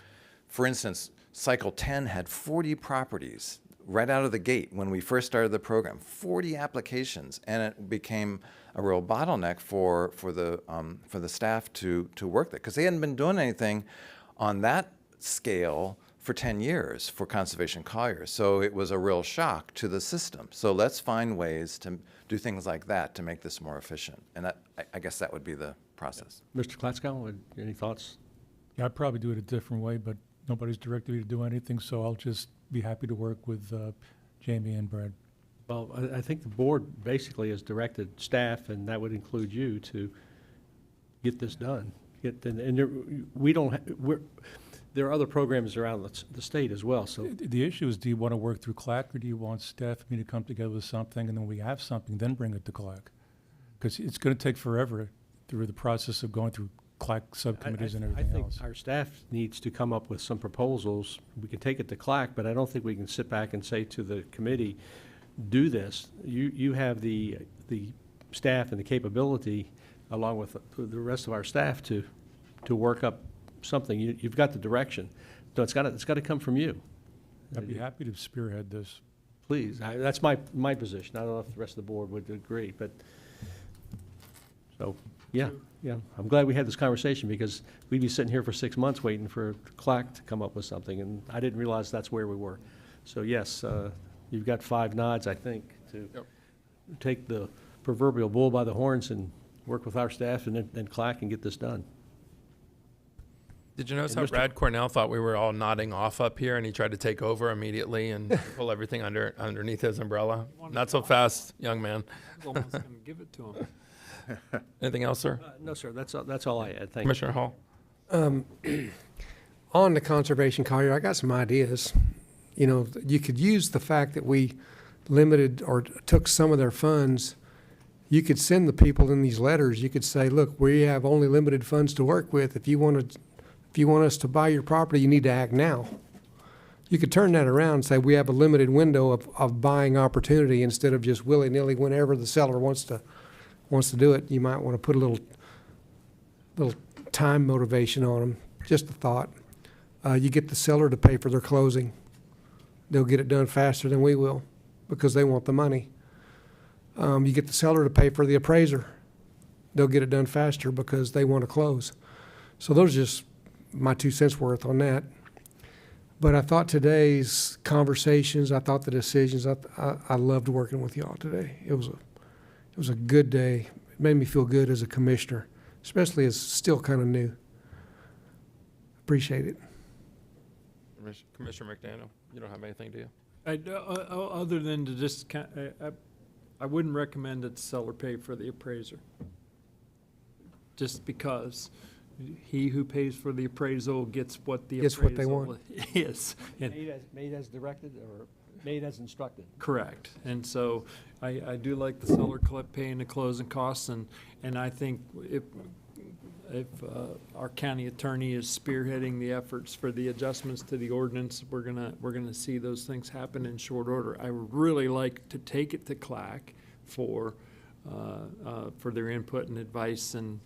for instance, Cycle 10 had 40 properties right out of the gate when we first started the program, 40 applications, and it became a real bottleneck for the staff to work that, because they hadn't been doing anything on that scale for 10 years for Conservation Collier. So it was a real shock to the system. So let's find ways to do things like that to make this more efficient. And that, I guess that would be the process. Mr. Klatskow, any thoughts? Yeah, I'd probably do it a different way, but nobody's directed me to do anything, so I'll just be happy to work with Jamie and Brad. Well, I think the board basically has directed staff, and that would include you, to get this done. There are other programs around the state as well, so. The issue is, do you want to work through CLAC, or do you want staff and me to come together with something, and then we have something, then bring it to CLAC? Because it's going to take forever through the process of going through CLAC subcommittees and everything else. I think our staff needs to come up with some proposals. We can take it to CLAC, but I don't think we can sit back and say to the committee, do this. You have the staff and the capability, along with the rest of our staff, to work up something. You've got the direction. So it's got to come from you. I'd be happy to spearhead this. Please. That's my position. I don't know if the rest of the board would agree, but so, yeah. I'm glad we had this conversation, because we'd be sitting here for 6 months waiting for CLAC to come up with something, and I didn't realize that's where we were. So yes, you've got 5 nods, I think, to take the proverbial bull by the horns and work with our staff and then CLAC and get this done. Did you notice how Brad Cornell thought we were all nodding off up here, and he tried to take over immediately and pull everything underneath his umbrella? Not so fast, young man. I was almost going to give it to him. Anything else, sir? No, sir. That's all I had. Thank you. Commissioner Hall. On the Conservation Collier, I got some ideas. You know, you could use the fact that we limited or took some of their funds. You could send the people in these letters. You could say, look, we have only limited funds to work with. If you want us to buy your property, you need to act now. You could turn that around and say we have a limited window of buying opportunity, instead of just willy-nilly whenever the seller wants to do it. You might want to put a little time motivation on them. Just a thought. You get the seller to pay for their closing. They'll get it done faster than we will, because they want the money. You get the seller to pay for the appraiser. They'll get it done faster because they want to close. So those are just my 2 cents worth on that. But I thought today's conversations, I thought the decisions, I loved working with y'all today. It was a good day. It made me feel good as a commissioner, especially as still kind of new. Appreciate it. Commissioner McDaniel, you don't have anything, do you? Other than to just, I wouldn't recommend that the seller pay for the appraiser. Just because he who pays for the appraisal gets what the appraisal what they want. is. Made as directed, or Made as instructed. Correct. And so I do like the seller paying the closing costs, and I think if our county attorney is spearheading the efforts for the adjustments to the ordinance, we're gonna see those things happen in short order. I would really like to take it to CLAC for their input and advice and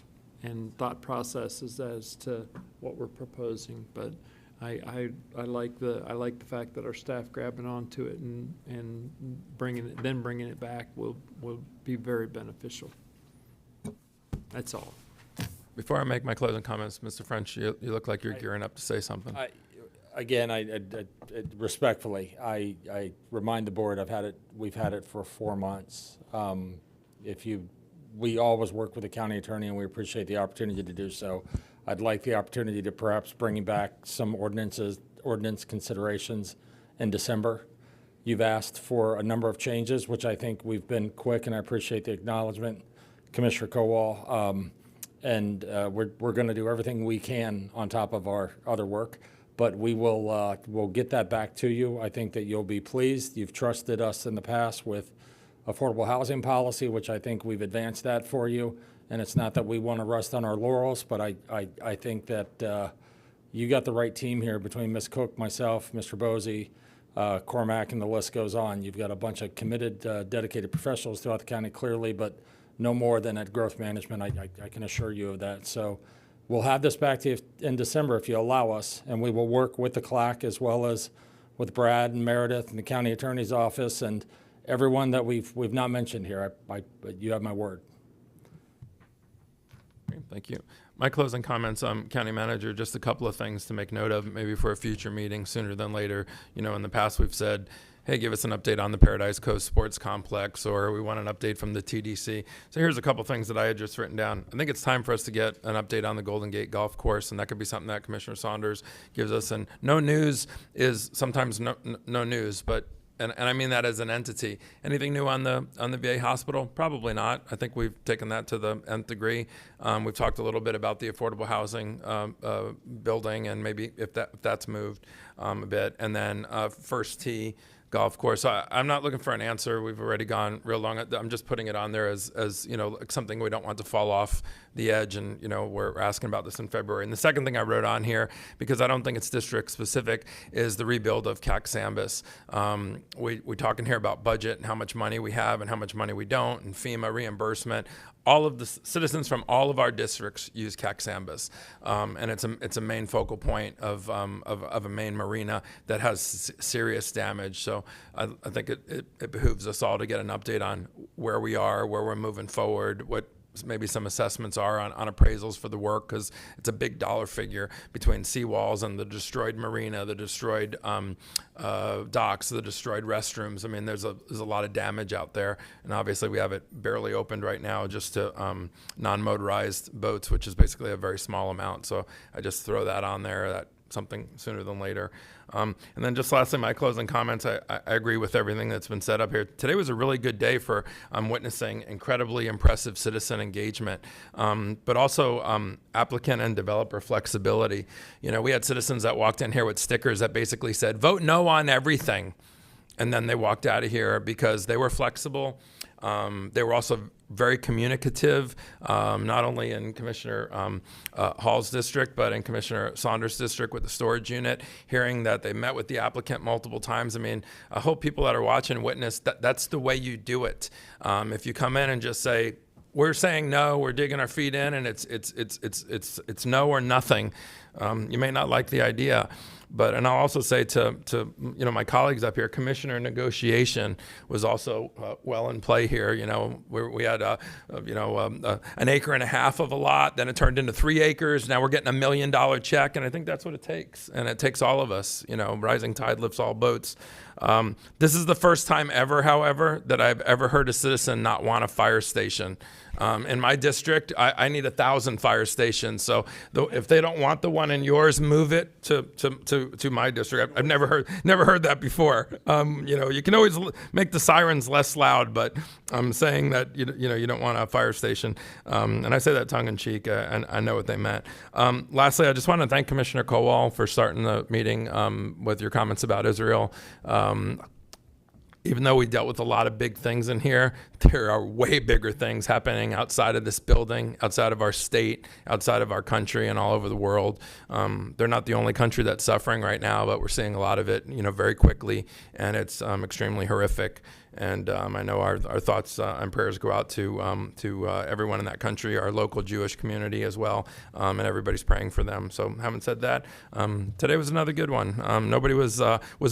thought processes as to what we're proposing. But I like the fact that our staff grabbing onto it and bringing it back will be very beneficial. That's all. Before I make my closing comments, Mr. French, you look like you're gearing up to say something. Respectfully, I remind the board we've had it for 4 months. We always work with the county attorney, and we appreciate the opportunity to do so. I'd like the opportunity to perhaps bring back some ordinance considerations in December. You've asked for a number of changes, which I think we've been quick, and I appreciate the acknowledgement, Commissioner Kowal. We're going to do everything we can on top of our other work, but we'll get that back to you. I think that you'll be pleased. You've trusted us in the past with affordable housing policy, which I think we've advanced that for you. And it's not that we want to rest on our laurels, but I think that you got the right team here between Ms. Cook, myself, Mr. Bosey, Cormac, and the list goes on. You've got a bunch of committed, dedicated professionals throughout the county, clearly, but no more than at growth management. I can assure you of that. So we'll have this back to you in December if you allow us, and we will work with the CLAC as well as with Brad and Meredith and the county attorney's office and everyone that we've not mentioned here. You have my word. Thank you. My closing comments, County Manager, just a couple of things to make note of, maybe for a future meeting sooner than later. You know, in the past we've said, hey, give us an update on the Paradise Coast Sports Complex, or we want an update from the TDC. So here's a couple things that I had just written down. I think it's time for us to get an update on the Golden Gate Golf Course, and that could be something that Commissioner Saunders gives us. And no news is sometimes no news, but and I mean that as an entity. Anything new on the VA hospital? Probably not. I think we've taken that to the nth degree. We've talked a little bit about the affordable housing building, and maybe if that's moved a bit. And then First Tee golf course. I'm not looking for an answer. We've already gone real long. I'm just putting it on there as you know, something we don't want to fall off the edge. And you know, we're asking about this in February. And the second thing I wrote on here, because I don't think it's district specific, is the rebuild of CAC-SAMBUS. We're talking here about budget and how much money we have and how much money we don't, and FEMA reimbursement. All of the citizens from all of our districts use CAC-SAMBUS, and it's a main focal point of a main marina that has serious damage. So I think it behooves us all to get an update on where we are, where we're moving forward, what maybe some assessments are on appraisals for the work, because it's a big dollar figure between seawalls and the destroyed marina, the destroyed docks, the destroyed restrooms. I mean, there's a lot of damage out there, and obviously we have it barely opened right now just to non-motorized boats, which is basically a very small amount. So I just throw that on there, that something sooner than later. And then just lastly, my closing comments, I agree with everything that's been said up here. Today was a really good day for witnessing incredibly impressive citizen engagement, but also applicant and developer flexibility. You know, we had citizens that walked in here with stickers that basically said, vote no on everything. And then they walked out of here because they were flexible. They were also very communicative, not only in Commissioner Hall's district, but in Commissioner Saunders' district with the storage unit, hearing that they met with the applicant multiple times. I mean, I hope people that are watching witness that that's the way you do it. If you come in and just say, we're saying no, we're digging our feet in, and it's no or nothing, you may not like the idea. And I'll also say to you know, my colleagues up here, commissioner negotiation was also well in play here. You know, we had an acre and a half of a lot, then it turned into 3 acres. Now we're getting $1 million check, and I think that's what it takes. And it takes all of us. You know, rising tide lifts all boats. This is the first time ever, however, that I've ever heard a citizen not want a fire station. In my district, I need 1,000 fire stations. So if they don't want the one in yours, move it to my district. I've never heard that before. You know, you can always make the sirens less loud, but I'm saying that you don't want a fire station, and I say that tongue in cheek, and I know what they meant. Lastly, I just want to thank Commissioner Kowal for starting the meeting with your comments about Israel. even though we dealt with a lot of big things in here, there are way bigger things happening outside of this building, outside of our state, outside of our country, and all over the world. They're not the only country that's suffering right now, but we're seeing a lot of it, very quickly, and it's extremely horrific. And I know our thoughts and prayers go out to everyone in that country, our local Jewish community as well, and everybody's praying for them. So, having said that, today was another good one. Nobody was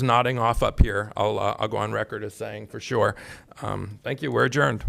nodding off up here. I'll go on record as saying for sure. Thank you. We're adjourned.